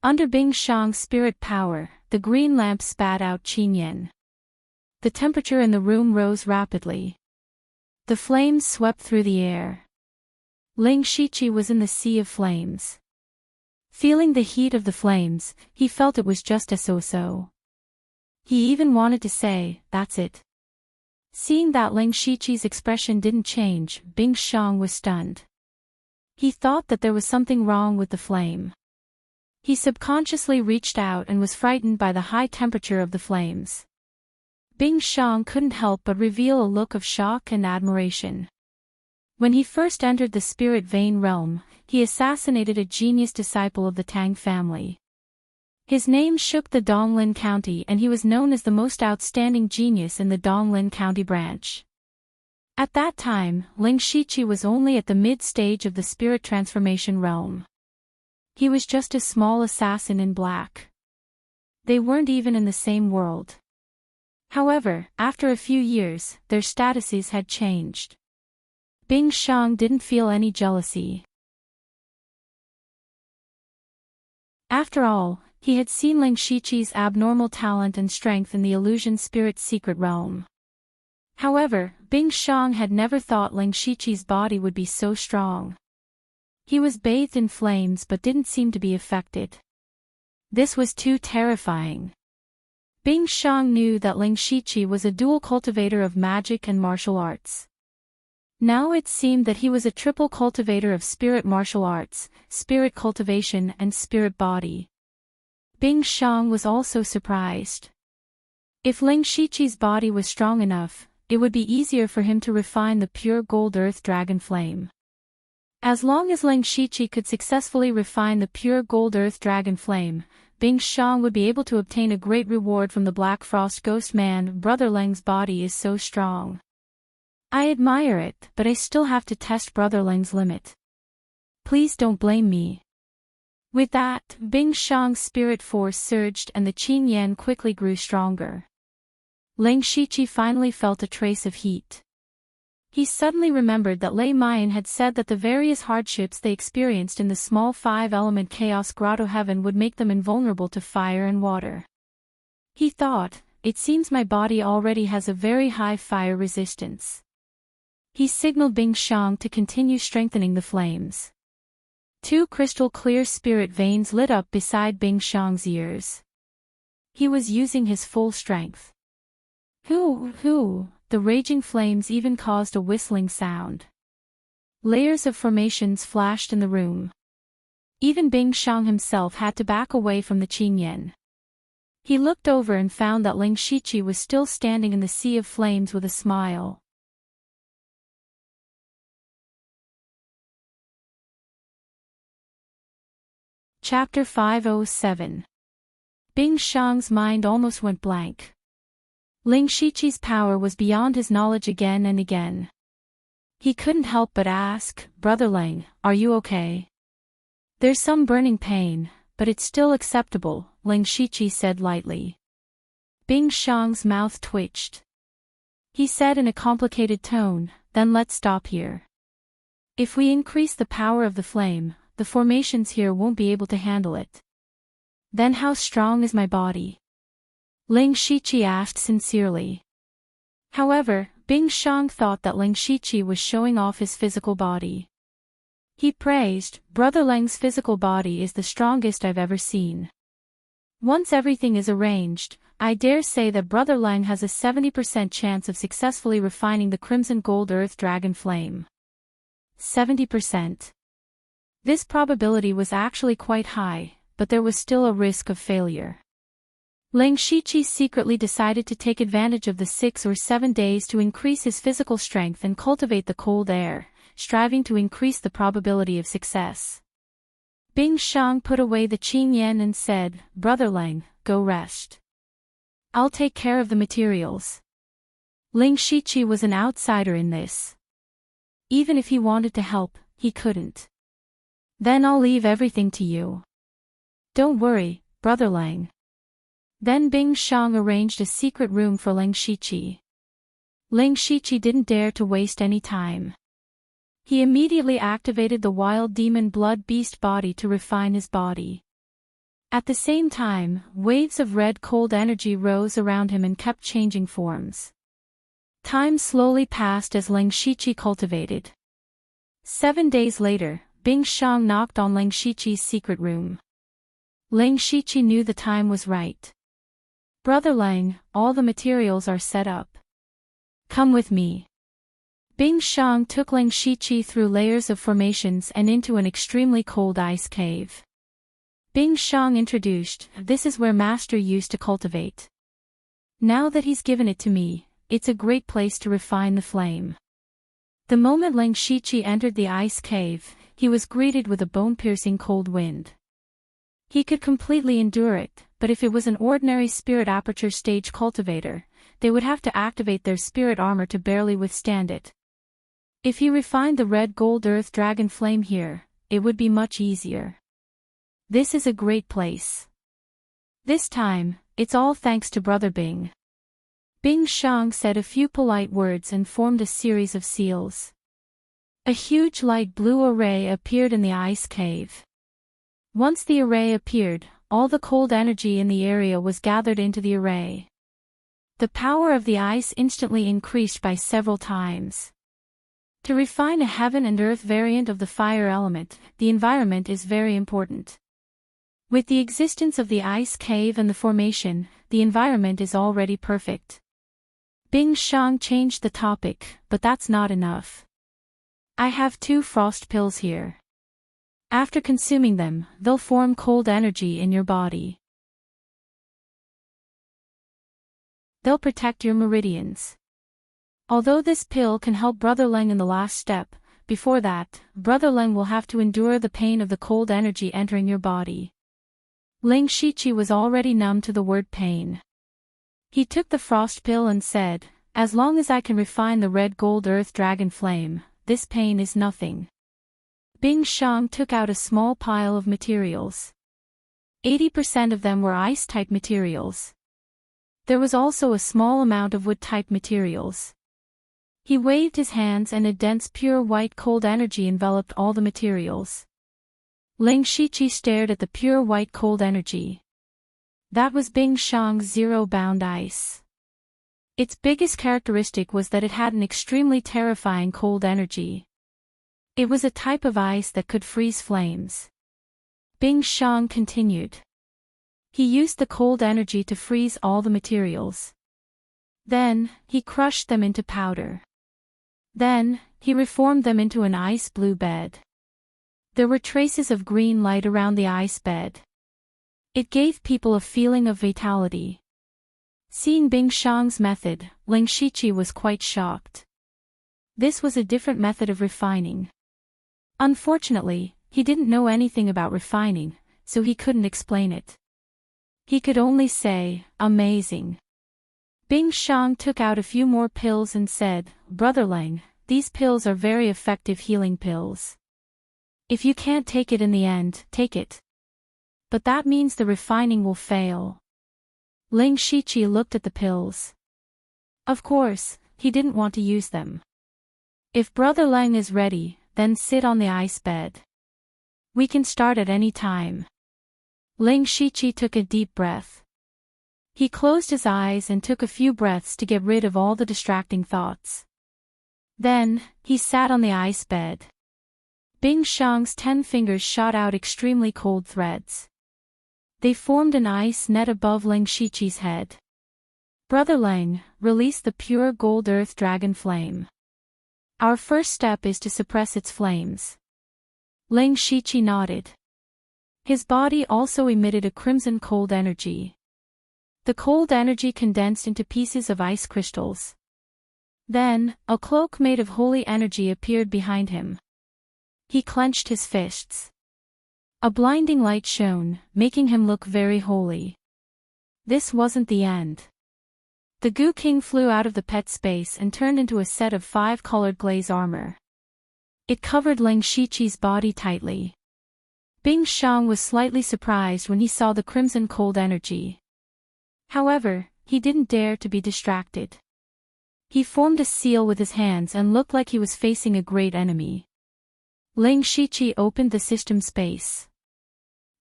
Speaker 1: Under Bing Shang's spirit power, the green lamp spat out qin yin. The temperature in the room rose rapidly. The flames swept through the air. Ling Shichi was in the sea of flames. Feeling the heat of the flames, he felt it was just a so-so. He even wanted to say, "That's it." Seeing that Ling Shichi's expression didn't change, Bing Shang was stunned. He thought that there was something wrong with the flame. He subconsciously reached out and was frightened by the high temperature of the flames. Bing Shang couldn't help but reveal a look of shock and admiration. When he first entered the spirit vein realm, he assassinated a genius disciple of the Tang family. His name shook the Donglin County and he was known as the most outstanding genius in the Donglin County branch. At that time, Ling Shichi was only at the mid-stage of the spirit transformation realm. He was just a small assassin in black. They weren't even in the same world. However, after a few years, their statuses had changed. Bing Shang didn't feel any jealousy. After all, he had seen Ling Shichi's abnormal talent and strength in the illusion spirit secret realm. However, Bing Shang had never thought Ling Shichi's body would be so strong. He was bathed in flames but didn't seem to be affected. This was too terrifying. Bing Shang knew that Ling Shichi was a dual cultivator of magic and martial arts. Now it seemed that he was a triple cultivator of spirit martial arts, spirit cultivation and spirit body. Bing Shang was also surprised. If Ling Shichi's body was strong enough, it would be easier for him to refine the pure gold earth dragon flame. As long as Ling Shichi could successfully refine the pure gold earth dragon flame, Bing Shang would be able to obtain a great reward from the Black Frost Ghost Man. Brother Ling's body is so strong. I admire it, but I still have to test Brother Ling's limit. Please don't blame me. With that, Bing Shang's spirit force surged and the qin yan quickly grew stronger. Ling Shichi finally felt a trace of heat. He suddenly remembered that Lei Mayan had said that the various hardships they experienced in the small 5-element Chaos Grotto Heaven would make them invulnerable to fire and water. He thought, it seems my body already has a very high fire resistance. He signaled Bing Xiang to continue strengthening the flames. 2 crystal-clear spirit veins lit up beside Bing Xiang's ears. He was using his full strength. Hoo! The raging flames even caused a whistling sound. Layers of formations flashed in the room. Even Bing Xiang himself had to back away from the Qingyan. He looked over and found that Ling Shiqi was still standing in the sea of flames with a smile. Chapter 507. Bing Xiang's mind almost went blank. Ling Shiqi's power was beyond his knowledge again and again. He couldn't help but ask, "Brother Ling, are you okay?" "There's some burning pain, but it's still acceptable," Ling Shiqi said lightly. Bing Xiang's mouth twitched. He said in a complicated tone, "Then let's stop here. If we increase the power of the flame, the formations here won't be able to handle it." "Then how strong is my body?" Ling Shiqi asked sincerely. However, Bing Xiang thought that Ling Shiqi was showing off his physical body. He praised, "Brother Leng's physical body is the strongest I've ever seen. Once everything is arranged, I dare say that Brother Leng has a 70% chance of successfully refining the Crimson Gold Earth Dragon Flame." 70%. This probability was actually quite high, but there was still a risk of failure. Ling Shiqi secretly decided to take advantage of the 6 or 7 days to increase his physical strength and cultivate the cold air, striving to increase the probability of success. Bing Xiang put away the Qingyan and said, "Brother Leng, go rest. I'll take care of the materials." Ling Shiqi was an outsider in this. Even if he wanted to help, he couldn't. "Then I'll leave everything to you. Don't worry, Brother Leng." Then Bing Xiang arranged a secret room for Ling Shiqi. Ling Shiqi didn't dare to waste any time. He immediately activated the wild demon blood beast body to refine his body. At the same time, waves of red cold energy rose around him and kept changing forms. Time slowly passed as Ling Shiqi cultivated. 7 days later, Bing Xiang knocked on Ling Shiqi's secret room. Ling Shiqi knew the time was right. "Brother Leng, all the materials are set up. Come with me." Bing Xiang took Ling Shiqi through layers of formations and into an extremely cold ice cave. Bing Xiang introduced, "This is where Master used to cultivate. Now that he's given it to me, it's a great place to refine the flame." The moment Ling Shiqi entered the ice cave, he was greeted with a bone-piercing cold wind. He could completely endure it, but if it was an ordinary spirit aperture stage cultivator, they would have to activate their spirit armor to barely withstand it. If he refined the red gold earth dragon flame here, it would be much easier. This is a great place. This time, it's all thanks to Brother Bing. Bing Xiang said a few polite words and formed a series of seals. A huge light blue array appeared in the ice cave. Once the array appeared, all the cold energy in the area was gathered into the array. The power of the ice instantly increased by several times. To refine a heaven and earth variant of the fire element, the environment is very important. With the existence of the ice cave and the formation, the environment is already perfect. Bing Xiang changed the topic, "But that's not enough. I have 2 frost pills here. After consuming them, they'll form cold energy in your body. They'll protect your meridians. Although this pill can help Brother Leng in the last step, before that, Brother Leng will have to endure the pain of the cold energy entering your body." Ling Shiqi was already numb to the word pain. He took the frost pill and said, "As long as I can refine the red gold earth dragon flame, this pain is nothing." Bing Xiang took out a small pile of materials. 80% of them were ice-type materials. There was also a small amount of wood-type materials. He waved his hands and a dense pure white cold energy enveloped all the materials. Ling Shiqi stared at the pure white cold energy. That was Bing Xiang's zero-bound ice. Its biggest characteristic was that it had an extremely terrifying cold energy. It was a type of ice that could freeze flames. Bing Xiang continued. He used the cold energy to freeze all the materials. Then, he crushed them into powder. Then, he reformed them into an ice blue bed. There were traces of green light around the ice bed. It gave people a feeling of vitality. Seeing Bing Xiang's method, Ling Shiqi was quite shocked. This was a different method of refining. Unfortunately, he didn't know anything about refining, so he couldn't explain it. He could only say, "Amazing." Bing Xiang took out a few more pills and said, "Brother Lang, these pills are very effective healing pills. If you can't take it in the end, take it. But that means the refining will fail." Ling Shiqi looked at the pills. Of course, he didn't want to use them. "If Brother Lang is ready, then sit on the ice bed. We can start at any time." Ling Shiqi took a deep breath. He closed his eyes and took a few breaths to get rid of all the distracting thoughts. Then, he sat on the ice bed. Bing Xiang's 10 fingers shot out extremely cold threads. They formed an ice net above Ling Shiqi's head. "Brother Lang, release the pure gold earth dragon flame. Our first step is to suppress its flames." Ling Shiqi nodded. His body also emitted a crimson cold energy. The cold energy condensed into pieces of ice crystals. Then, a cloak made of holy energy appeared behind him. He clenched his fists. A blinding light shone, making him look very holy. This wasn't the end. The Goo King flew out of the pet space and turned into a set of 5-colored glaze armor. It covered Ling Shiqi's body tightly. Bing Xiang was slightly surprised when he saw the crimson cold energy. However, he didn't dare to be distracted. He formed a seal with his hands and looked like he was facing a great enemy. Ling Shiqi opened the system space.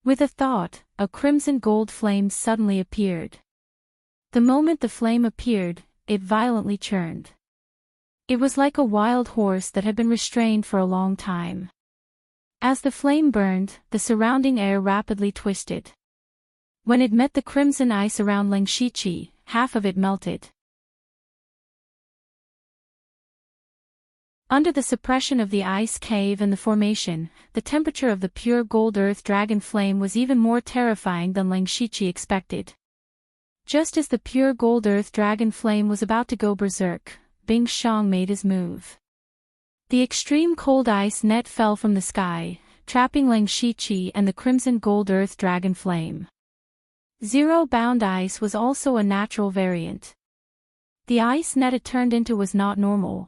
Speaker 1: With a thought, a crimson gold flame suddenly appeared. The moment the flame appeared, it violently churned. It was like a wild horse that had been restrained for a long time. As the flame burned, the surrounding air rapidly twisted. When it met the crimson ice around Ling Shiqi, half of it melted. Under the suppression of the ice cave and the formation, the temperature of the pure gold earth dragon flame was even more terrifying than Ling Shiqi expected. Just as the pure gold earth dragon flame was about to go berserk, Bing Xiang made his move. The extreme cold ice net fell from the sky, trapping Ling Shiqi and the crimson gold earth dragon flame. Zero-bound ice was also a natural variant. The ice net it turned into was not normal.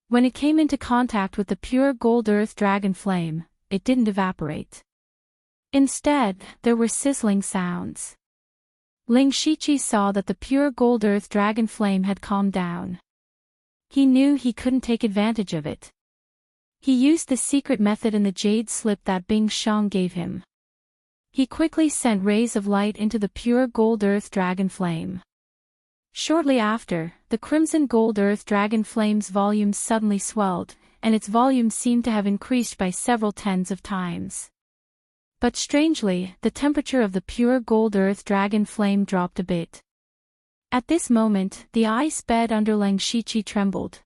Speaker 1: When it came into contact with the pure gold earth dragon flame, it didn't evaporate. Instead, there were sizzling sounds. Ling Shiqi saw that the pure gold earth dragon flame had calmed down. He knew he couldn't take advantage of it. He used the secret method in the jade slip that Bing Xiang gave him. He quickly sent rays of light into the pure gold earth dragon flame. Shortly after, the crimson gold earth dragon flame's volume suddenly swelled, and its volume seemed to have increased by several tens of times. But strangely, the temperature of the pure gold earth dragon flame dropped a bit. At this moment, the ice bed under Ling Shiqi trembled.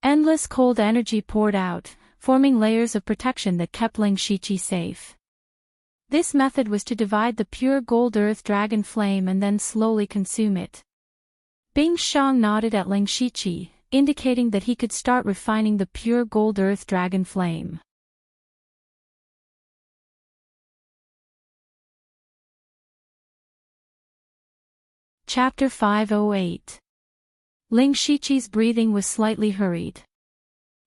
Speaker 1: Endless cold energy poured out, forming layers of protection that kept Ling Shiqi safe. This method was to divide the pure gold earth dragon flame and then slowly consume it. Bing Xiang nodded at Ling Shiqi, indicating that he could start refining the pure gold earth dragon flame. Chapter 508. Ling Shiqi's breathing was slightly hurried.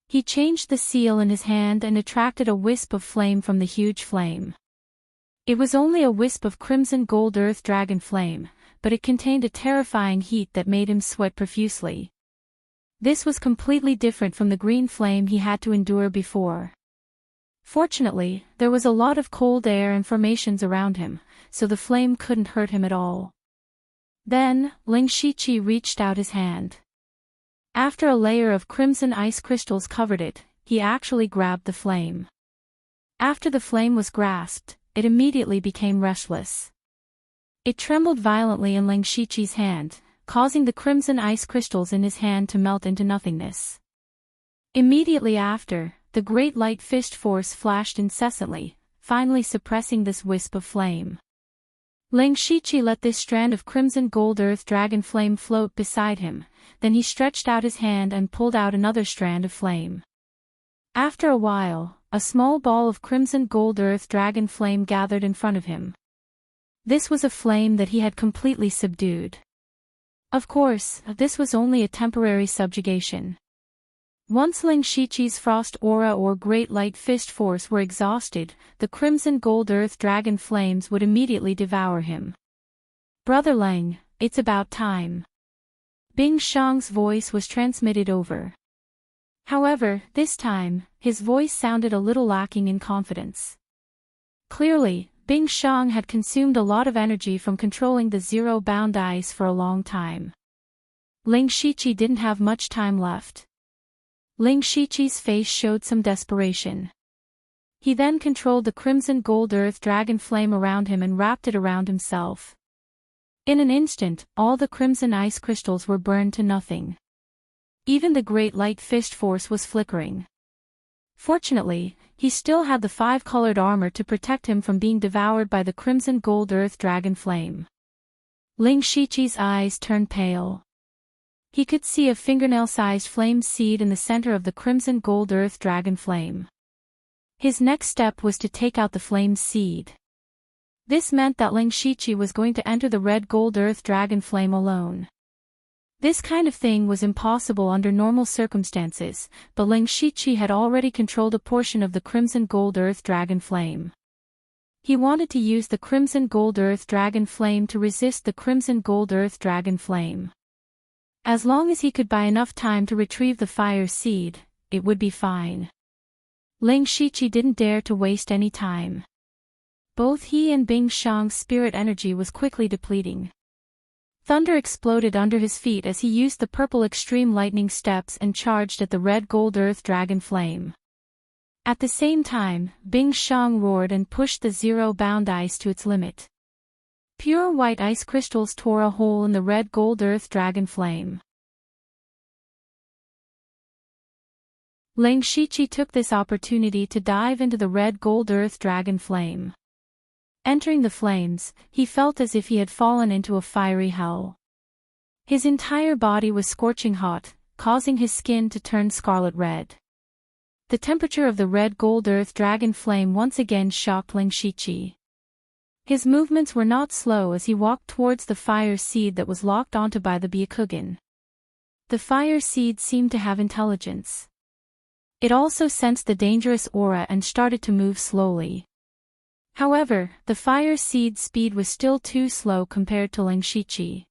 Speaker 1: He changed the seal in his hand and attracted a wisp of flame from the huge flame. It was only a wisp of crimson gold earth dragon flame, but it contained a terrifying heat that made him sweat profusely. This was completely different from the green flame he had to endure before. Fortunately, there was a lot of cold air and formations around him, so the flame couldn't hurt him at all. Then, Ling Shiqi reached out his hand. After a layer of crimson ice crystals covered it, he actually grabbed the flame. After the flame was grasped, it immediately became restless. It trembled violently in Ling Shiqi's hand, causing the crimson ice crystals in his hand to melt into nothingness. Immediately after, the great light fist force flashed incessantly, finally suppressing this wisp of flame. Ling Shiqi let this strand of crimson gold earth dragon flame float beside him, then he stretched out his hand and pulled out another strand of flame. After a while, a small ball of crimson gold earth dragon flame gathered in front of him. This was a flame that he had completely subdued. Of course, this was only a temporary subjugation. Once Ling Shiqi's frost aura or great light fist force were exhausted, the crimson gold earth dragon flames would immediately devour him. "Brother Lang, it's about time." Bing Shang's voice was transmitted over. However, this time, his voice sounded a little lacking in confidence. Clearly, Bing Shang had consumed a lot of energy from controlling the zero-bound ice for a long time. Ling Shiqi didn't have much time left. Ling Shiqi's face showed some desperation. He then controlled the crimson gold earth dragon flame around him and wrapped it around himself. In an instant, all the crimson ice crystals were burned to nothing. Even the great light fist force was flickering. Fortunately, he still had the five-colored armor to protect him from being devoured by the crimson gold earth dragon flame. Ling Shiqi's eyes turned pale. He could see a fingernail-sized flame seed in the center of the crimson gold earth dragon flame. His next step was to take out the flame seed. This meant that Ling Shiqi was going to enter the red gold earth dragon flame alone. This kind of thing was impossible under normal circumstances, but Ling Shiqi had already controlled a portion of the crimson gold earth dragon flame. He wanted to use the crimson gold earth dragon flame to resist the crimson gold earth dragon flame. As long as he could buy enough time to retrieve the fire seed, it would be fine. Ling Shiqi didn't dare to waste any time. Both he and Bing Shang's spirit energy was quickly depleting. Thunder exploded under his feet as he used the purple extreme lightning steps and charged at the red gold earth dragon flame. At the same time, Bing Shang roared and pushed the zero-bound ice to its limit. Pure white ice crystals tore a hole in the red gold earth dragon flame. Ling Shiqi took this opportunity to dive into the red gold earth dragon flame. Entering the flames, he felt as if he had fallen into a fiery hell. His entire body was scorching hot, causing his skin to turn scarlet red. The temperature of the red gold earth dragon flame once again shocked Ling Shiqi. His movements were not slow as he walked towards the fire seed that was locked onto by the Byakugan. The fire seed seemed to have intelligence. It also sensed the dangerous aura and started to move slowly. However, the fire seed's speed was still too slow compared to Ling Shiqi.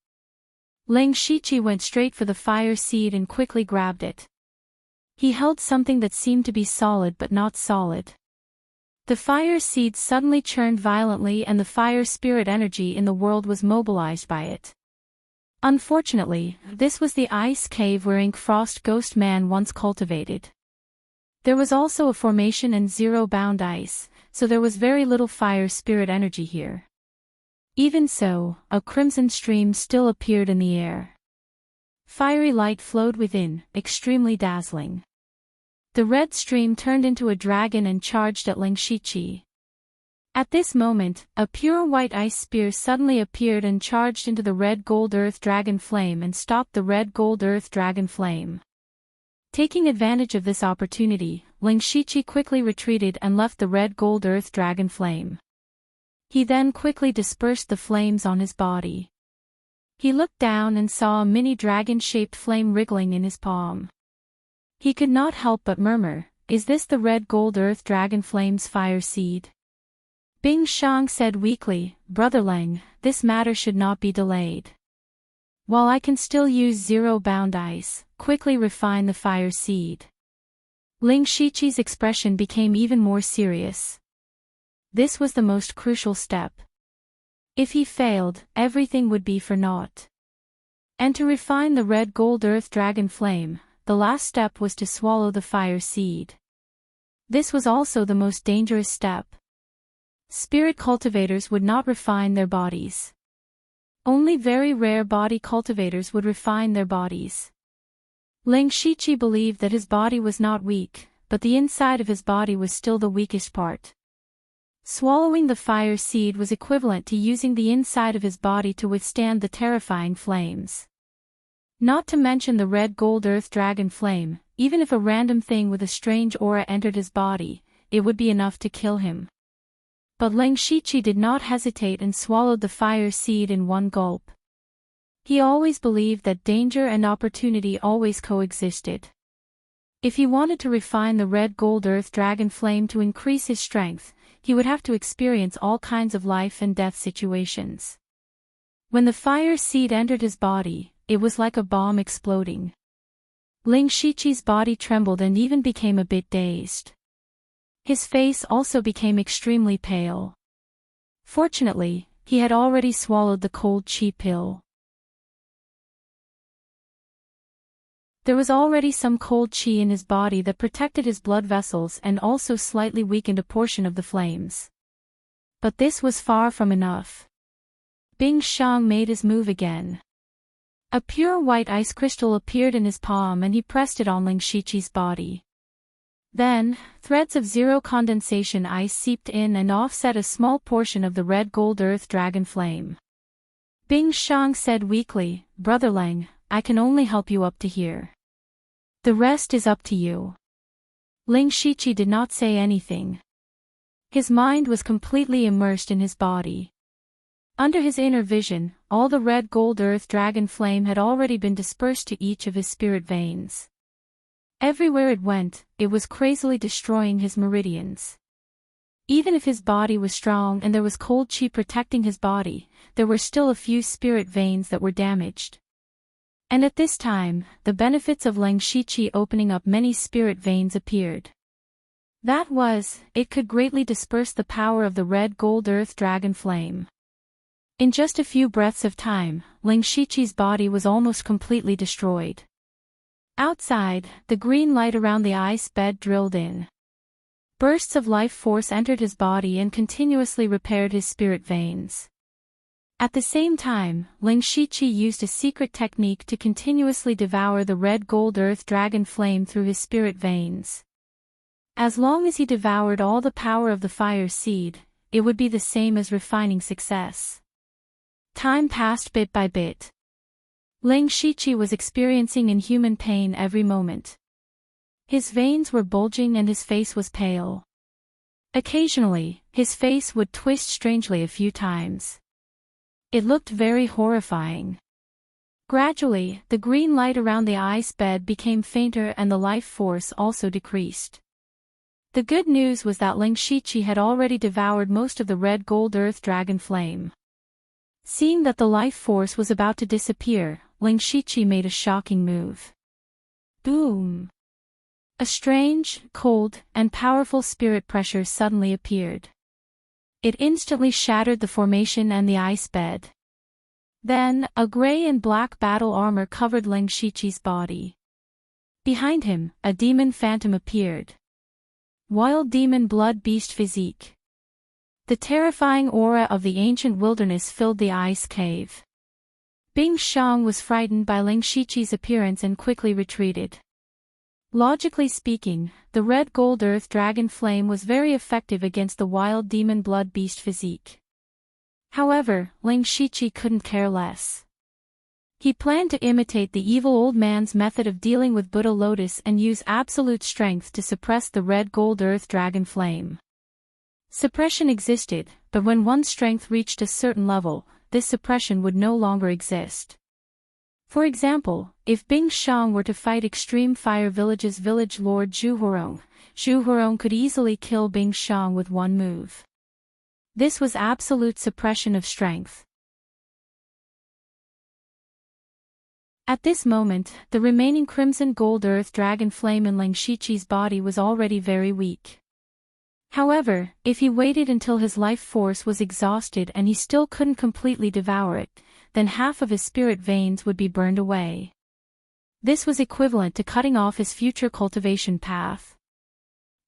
Speaker 1: Ling Shiqi went straight for the fire seed and quickly grabbed it. He held something that seemed to be solid but not solid. The fire seed suddenly churned violently and the fire spirit energy in the world was mobilized by it. Unfortunately, this was the ice cave where Ink Frost Ghost Man once cultivated. There was also a formation and zero-bound ice, so there was very little fire spirit energy here. Even so, a crimson stream still appeared in the air. Fiery light flowed within, extremely dazzling. The red stream turned into a dragon and charged at Ling Shiqi. At this moment, a pure white ice spear suddenly appeared and charged into the red gold earth dragon flame and stopped the red gold earth dragon flame. Taking advantage of this opportunity, Ling Shiqi quickly retreated and left the red gold earth dragon flame. He then quickly dispersed the flames on his body. He looked down and saw a mini dragon-shaped flame wriggling in his palm. He could not help but murmur, "Is this the red gold earth dragon flame's fire seed?" Bing Shang said weakly, "Brother Lang, this matter should not be delayed. While I can still use zero-bound ice, quickly refine the fire seed." Ling Shiqi's expression became even more serious. This was the most crucial step. If he failed, everything would be for naught. And to refine the red gold earth dragon flame, the last step was to swallow the fire seed. This was also the most dangerous step. Spirit cultivators would not refine their bodies. Only very rare body cultivators would refine their bodies. Ling Shiqi believed that his body was not weak, but the inside of his body was still the weakest part. Swallowing the fire seed was equivalent to using the inside of his body to withstand the terrifying flames. Not to mention the red gold earth dragon flame, even if a random thing with a strange aura entered his body, it would be enough to kill him. But Ling Shiqi did not hesitate and swallowed the fire seed in one gulp. He always believed that danger and opportunity always coexisted. If he wanted to refine the red gold earth dragon flame to increase his strength, he would have to experience all kinds of life and death situations. When the fire seed entered his body, it was like a bomb exploding. Ling Shiqi's body trembled and even became a bit dazed. His face also became extremely pale. Fortunately, he had already swallowed the cold chi pill. There was already some cold chi in his body that protected his blood vessels and also slightly weakened a portion of the flames. But this was far from enough. Bing Xiang made his move again. A pure white ice crystal appeared in his palm and he pressed it on Ling Shiqi's body. Then, threads of zero condensation ice seeped in and offset a small portion of the red gold earth dragon flame. Bing Xiang said weakly, "Brother Lang, I can only help you up to here. The rest is up to you." Ling Shiqi did not say anything. His mind was completely immersed in his body. Under his inner vision, all the red gold earth dragon flame had already been dispersed to each of his spirit veins. Everywhere it went, it was crazily destroying his meridians. Even if his body was strong and there was cold chi protecting his body, there were still a few spirit veins that were damaged. And at this time, the benefits of Ling Shiqi opening up many spirit veins appeared. That was, it could greatly disperse the power of the red gold earth dragon flame. In just a few breaths of time, Ling Shiqi's body was almost completely destroyed. Outside, the green light around the ice bed drilled in. Bursts of life force entered his body and continuously repaired his spirit veins. At the same time, Ling Shiqi used a secret technique to continuously devour the red gold earth dragon flame through his spirit veins. As long as he devoured all the power of the fire seed, it would be the same as refining success. Time passed bit by bit. Ling Shiqi was experiencing inhuman pain every moment. His veins were bulging and his face was pale. Occasionally, his face would twist strangely a few times. It looked very horrifying. Gradually, the green light around the ice bed became fainter and the life force also decreased. The good news was that Ling Shiqi had already devoured most of the red gold earth dragon flame. Seeing that the life force was about to disappear, Ling Shiqi made a shocking move. Boom! A strange, cold, and powerful spirit pressure suddenly appeared. It instantly shattered the formation and the ice bed. Then, a gray and black battle armor covered Ling Shiqi's body. Behind him, a demon phantom appeared. Wild demon blood beast physique. The terrifying aura of the ancient wilderness filled the ice cave. Bing Xiang was frightened by Ling Shiqi's appearance and quickly retreated. Logically speaking, the red gold earth dragon flame was very effective against the wild demon blood beast physique. However, Ling Shiqi couldn't care less. He planned to imitate the evil old man's method of dealing with Buddha Lotus and use absolute strength to suppress the red gold earth dragon flame. Suppression existed, but when one's strength reached a certain level, this suppression would no longer exist. For example, if Bing Xiang were to fight Extreme Fire Village's village lord Zhu Hurong could easily kill Bing Xiang with one move. This was absolute suppression of strength. At this moment, the remaining crimson gold earth dragon flame in Ling Shiqi's body was already very weak. However, if he waited until his life force was exhausted and he still couldn't completely devour it, then half of his spirit veins would be burned away. This was equivalent to cutting off his future cultivation path.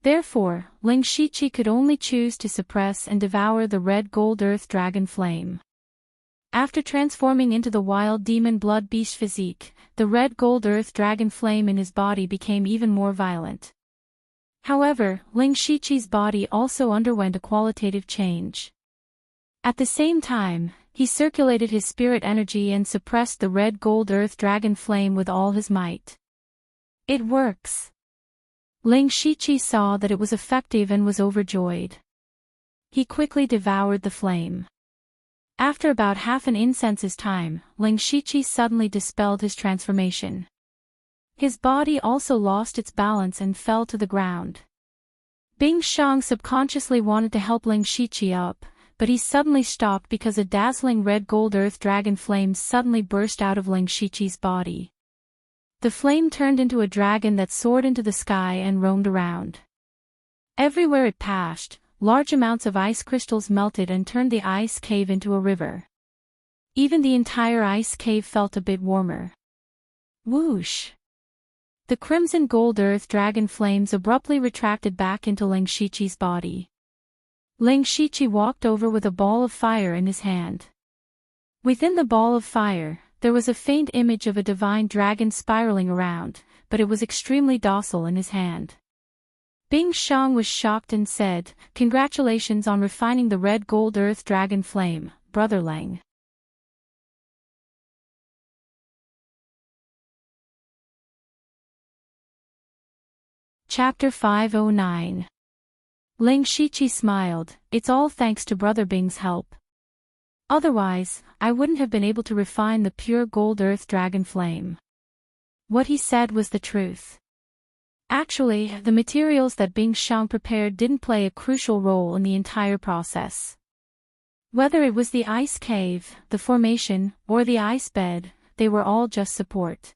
Speaker 1: Therefore, Ling Shiqi could only choose to suppress and devour the red gold earth dragon flame. After transforming into the wild demon blood beast physique, the red gold earth dragon flame in his body became even more violent. However, Ling Shiqi's body also underwent a qualitative change. At the same time, he circulated his spirit energy and suppressed the red gold earth dragon flame with all his might. It works. Ling Shiqi saw that it was effective and was overjoyed. He quickly devoured the flame. After about half an incense's time, Ling Shiqi suddenly dispelled his transformation. His body also lost its balance and fell to the ground. Bing Shang subconsciously wanted to help Ling Shiqi up, but he suddenly stopped because a dazzling red gold earth dragon flame suddenly burst out of Ling Shiqi's body. The flame turned into a dragon that soared into the sky and roamed around. Everywhere it passed, large amounts of ice crystals melted and turned the ice cave into a river. Even the entire ice cave felt a bit warmer. Whoosh! The crimson gold earth dragon flames abruptly retracted back into Ling Shiqi's body. Ling Shiqi walked over with a ball of fire in his hand. Within the ball of fire, there was a faint image of a divine dragon spiraling around, but it was extremely docile in his hand. Bing Shang was shocked and said, "Congratulations on refining the red gold earth dragon flame, Brother Lang." Chapter 509. Ling Shiqi smiled, "It's all thanks to Brother Bing's help. Otherwise, I wouldn't have been able to refine the pure gold earth dragon flame." What he said was the truth. Actually, the materials that Bing Shang prepared didn't play a crucial role in the entire process. Whether it was the ice cave, the formation, or the ice bed, they were all just support.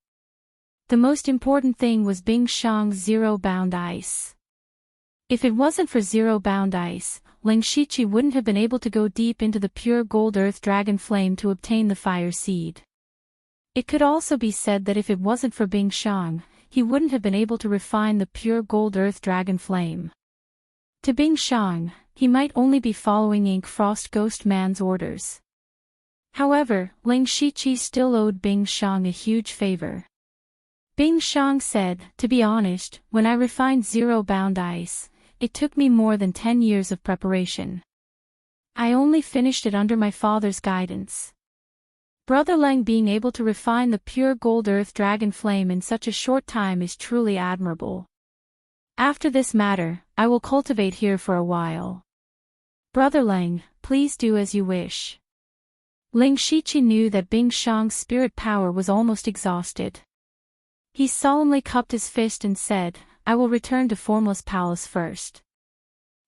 Speaker 1: The most important thing was Bing Shang's zero-bound ice. If it wasn't for zero-bound ice, Ling Shiqi wouldn't have been able to go deep into the pure gold earth dragon flame to obtain the fire seed. It could also be said that if it wasn't for Bing Shang, he wouldn't have been able to refine the pure gold earth dragon flame. To Bing Shang, he might only be following Ink Frost Ghost Man's orders. However, Ling Shiqi still owed Bing Shang a huge favor. Bing Shang said, "To be honest, when I refined zero-bound ice, it took me more than 10 years of preparation. I only finished it under my father's guidance. Brother Lang being able to refine the pure gold earth dragon flame in such a short time is truly admirable. After this matter, I will cultivate here for a while. Brother Lang, please do as you wish." Ling Shiqi knew that Bing Shang's spirit power was almost exhausted. He solemnly cupped his fist and said, "I will return to Formless Palace first.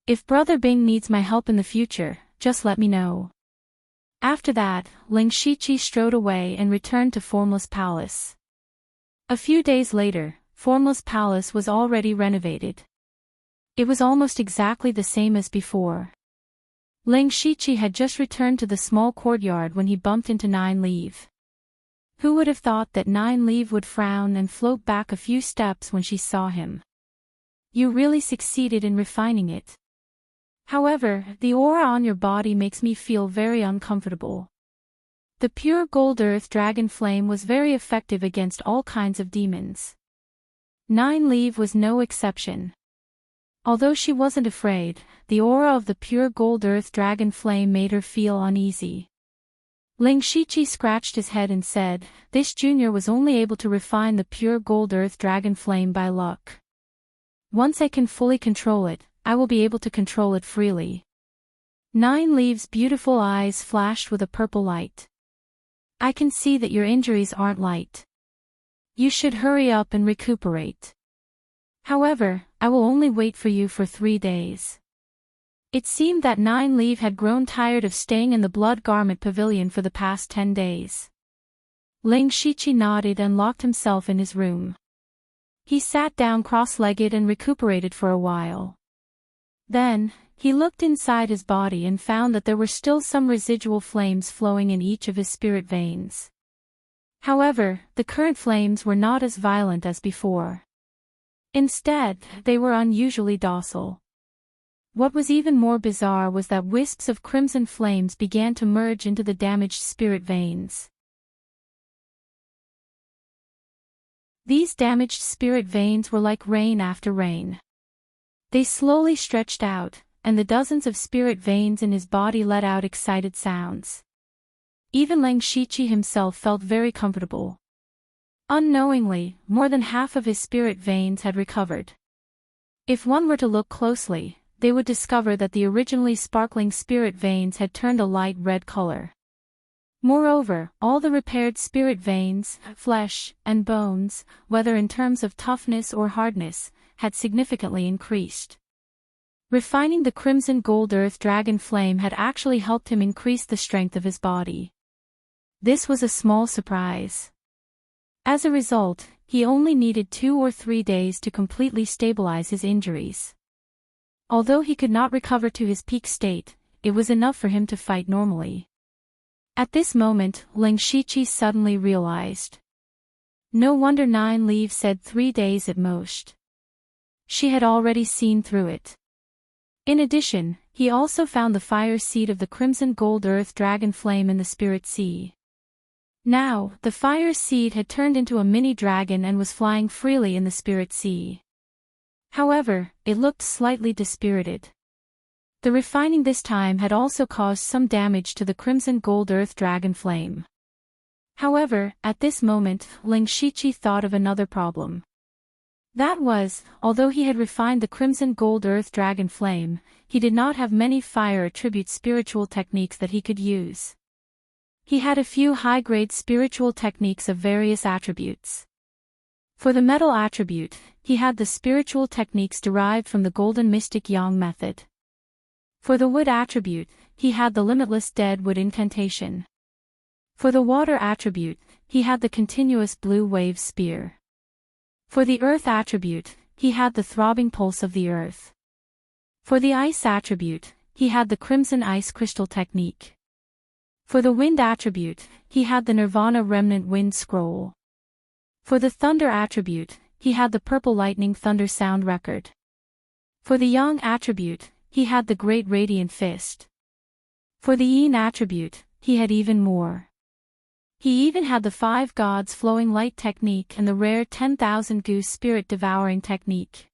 Speaker 1: If Brother Bing needs my help in the future, just let me know." After that, Ling Shiqi strode away and returned to Formless Palace. A few days later, Formless Palace was already renovated. It was almost exactly the same as before. Ling Shiqi had just returned to the small courtyard when he bumped into Nine Leaf. Who would have thought that Nine Leaf would frown and float back a few steps when she saw him? "You really succeeded in refining it. However, the aura on your body makes me feel very uncomfortable." The pure gold earth dragon flame was very effective against all kinds of demons. Nine Leaf was no exception. Although she wasn't afraid, the aura of the pure gold earth dragon flame made her feel uneasy. Ling Shiqi scratched his head and said, "This junior was only able to refine the pure gold earth dragon flame by luck. Once I can fully control it, I will be able to control it freely." Nine Leaf's beautiful eyes flashed with a purple light. "I can see that your injuries aren't light. You should hurry up and recuperate. However, I will only wait for you for 3 days." It seemed that Nine Leaf had grown tired of staying in the Blood Garment Pavilion for the past 10 days. Ling Shiqi nodded and locked himself in his room. He sat down cross-legged and recuperated for a while. Then, he looked inside his body and found that there were still some residual flames flowing in each of his spirit veins. However, the current flames were not as violent as before. Instead, they were unusually docile. What was even more bizarre was that wisps of crimson flames began to merge into the damaged spirit veins. These damaged spirit veins were like rain after rain. They slowly stretched out, and the dozens of spirit veins in his body let out excited sounds. Even Lang Shiqi himself felt very comfortable. Unknowingly, more than half of his spirit veins had recovered. If one were to look closely, they would discover that the originally sparkling spirit veins had turned a light red color. Moreover, all the repaired spirit veins, flesh, and bones, whether in terms of toughness or hardness, had significantly increased. Refining the crimson gold earth dragon flame had actually helped him increase the strength of his body. This was a small surprise. As a result, he only needed 2 or 3 days to completely stabilize his injuries. Although he could not recover to his peak state, it was enough for him to fight normally. At this moment, Lang Shiqi suddenly realized. No wonder 9 Leaves said 3 days at most. She had already seen through it. In addition, he also found the fire seed of the crimson gold earth dragon flame in the spirit sea. Now, the fire seed had turned into a mini dragon and was flying freely in the spirit sea. However, it looked slightly dispirited. The refining this time had also caused some damage to the crimson gold earth dragon flame. However, at this moment, Lang Shiqi thought of another problem. That was, although he had refined the crimson gold earth dragon flame, he did not have many fire attribute spiritual techniques that he could use. He had a few high-grade spiritual techniques of various attributes. For the metal attribute, he had the spiritual techniques derived from the golden mystic yang method. For the wood attribute, he had the limitless dead wood incantation. For the water attribute, he had the continuous blue wave spear. For the earth attribute, he had the throbbing pulse of the earth. For the ice attribute, he had the crimson ice crystal technique. For the wind attribute, he had the nirvana remnant wind scroll. For the thunder attribute, he had the purple lightning thunder sound record. For the yang attribute, he had the great radiant fist. For the yin attribute, he had even more. He even had the 5 gods flowing light technique and the rare 10,000 goose spirit devouring technique.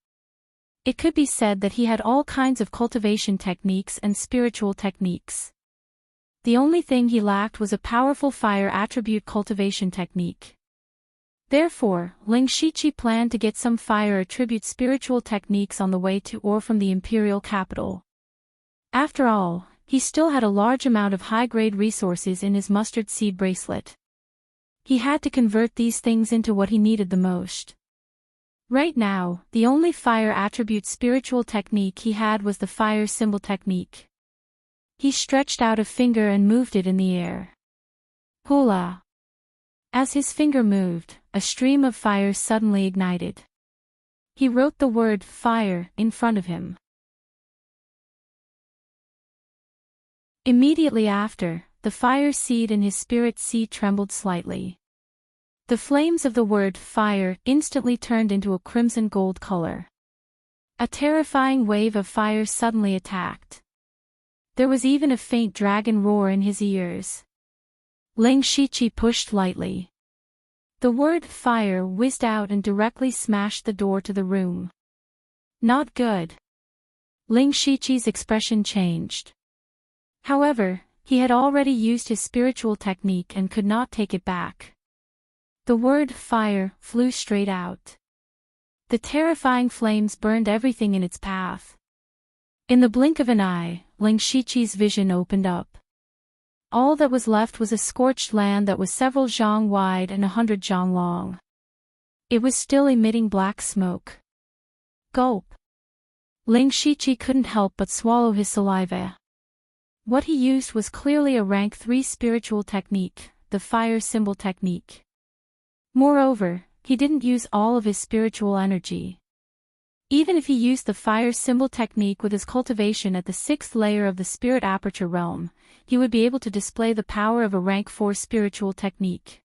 Speaker 1: It could be said that he had all kinds of cultivation techniques and spiritual techniques. The only thing he lacked was a powerful fire attribute cultivation technique. Therefore, Lang Shiqi planned to get some fire attribute spiritual techniques on the way to or from the imperial capital. After all, he still had a large amount of high-grade resources in his mustard seed bracelet. He had to convert these things into what he needed the most. Right now, the only fire attribute spiritual technique he had was the fire symbol technique. He stretched out a finger and moved it in the air. Hula! As his finger moved, a stream of fire suddenly ignited. He wrote the word fire in front of him. Immediately after, the fire seed in his spirit sea trembled slightly. The flames of the word fire instantly turned into a crimson gold color. A terrifying wave of fire suddenly attacked. There was even a faint dragon roar in his ears. Lang Shiqi pushed lightly. The word fire whizzed out and directly smashed the door to the room. Not good. Lang Shiqi's expression changed. However, he had already used his spiritual technique and could not take it back. The word fire flew straight out. The terrifying flames burned everything in its path. In the blink of an eye, Lang Shiqi's vision opened up. All that was left was a scorched land that was several zhang wide and 100 zhang long. It was still emitting black smoke. Gulp. Lang Shiqi couldn't help but swallow his saliva. What he used was clearly a rank 3 spiritual technique, the fire symbol technique. Moreover, he didn't use all of his spiritual energy. Even if he used the fire symbol technique with his cultivation at the 6th layer of the spirit aperture realm, he would be able to display the power of a rank 4 spiritual technique.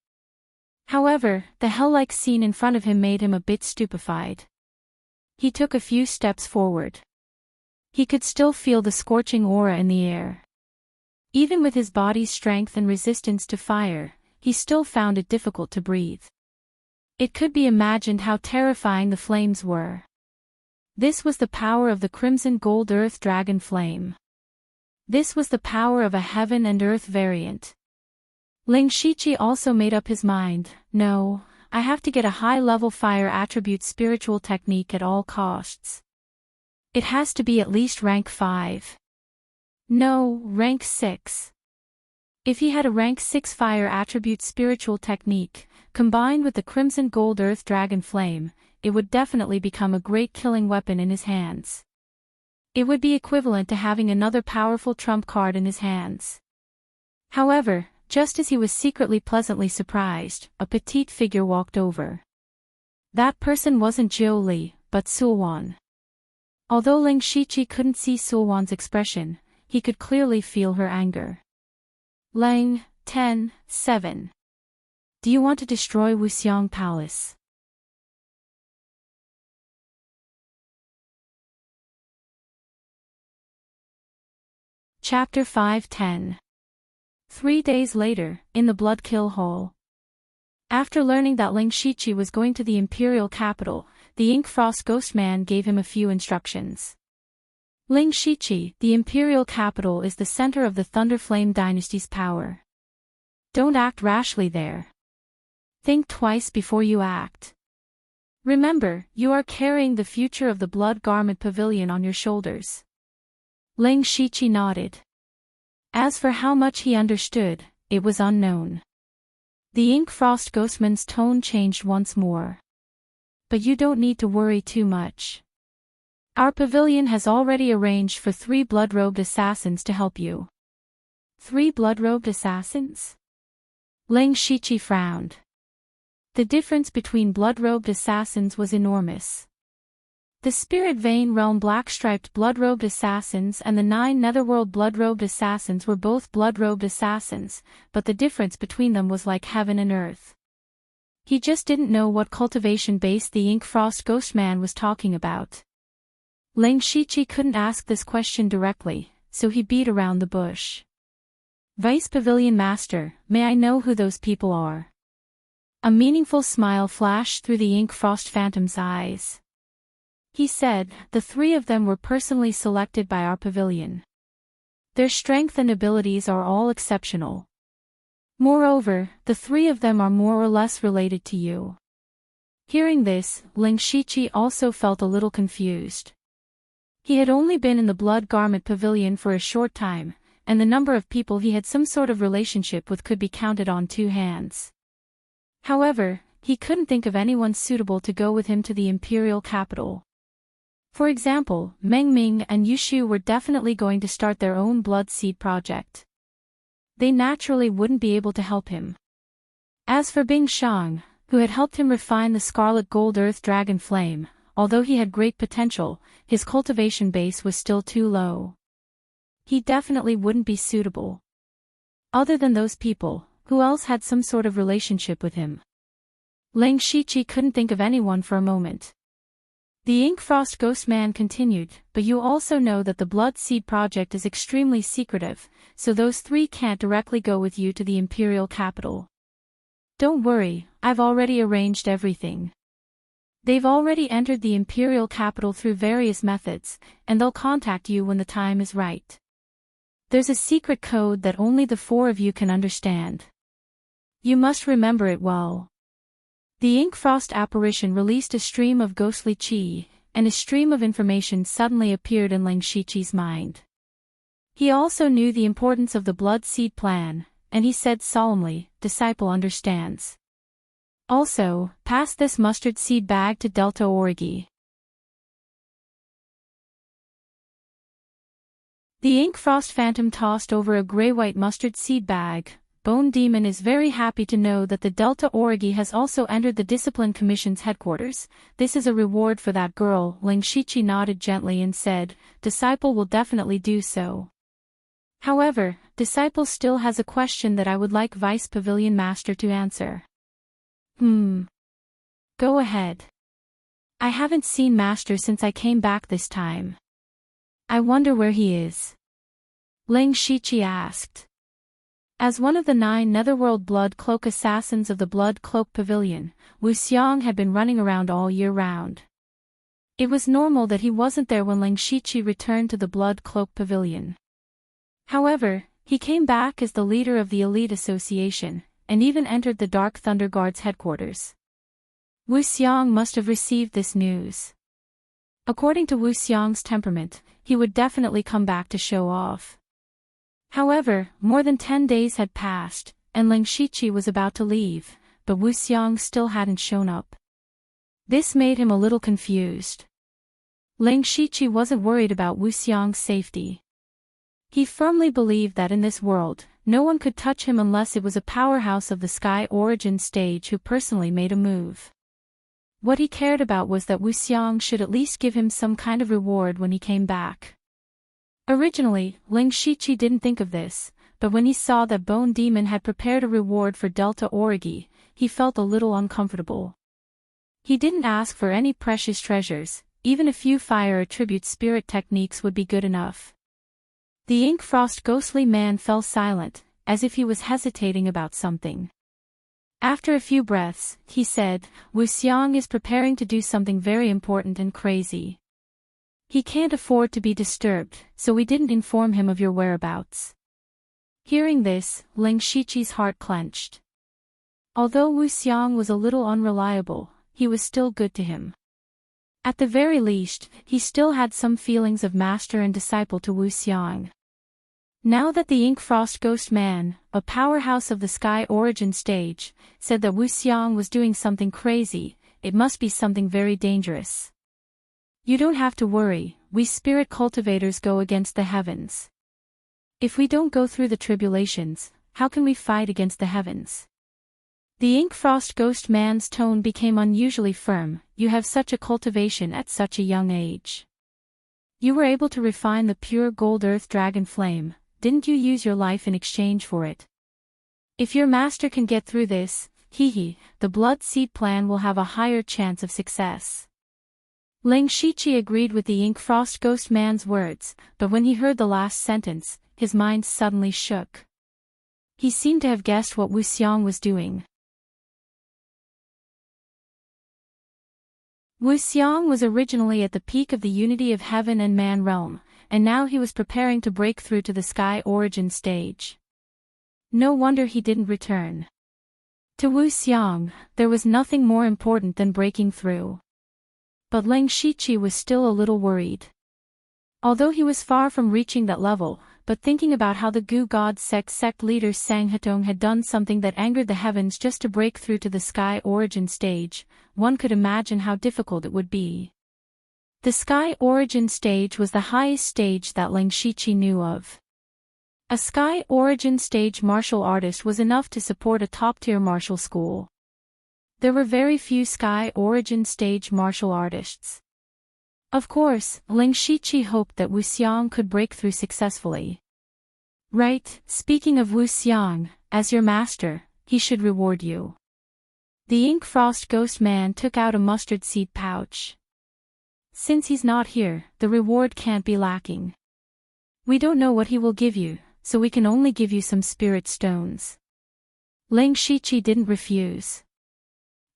Speaker 1: However, the hell-like scene in front of him made him a bit stupefied. He took a few steps forward. He could still feel the scorching aura in the air. Even with his body's strength and resistance to fire, he still found it difficult to breathe. It could be imagined how terrifying the flames were. This was the power of the crimson gold earth dragon flame. This was the power of a heaven and earth variant. Ling Shiqi also made up his mind, no, I have to get a high-level fire attribute spiritual technique at all costs. It has to be at least rank 5. No, rank 6. If he had a rank 6 fire attribute spiritual technique, combined with the crimson gold earth dragon flame, it would definitely become a great killing weapon in his hands. It would be equivalent to having another powerful trump card in his hands. However, just as he was secretly pleasantly surprised, a petite figure walked over. That person wasn't Jiu Li, but Sulwan. Although Ling Shiqi couldn't see Sulwan's expression, he could clearly feel her anger. Lang, 10:7. Do you want to destroy Wuxiang Palace? Chapter 5:10. 3 days later, in the Bloodkill Hall. After learning that Ling Shiqi was going to the imperial capital, the Ink Frost Ghost Man gave him a few instructions. Ling Shiqi, the imperial capital is the center of the Thunderflame dynasty's power. Don't act rashly there. Think twice before you act. Remember, you are carrying the future of the Blood Garment Pavilion on your shoulders. Ling Shiqi nodded. As for how much he understood, it was unknown. The Ink Frost Ghostman's tone changed once more. But you don't need to worry too much. Our pavilion has already arranged for 3 blood-robed assassins to help you. 3 blood-robed assassins? Ling Shiqi frowned. The difference between blood-robed assassins was enormous. The Spirit Vein Realm black-striped blood-robed assassins and the 9 Netherworld blood-robed assassins were both blood-robed assassins, but the difference between them was like heaven and earth. He just didn't know what cultivation base the Ink Frost Ghostman was talking about. Ling Shiqi couldn't ask this question directly, so he beat around the bush. Vice Pavilion Master, may I know who those people are? A meaningful smile flashed through the Ink Frost Phantom's eyes. He said, the 3 of them were personally selected by our pavilion. Their strength and abilities are all exceptional. Moreover, the 3 of them are more or less related to you. Hearing this, Ling Shiqi also felt a little confused. He had only been in the Blood Garment Pavilion for a short time, and the number of people he had some sort of relationship with could be counted on 2 hands. However, he couldn't think of anyone suitable to go with him to the imperial capital. For example, Meng Ming and Yushu were definitely going to start their own Blood Seed project. They naturally wouldn't be able to help him. As for Bing Shang, who had helped him refine the Scarlet Gold Earth Dragon Flame, although he had great potential, his cultivation base was still too low. He definitely wouldn't be suitable. Other than those people, who else had some sort of relationship with him? Ling Shiqi couldn't think of anyone for a moment. The Ink Frost Ghostman continued, but you also know that the Blood Seed project is extremely secretive, so those 3 can't directly go with you to the imperial capital. Don't worry, I've already arranged everything. They've already entered the imperial capital through various methods, and they'll contact you when the time is right. There's a secret code that only the 4 of you can understand. You must remember it well. The Ink Frost apparition released a stream of ghostly chi, and a stream of information suddenly appeared in Ling Shiqi's mind. He also knew the importance of the Blood Seed plan, and he said solemnly, "Disciple understands. Also, pass this mustard seed bag to Delta Origi." The Ink Frost Phantom tossed over a gray-white mustard seed bag, Bone Demon is very happy to know that the Delta Origi has also entered the Discipline Commission's headquarters. This is a reward for that girl. Ling Shichi nodded gently and said, Disciple will definitely do so. However, Disciple still has a question that I would like Vice Pavilion Master to answer. Go ahead. I haven't seen Master since I came back this time. I wonder where he is. Ling Shichi asked. As one of the 9 Netherworld Blood Cloak assassins of the Blood Cloak Pavilion, Wu Xiang had been running around all year round. It was normal that he wasn't there when Ling Shichi returned to the Blood Cloak Pavilion. However, he came back as the leader of the Elite Association, and even entered the Dark Thunder Guard's headquarters. Wu Xiang must have received this news. According to Wu Xiang's temperament, he would definitely come back to show off. However, more than 10 days had passed, and Ling Shichi was about to leave, but Wu Xiang still hadn't shown up. This made him a little confused. Ling Shichi wasn't worried about Wu Xiang's safety. He firmly believed that in this world, no one could touch him unless it was a powerhouse of the Sky Origin stage who personally made a move. What he cared about was that Wu Xiang should at least give him some kind of reward when he came back. Originally, Ling Shichi didn't think of this, but when he saw that Bone Demon had prepared a reward for Delta Origi, he felt a little uncomfortable. He didn't ask for any precious treasures, even a few fire attribute spirit techniques would be good enough. The Ink Frost ghostly man fell silent, as if he was hesitating about something. After a few breaths, he said, Wu Xiang is preparing to do something very important and crazy. He can't afford to be disturbed, so we didn't inform him of your whereabouts. Hearing this, Ling Shichi's heart clenched. Although Wu Xiang was a little unreliable, he was still good to him. At the very least, he still had some feelings of master and disciple to Wu Xiang. Now that the Ink Frost Ghost Man, a powerhouse of the Sky Origin stage, said that Wu Xiang was doing something crazy, it must be something very dangerous. You don't have to worry, we spirit cultivators go against the heavens. If we don't go through the tribulations, how can we fight against the heavens? The Ink Frost Ghost Man's tone became unusually firm. You have such a cultivation at such a young age. You were able to refine the pure gold earth dragon flame. Didn't you use your life in exchange for it? If your master can get through this, the Blood Seed plan will have a higher chance of success. Ling Shichi agreed with the Ink Frost Ghost Man's words, but when he heard the last sentence, his mind suddenly shook. He seemed to have guessed what Wu Xiang was doing. Wu Xiang was originally at the peak of the unity of heaven and man realm, and now he was preparing to break through to the Sky Origin stage. No wonder he didn't return. To Wu Xiang, there was nothing more important than breaking through. But Ling Shichi was still a little worried. Although he was far from reaching that level, but thinking about how the Gu God sect leader Sang Hetong had done something that angered the heavens just to break through to the Sky Origin stage, one could imagine how difficult it would be. The Sky Origin stage was the highest stage that Ling Shichi knew of. A Sky Origin stage martial artist was enough to support a top-tier martial school. There were very few Sky Origin stage martial artists. Of course, Ling Shichi hoped that Wu Xiang could break through successfully. Right, speaking of Wu Xiang, as your master, he should reward you. The Ink Frost Ghost Man took out a mustard seed pouch. Since he's not here, the reward can't be lacking. We don't know what he will give you, so we can only give you some spirit stones. Ling Shichi didn't refuse.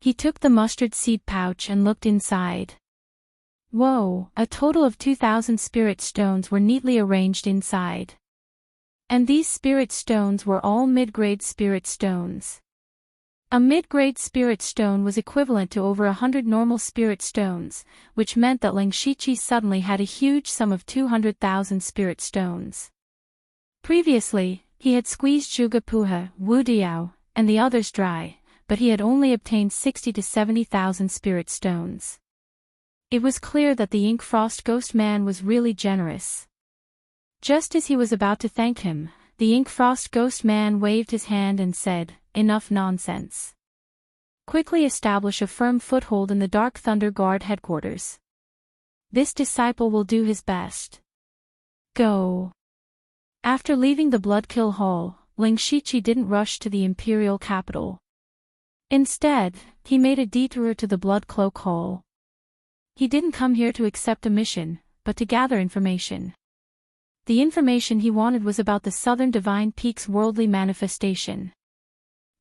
Speaker 1: He took the mustard seed pouch and looked inside. Whoa, a total of 2,000 spirit stones were neatly arranged inside. And these spirit stones were all mid-grade spirit stones. A mid-grade spirit stone was equivalent to over 100 normal spirit stones, which meant that Ling Shichi suddenly had a huge sum of 200,000 spirit stones. Previously, he had squeezed Zhuge Puha, Wu Diao, and the others dry, but he had only obtained 60 to 70,000 spirit stones. It was clear that the Ink Frost Ghost Man was really generous. Just as he was about to thank him, the Ink Frost Ghost Man waved his hand and said, "Enough nonsense. Quickly establish a firm foothold in the Dark Thunder Guard headquarters. This disciple will do his best. Go." After leaving the Bloodkill Hall, Ling Shichi didn't rush to the Imperial capital. Instead, he made a detour to the Blood Cloak Hall. He didn't come here to accept a mission, but to gather information. The information he wanted was about the Southern Divine Peak's worldly manifestation.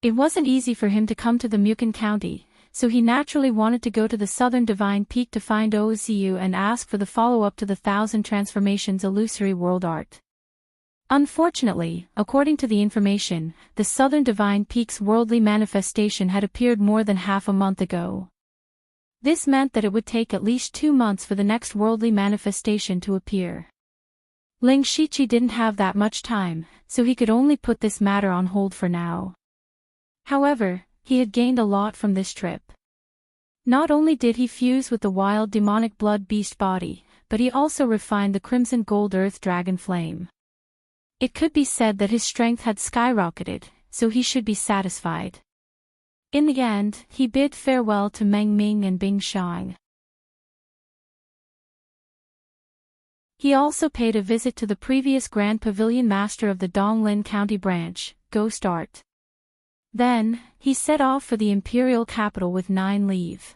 Speaker 1: It wasn't easy for him to come to the Mukin County, so he naturally wanted to go to the Southern Divine Peak to find OZU and ask for the follow-up to the Thousand Transformations illusory world art. Unfortunately, according to the information, the Southern Divine Peak's worldly manifestation had appeared more than half a month ago. This meant that it would take at least 2 months for the next worldly manifestation to appear. Ling Shichi didn't have that much time, so he could only put this matter on hold for now. However, he had gained a lot from this trip. Not only did he fuse with the wild demonic blood beast body, but he also refined the crimson gold earth dragon flame. It could be said that his strength had skyrocketed, so he should be satisfied. In the end, he bid farewell to Meng Ming and Bing Shang. He also paid a visit to the previous Grand Pavilion Master of the Donglin County branch, Ghost Art. Then, he set off for the Imperial capital with 9 leave.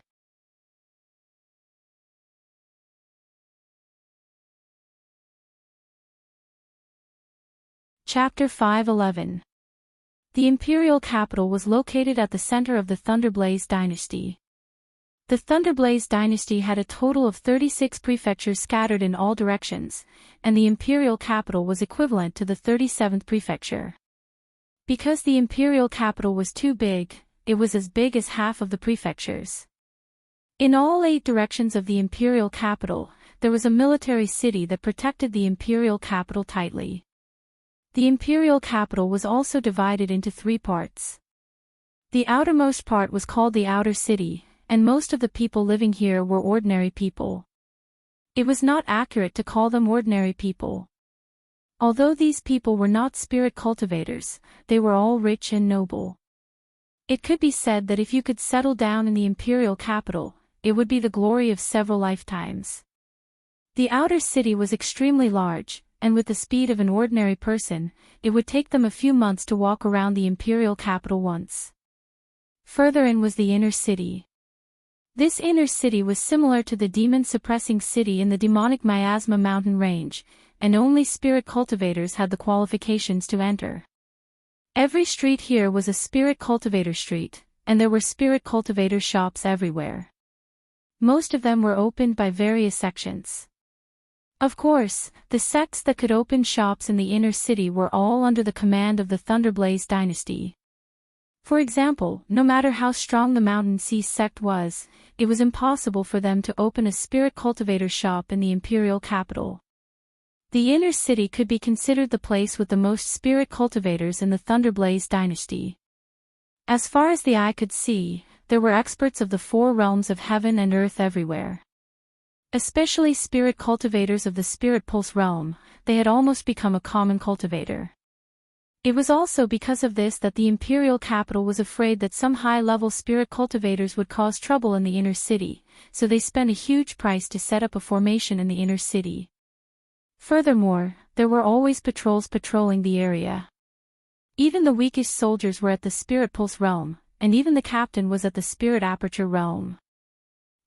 Speaker 1: Chapter 511. The Imperial capital was located at the center of the Thunderblaze dynasty. The Thunderblaze dynasty had a total of 36 prefectures scattered in all directions, and the imperial capital was equivalent to the 37th prefecture. Because the imperial capital was too big, it was as big as half of the prefectures. In all 8 directions of the imperial capital, there was a military city that protected the imperial capital tightly. The imperial capital was also divided into 3 parts. The outermost part was called the Outer City, and most of the people living here were ordinary people. It was not accurate to call them ordinary people. Although these people were not spirit cultivators, they were all rich and noble. It could be said that if you could settle down in the imperial capital, it would be the glory of several lifetimes. The outer city was extremely large, and with the speed of an ordinary person, it would take them a few months to walk around the imperial capital once. Further in was the inner city. This inner city was similar to the demon-suppressing city in the demonic Miasma mountain range, and only spirit cultivators had the qualifications to enter. Every street here was a spirit cultivator street, and there were spirit cultivator shops everywhere. Most of them were opened by various sections. Of course, the sects that could open shops in the inner city were all under the command of the Thunderblaze dynasty. For example, no matter how strong the Mountain Sea sect was, it was impossible for them to open a spirit cultivator shop in the imperial capital. The inner city could be considered the place with the most spirit cultivators in the Thunderblaze dynasty. As far as the eye could see, there were experts of the 4 realms of heaven and earth everywhere. Especially spirit cultivators of the Spirit Pulse realm, they had almost become a common cultivator. It was also because of this that the imperial capital was afraid that some high-level spirit cultivators would cause trouble in the inner city, so they spent a huge price to set up a formation in the inner city. Furthermore, there were always patrols patrolling the area. Even the weakest soldiers were at the Spirit Pulse realm, and even the captain was at the Spirit Aperture realm.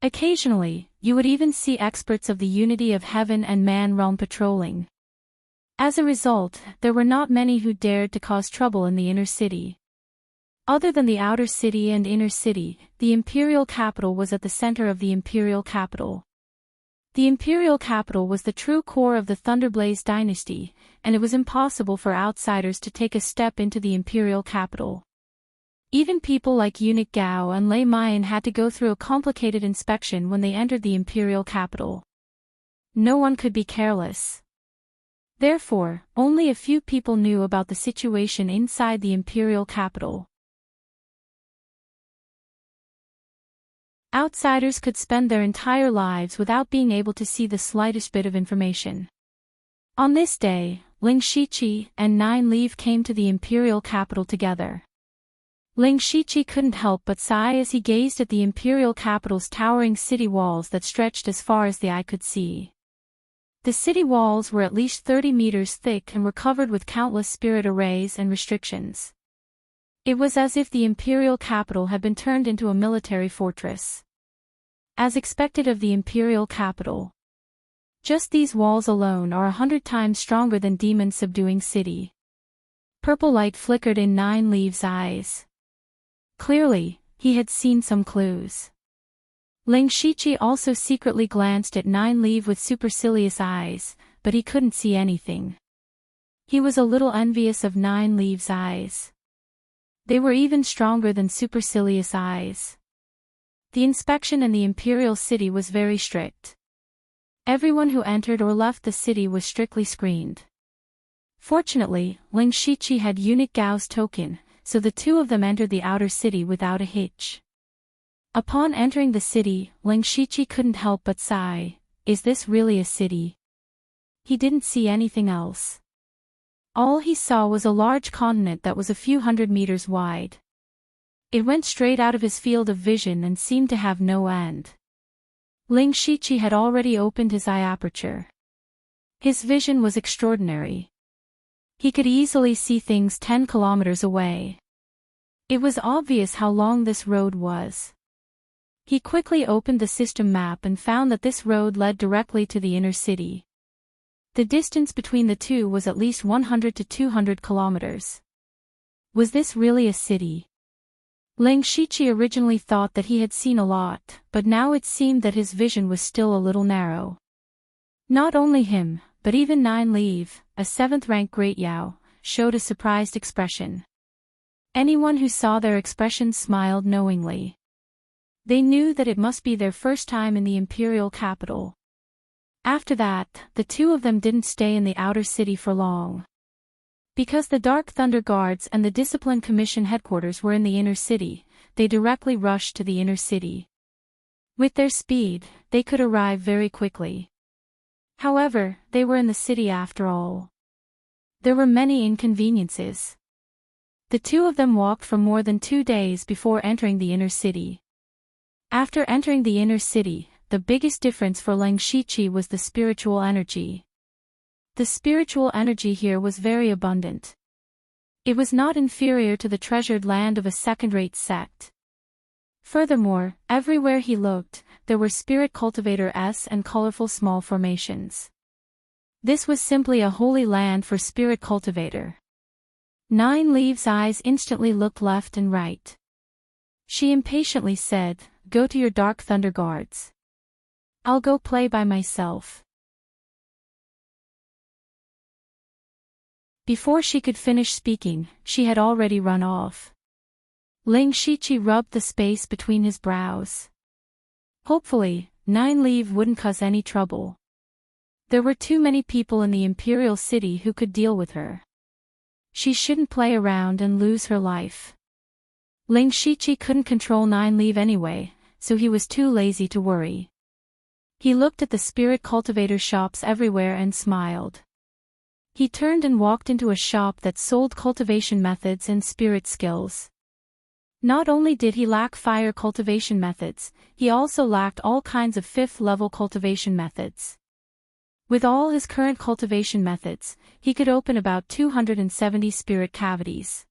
Speaker 1: Occasionally, you would even see experts of the Unity of Heaven and Man realm patrolling. As a result, there were not many who dared to cause trouble in the inner city. Other than the outer city and inner city, the imperial capital was at the center of the imperial capital. The imperial capital was the true core of the Thunderblaze dynasty, and it was impossible for outsiders to take a step into the imperial capital. Even people like Eunuch Gao and Lei Mayan had to go through a complicated inspection when they entered the imperial capital. No one could be careless. Therefore, only a few people knew about the situation inside the imperial capital. Outsiders could spend their entire lives without being able to see the slightest bit of information. On this day, Ling Shiqi and 9 Leaf came to the imperial capital together. Ling Shiqi couldn't help but sigh as he gazed at the imperial capital's towering city walls that stretched as far as the eye could see. The city walls were at least 30 meters thick and were covered with countless spirit arrays and restrictions. It was as if the imperial capital had been turned into a military fortress. As expected of the imperial capital. Just these walls alone are 100 times stronger than demons subduing city. Purple light flickered in 9 Leaf's eyes. Clearly, he had seen some clues. Ling Shiqi also secretly glanced at 9 Leaf with supercilious eyes, but he couldn't see anything. He was a little envious of 9 Leaf's eyes. They were even stronger than supercilious eyes. The inspection in the imperial city was very strict. Everyone who entered or left the city was strictly screened. Fortunately, Ling Shiqi had unique Gao's token, so the two of them entered the outer city without a hitch. Upon entering the city, Ling Shiqi couldn't help but sigh, is this really a city? He didn't see anything else. All he saw was a large continent that was a few hundred meters wide. It went straight out of his field of vision and seemed to have no end. Ling Shiqi had already opened his eye aperture. His vision was extraordinary. He could easily see things 10 kilometers away. It was obvious how long this road was. He quickly opened the system map and found that this road led directly to the inner city. The distance between the two was at least 100 to 200 kilometers. Was this really a city? Ling Shiqi originally thought that he had seen a lot, but now it seemed that his vision was still a little narrow. Not only him, but even 9 Leaf, a 7th-rank Great Yao, showed a surprised expression. Anyone who saw their expressions smiled knowingly. They knew that it must be their first time in the imperial capital. After that, the two of them didn't stay in the outer city for long. Because the Dark Thunder Guards and the Discipline Commission headquarters were in the inner city, they directly rushed to the inner city. With their speed, they could arrive very quickly. However, they were in the city after all. There were many inconveniences. The two of them walked for more than 2 days before entering the inner city. After entering the inner city, the biggest difference for Ling Shiqi was the spiritual energy. The spiritual energy here was very abundant. It was not inferior to the treasured land of a second-rate sect. Furthermore, everywhere he looked, there were spirit cultivators and colorful small formations. This was simply a holy land for spirit cultivator. 9 Leaf's eyes instantly looked left and right. She impatiently said, "Go to your Dark Thunder Guards. I'll go play by myself." Before she could finish speaking, she had already run off. Ling Shiqi rubbed the space between his brows. Hopefully, 9 Leaf wouldn't cause any trouble. There were too many people in the imperial city who could deal with her. She shouldn't play around and lose her life. Ling Shiqi couldn't control 9 Leaf anyway, so he was too lazy to worry. He looked at the spirit cultivator shops everywhere and smiled. He turned and walked into a shop that sold cultivation methods and spirit skills. Not only did he lack fire cultivation methods, he also lacked all kinds of 5th-level cultivation methods. With all his current cultivation methods, he could open about 270 spirit cavities.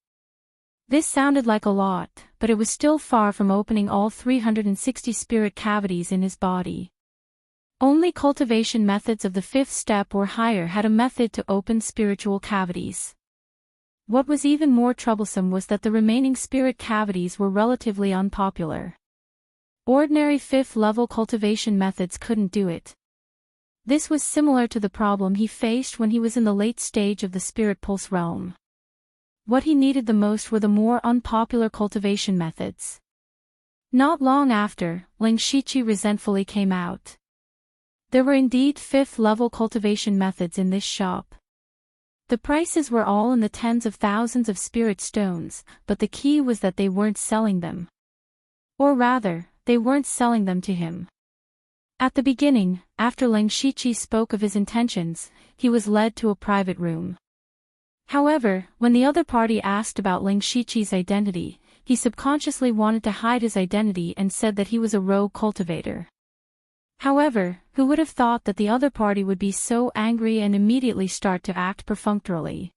Speaker 1: This sounded like a lot, but it was still far from opening all 360 spirit cavities in his body. Only cultivation methods of the 5th step or higher had a method to open spiritual cavities. What was even more troublesome was that the remaining spirit cavities were relatively unpopular. Ordinary 5th-level cultivation methods couldn't do it. This was similar to the problem he faced when he was in the late stage of the spirit pulse realm. What he needed the most were the more unpopular cultivation methods. Not long after, Ling Shiqi resentfully came out. There were indeed 5th-level cultivation methods in this shop. The prices were all in the tens of thousands of spirit stones, but the key was that they weren't selling them. Or rather, they weren't selling them to him. At the beginning, after Ling Shiqi spoke of his intentions, he was led to a private room. However, when the other party asked about Ling Shiqi's identity, he subconsciously wanted to hide his identity and said that he was a rogue cultivator. However, who would have thought that the other party would be so angry and immediately start to act perfunctorily?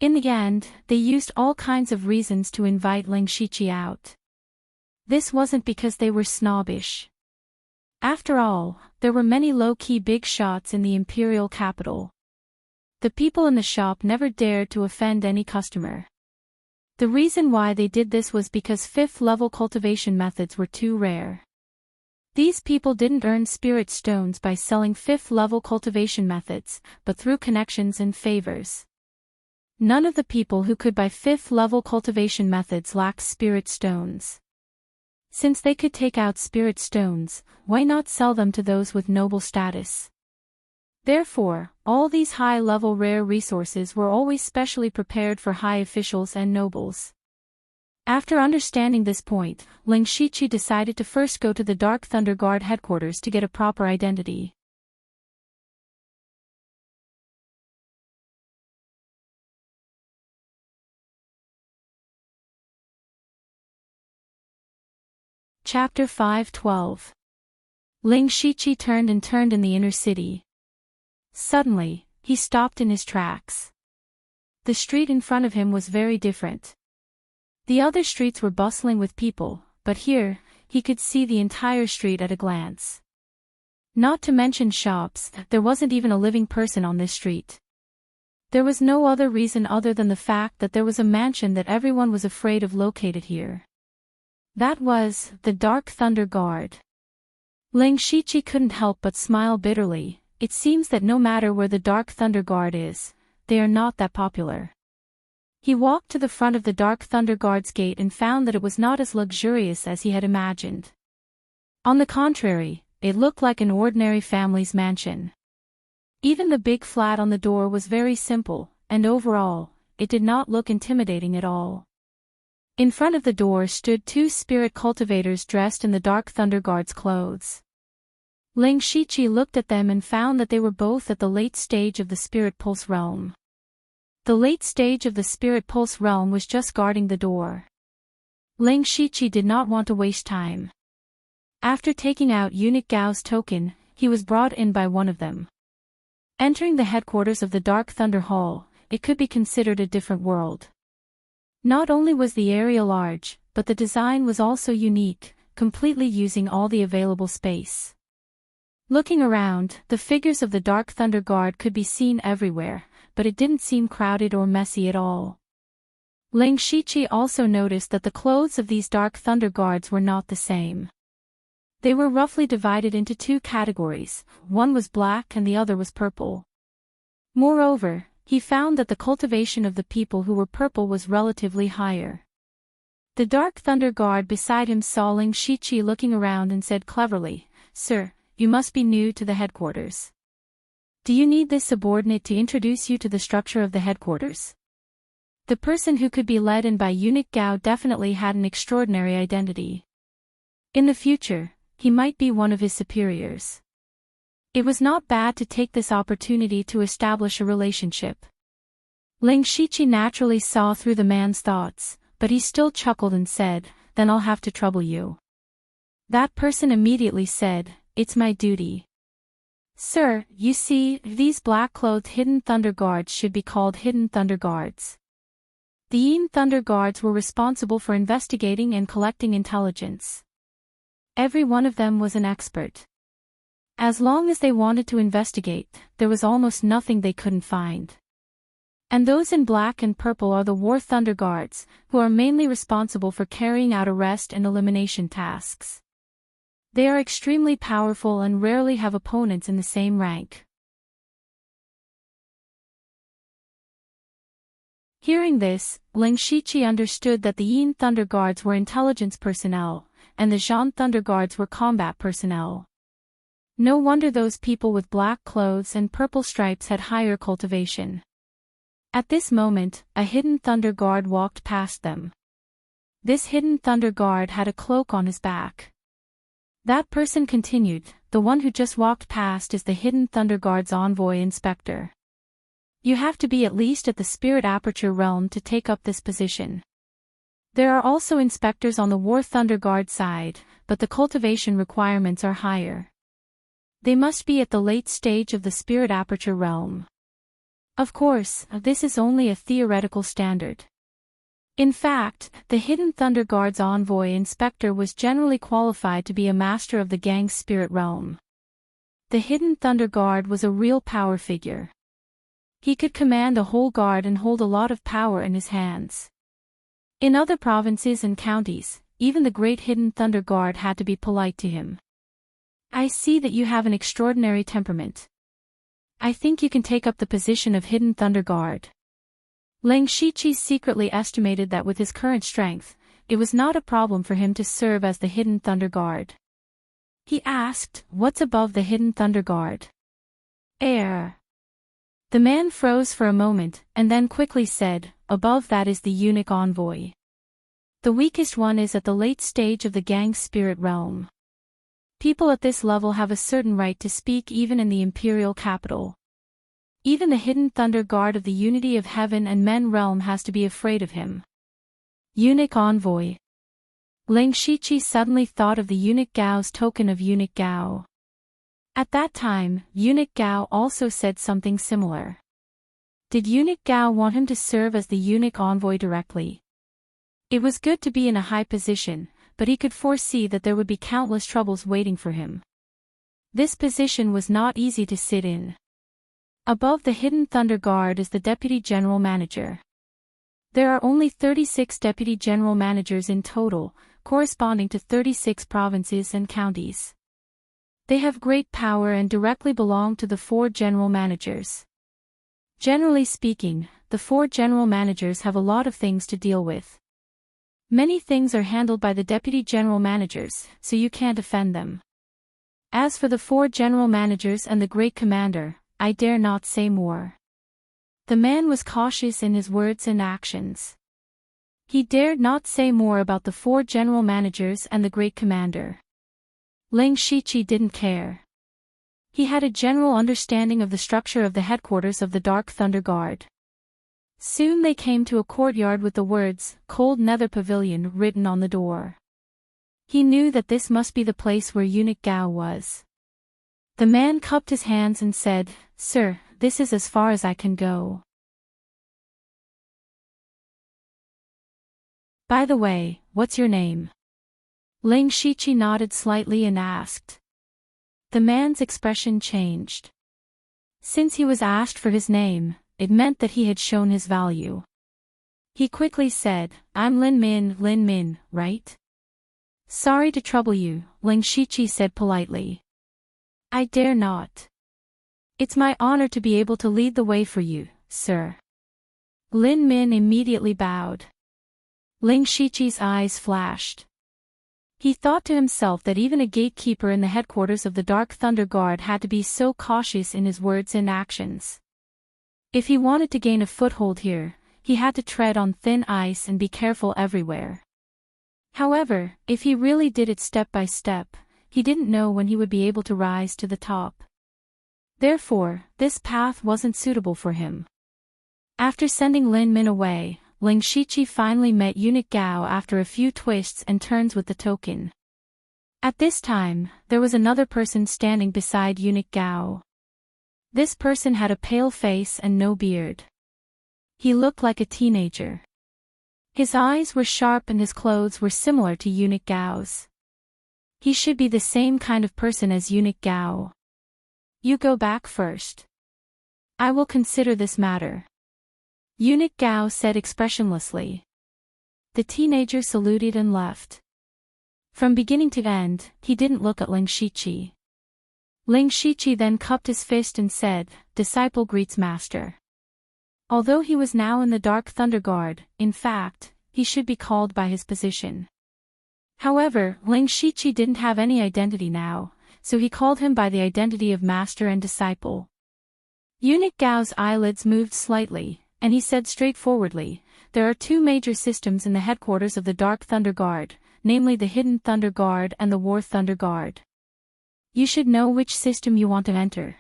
Speaker 1: In the end, they used all kinds of reasons to invite Ling Shiqi out. This wasn't because they were snobbish. After all, there were many low-key big shots in the imperial capital. The people in the shop never dared to offend any customer. The reason why they did this was because 5th-level cultivation methods were too rare. These people didn't earn spirit stones by selling 5th-level cultivation methods, but through connections and favors. None of the people who could buy 5th-level cultivation methods lacked spirit stones. Since they could take out spirit stones, why not sell them to those with noble status? Therefore, all these high-level rare resources were always specially prepared for high officials and nobles. After understanding this point, Ling Shiqi decided to first go to the Dark Thunder Guard headquarters to get a proper identity. Chapter 5:12. Ling Shiqi turned in the inner city. Suddenly, he stopped in his tracks. The street in front of him was very different. The other streets were bustling with people, but here, he could see the entire street at a glance. Not to mention shops, there wasn't even a living person on this street. There was no other reason other than the fact that there was a mansion that everyone was afraid of located here. That was the Dark Thunder Guard. Ling Shiqi couldn't help but smile bitterly. It seems that no matter where the Dark Thunder Guard is, they are not that popular. He walked to the front of the Dark Thunder Guard's gate and found that it was not as luxurious as he had imagined. On the contrary, it looked like an ordinary family's mansion. Even the big flat on the door was very simple, and overall, it did not look intimidating at all. In front of the door stood 2 spirit cultivators dressed in the Dark Thunder Guard's clothes. Ling Shiqi looked at them and found that they were both at the late stage of the Spirit Pulse realm. The late stage of the Spirit Pulse realm was just guarding the door. Ling Shiqi did not want to waste time. After taking out Eunuch Gao's token, he was brought in by one of them. Entering the headquarters of the Dark Thunder Hall, it could be considered a different world. Not only was the area large, but the design was also unique, completely using all the available space. Looking around, the figures of the Dark Thunder Guard could be seen everywhere, but it didn't seem crowded or messy at all. Ling Shiqi also noticed that the clothes of these Dark Thunder Guards were not the same. They were roughly divided into 2 categories, one was black and the other was purple. Moreover, he found that the cultivation of the people who were purple was relatively higher. The Dark Thunder Guard beside him saw Ling Shiqi looking around and said cleverly, "Sir, you must be new to the headquarters. Do you need this subordinate to introduce you to the structure of the headquarters?" The person who could be led in by Eunuch Gao definitely had an extraordinary identity. In the future, he might be one of his superiors. It was not bad to take this opportunity to establish a relationship. Ling Shiqi naturally saw through the man's thoughts, but he still chuckled and said, "Then I'll have to trouble you." That person immediately said, "It's my duty." "Sir, you see, these black-clothed Hidden Thunder Guards should be called Hidden Thunder Guards. The Hidden Thunder Guards were responsible for investigating and collecting intelligence. Every one of them was an expert. As long as they wanted to investigate, there was almost nothing they couldn't find. And those in black and purple are the War Thunder Guards, who are mainly responsible for carrying out arrest and elimination tasks. They are extremely powerful and rarely have opponents in the same rank." Hearing this, Ling Shiqi understood that the Yin Thunder Guards were intelligence personnel, and the Zhan Thunder Guards were combat personnel. No wonder those people with black clothes and purple stripes had higher cultivation. At this moment, a Hidden Thunder Guard walked past them. This Hidden Thunder Guard had a cloak on his back. That person continued, the one who just walked past is the Hidden Thunder Guard's envoy inspector. You have to be at least at the Spirit Aperture realm to take up this position. There are also inspectors on the War Thunder Guard side, but the cultivation requirements are higher. They must be at the late stage of the Spirit Aperture realm. Of course, this is only a theoretical standard. In fact, the Hidden Thunder Guard's envoy inspector was generally qualified to be a master of the gang's spirit realm. The Hidden Thunder Guard was a real power figure. He could command a whole guard and hold a lot of power in his hands. In other provinces and counties, even the Great Hidden Thunder Guard had to be polite to him. I see that you have an extraordinary temperament. I think you can take up the position of Hidden Thunder Guard. Lang Shiqi secretly estimated that with his current strength, it was not a problem for him to serve as the Hidden Thunder Guard. He asked, "What's above the Hidden Thunder Guard?" "Air." The man froze for a moment, and then quickly said, "Above that is the eunuch envoy. The weakest one is at the late stage of the gang's spirit realm. People at this level have a certain right to speak even in the imperial capital. Even the Hidden Thunder Guard of the Unity of Heaven and Men realm has to be afraid of him." Eunuch envoy. Lang Shiqi suddenly thought of the Eunuch Gao's token of Eunuch Gao. At that time, Eunuch Gao also said something similar. Did Eunuch Gao want him to serve as the Eunuch envoy directly? It was good to be in a high position, but he could foresee that there would be countless troubles waiting for him. This position was not easy to sit in. Above the Hidden Thunder Guard is the Deputy General Manager. There are only 36 Deputy General Managers in total, corresponding to 36 provinces and counties. They have great power and directly belong to the 4 General Managers. Generally speaking, the 4 General Managers have a lot of things to deal with. Many things are handled by the Deputy General Managers, so you can't offend them. As for the 4 General Managers and the Great Commander, I dare not say more. The man was cautious in his words and actions. He dared not say more about the 4 General Managers and the Great Commander. Lang Shiqi didn't care. He had a general understanding of the structure of the headquarters of the Dark Thunder Guard. Soon they came to a courtyard with the words, "Cold Nether Pavilion," written on the door. He knew that this must be the place where Eunuch Gao was. The man cupped his hands and said, "Sir, this is as far as I can go. By the way, what's your name?" Lang Shiqi nodded slightly and asked. The man's expression changed. Since he was asked for his name, it meant that he had shown his value. He quickly said, "I'm Lin Min, right?" "Sorry to trouble you," Lang Shiqi said politely. "I dare not. It's my honor to be able to lead the way for you, sir." Lin Min immediately bowed. Lang Shiqi's eyes flashed. He thought to himself that even a gatekeeper in the headquarters of the Dark Thunder Guard had to be so cautious in his words and actions. If he wanted to gain a foothold here, he had to tread on thin ice and be careful everywhere. However, if he really did it step by step, he didn't know when he would be able to rise to the top. Therefore, this path wasn't suitable for him. After sending Lin Min away, Lang Shiqi finally met Eunuch Gao after a few twists and turns with the token. At this time, there was another person standing beside Eunuch Gao. This person had a pale face and no beard. He looked like a teenager. His eyes were sharp and his clothes were similar to Eunuch Gao's. He should be the same kind of person as Eunuch Gao. "You go back first. I will consider this matter," Eunuch Gao said expressionlessly. The teenager saluted and left. From beginning to end, he didn't look at Lang Shiqi. Lang Shiqi then cupped his fist and said, "Disciple greets master." Although he was now in the Dark Thunder Guard, in fact, he should be called by his position. However, Lang Shiqi didn't have any identity now, so he called him by the identity of master and disciple. Eunuch Gao's eyelids moved slightly, and he said straightforwardly, "There are 2 major systems in the headquarters of the Dark Thunder Guard, namely the Hidden Thunder Guard and the War Thunder Guard. You should know which system you want to enter.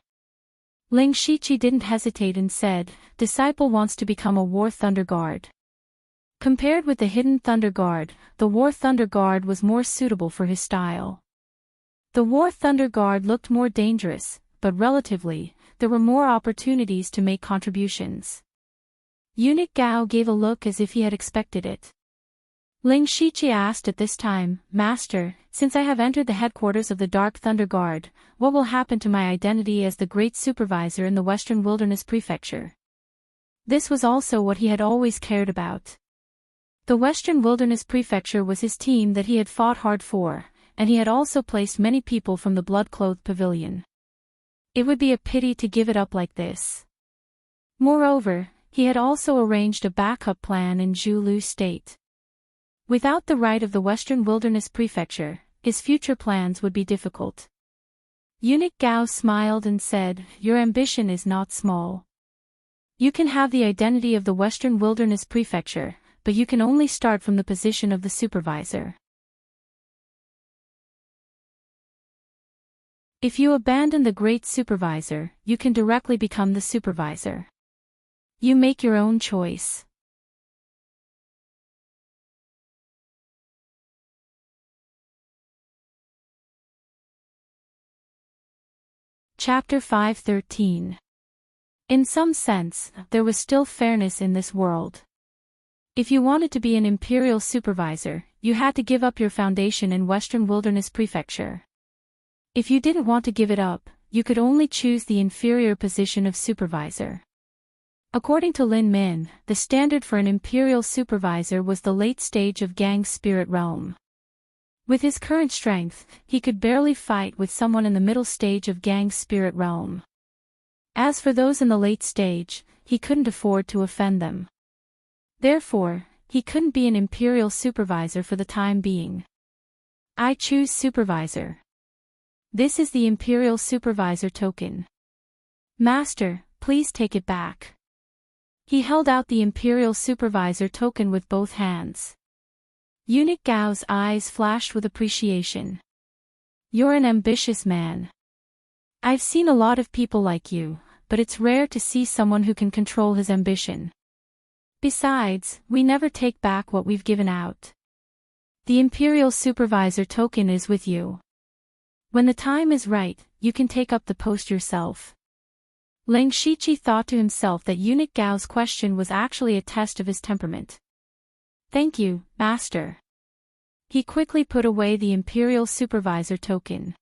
Speaker 1: Ling Shiqi didn't hesitate and said, Disciple wants to become a War Thunder Guard. Compared with the Hidden Thunder Guard, the War Thunder Guard was more suitable for his style. The War Thunder Guard looked more dangerous, but relatively, there were more opportunities to make contributions. Eunuch Gao gave a look as if he had expected it. Ling Shiqi asked at this time, Master, since I have entered the headquarters of the Dark Thunder Guard, what will happen to my identity as the Great Supervisor in the Western Wilderness Prefecture? This was also what he had always cared about. The Western Wilderness Prefecture was his team that he had fought hard for, and he had also placed many people from the Blood-Clothed Pavilion. It would be a pity to give it up like this. Moreover, he had also arranged a backup plan in Zhulu State. Without the right of the Western Wilderness Prefecture, his future plans would be difficult. Eunuch Gao smiled and said, Your ambition is not small. You can have the identity of the Western Wilderness Prefecture, but you can only start from the position of the supervisor. If you abandon the Great Supervisor, you can directly become the supervisor. You make your own choice. Chapter 5:13. In some sense, there was still fairness in this world. If you wanted to be an imperial supervisor, you had to give up your foundation in Western Wilderness Prefecture. If you didn't want to give it up, you could only choose the inferior position of supervisor. According to Lin Min, the standard for an imperial supervisor was the late stage of Gang's spirit realm. With his current strength, he could barely fight with someone in the middle stage of Gang's spirit realm. As for those in the late stage, he couldn't afford to offend them. Therefore, he couldn't be an imperial supervisor for the time being. I choose supervisor. This is the imperial supervisor token. Master, please take it back. He held out the imperial supervisor token with both hands. Eunuch Gao's eyes flashed with appreciation. You're an ambitious man. I've seen a lot of people like you, but it's rare to see someone who can control his ambition. Besides, we never take back what we've given out. The Imperial Supervisor token is with you. When the time is right, you can take up the post yourself. Ling Shiqi thought to himself that Eunuch Gao's question was actually a test of his temperament. Thank you, Master. He quickly put away the Imperial Supervisor token.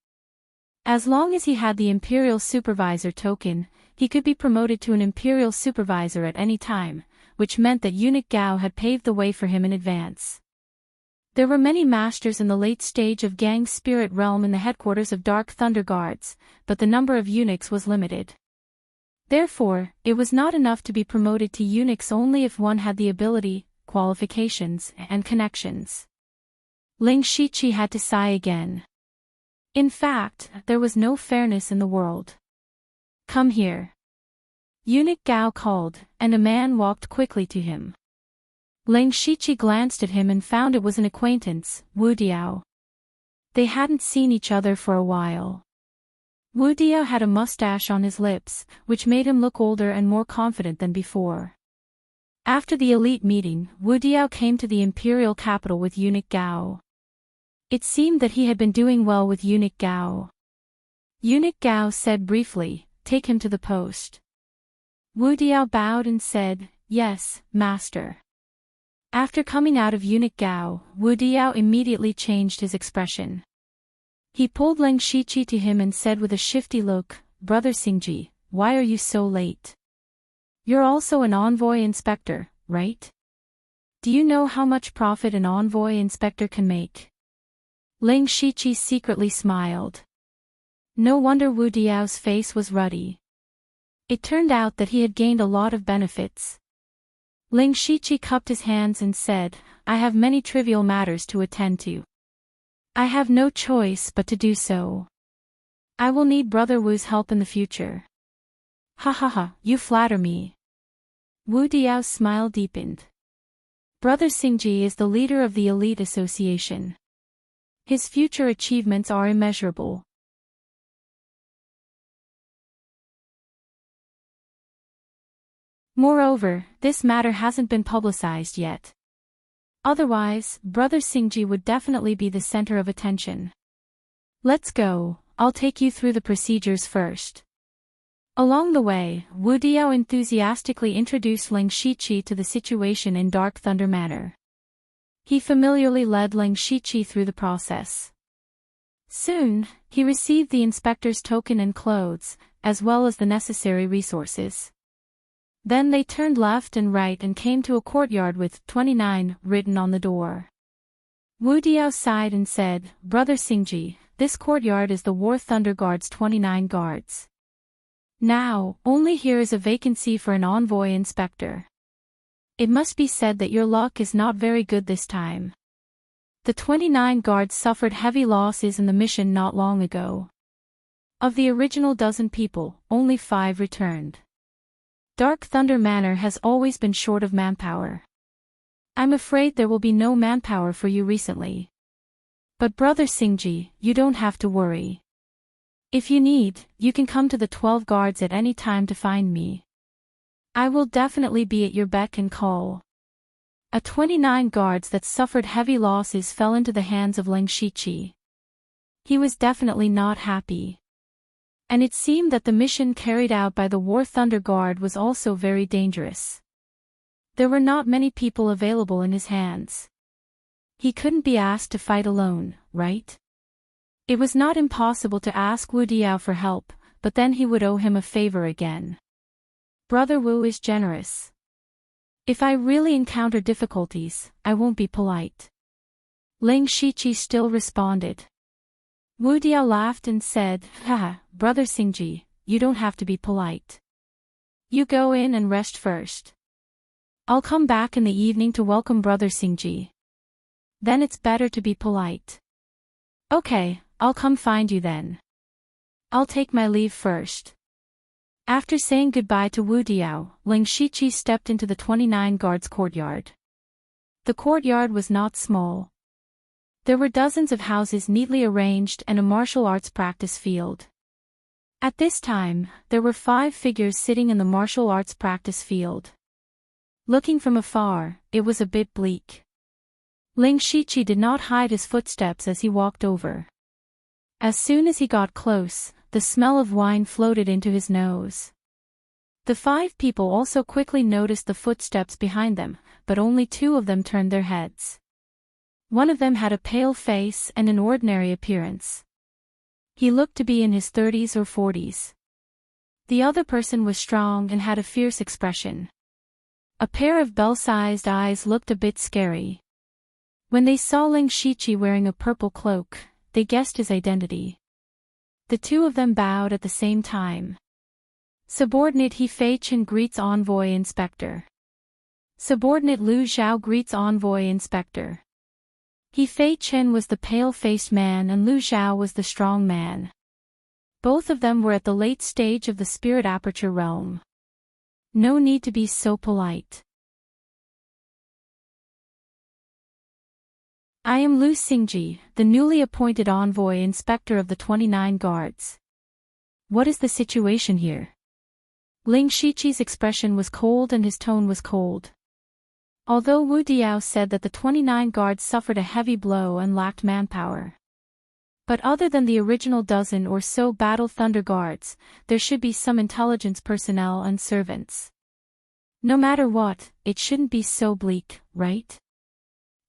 Speaker 1: As long as he had the Imperial Supervisor token, he could be promoted to an Imperial Supervisor at any time, which meant that Eunuch Gao had paved the way for him in advance. There were many masters in the late stage of Gang's spirit realm in the headquarters of Dark Thunder Guards, but the number of eunuchs was limited. Therefore, it was not enough to be promoted to eunuchs only if one had the ability, qualifications, and connections. Ling Shiqi had to sigh again. In fact, there was no fairness in the world. Come here. Eunuch Gao called, and a man walked quickly to him. Ling Shiqi glanced at him and found it was an acquaintance, Wu Diao. They hadn't seen each other for a while. Wu Diao had a mustache on his lips, which made him look older and more confident than before. After the elite meeting, Wu Diao came to the imperial capital with Eunuch Gao. It seemed that he had been doing well with Eunuch Gao. Eunuch Gao said briefly, take him to the post. Wu Diao bowed and said, yes, master. After coming out of Eunuch Gao, Wu Diao immediately changed his expression. He pulled Ling Shiqi to him and said with a shifty look, Brother Xingji, why are you so late? You're also an envoy inspector, right? Do you know how much profit an envoy inspector can make? Ling Shiqi secretly smiled. No wonder Wu Diao's face was ruddy. It turned out that he had gained a lot of benefits. Ling Shiqi cupped his hands and said, I have many trivial matters to attend to. I have no choice but to do so. I will need Brother Wu's help in the future. Ha ha ha, you flatter me. Wu Diao's smile deepened. Brother Xingji is the leader of the elite association. His future achievements are immeasurable. Moreover, this matter hasn't been publicized yet. Otherwise, Brother Singji would definitely be the center of attention. Let's go, I'll take you through the procedures first. Along the way, Wu Diao enthusiastically introduced Ling Shiqi to the situation in Dark Thunder Manor. He familiarly led Ling Shiqi through the process. Soon, he received the inspector's token and clothes, as well as the necessary resources. Then they turned left and right and came to a courtyard with 29 written on the door. Wu Diao sighed and said, Brother Singji, this courtyard is the War Thunder Guard's 29 guards. Now, only here is a vacancy for an envoy inspector. It must be said that your luck is not very good this time. The 29 guards suffered heavy losses in the mission not long ago. Of the original dozen people, only 5 returned. Dark Thunder Manor has always been short of manpower. I'm afraid there will be no manpower for you recently. But Brother Singji, you don't have to worry. If you need, you can come to the 12 guards at any time to find me. I will definitely be at your beck and call. A 29 guards that suffered heavy losses fell into the hands of Ling Shiqi. He was definitely not happy. And it seemed that the mission carried out by the War Thunder Guard was also very dangerous. There were not many people available in his hands. He couldn't be asked to fight alone, right? It was not impossible to ask Wu Diao for help, but then he would owe him a favor again. Brother Wu is generous. If I really encounter difficulties, I won't be polite. Ling Shiqi still responded. Wu Diao laughed and said, Haha, Brother Singji, you don't have to be polite. You go in and rest first. I'll come back in the evening to welcome Brother Singji. Then it's better to be polite. Okay, I'll come find you then. I'll take my leave first. After saying goodbye to Wu Diao, Ling Shiqi stepped into the 29 guards' courtyard. The courtyard was not small. There were dozens of houses neatly arranged and a martial arts practice field. At this time, there were 5 figures sitting in the martial arts practice field. Looking from afar, it was a bit bleak. Ling Shiqi did not hide his footsteps as he walked over. As soon as he got close, the smell of wine floated into his nose. The 5 people also quickly noticed the footsteps behind them, but only 2 of them turned their heads. One of them had a pale face and an ordinary appearance. He looked to be in his 30s or 40s. The other person was strong and had a fierce expression. A pair of bell-sized eyes looked a bit scary. When they saw Ling Shiqi wearing a purple cloak, they guessed his identity. The 2 of them bowed at the same time. Subordinate He Fei Chen greets Envoy Inspector. Subordinate Lu Zhao greets Envoy Inspector. He Fei Chen was the pale-faced man and Lu Zhao was the strong man. Both of them were at the late stage of the spirit aperture realm. No need to be so polite. I am Lu Xingji, the newly appointed envoy inspector of the 29 guards. What is the situation here? Ling Shiqi's expression was cold and his tone was cold. Although Wu Diao said that the 29 guards suffered a heavy blow and lacked manpower. But other than the original dozen or so Battle Thunder guards, there should be some intelligence personnel and servants. No matter what, it shouldn't be so bleak, right?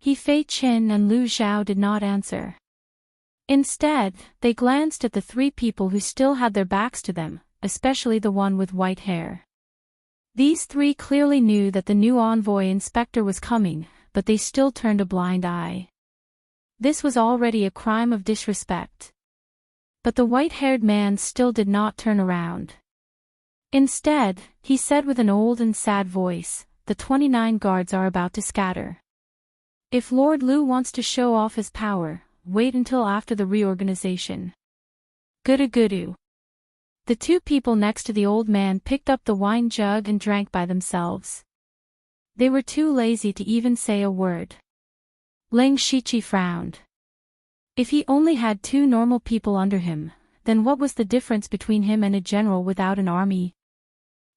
Speaker 1: He Fei Chen and Lu Zhao did not answer. Instead, they glanced at the 3 people who still had their backs to them, especially the one with white hair. These 3 clearly knew that the new envoy inspector was coming, but they still turned a blind eye. This was already a crime of disrespect. But the white-haired man still did not turn around. Instead, he said with an old and sad voice, the 29 guards are about to scatter. If Lord Lu wants to show off his power, wait until after the reorganization. Gudu. The 2 people next to the old man picked up the wine jug and drank by themselves. They were too lazy to even say a word. Ling Shiqi frowned. If he only had 2 normal people under him, then what was the difference between him and a general without an army?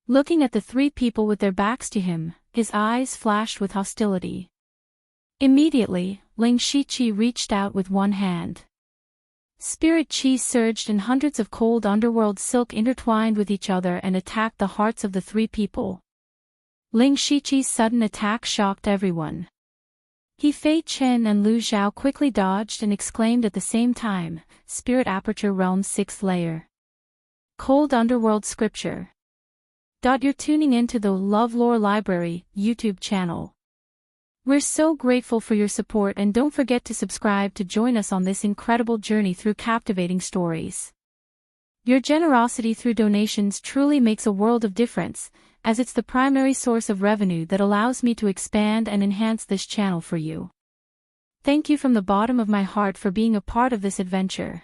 Speaker 1: Looking at the three people with their backs to him, his eyes flashed with hostility. Immediately, Ling Shiqi reached out with one hand. Spirit chi surged and hundreds of cold underworld silk intertwined with each other and attacked the hearts of the three people. Ling Shiqi's sudden attack shocked everyone. He Fei Chen and Lu Zhao quickly dodged and exclaimed at the same time, Spirit Aperture Realm's 6th layer. Cold Underworld Scripture. You're tuning into the LoveLore Library YouTube channel. We're so grateful for your support and don't forget to subscribe to join us on this incredible journey through captivating stories. Your generosity through donations truly makes a world of difference, as it's the primary source of revenue that allows me to expand and enhance this channel for you. Thank you from the bottom of my heart for being a part of this adventure.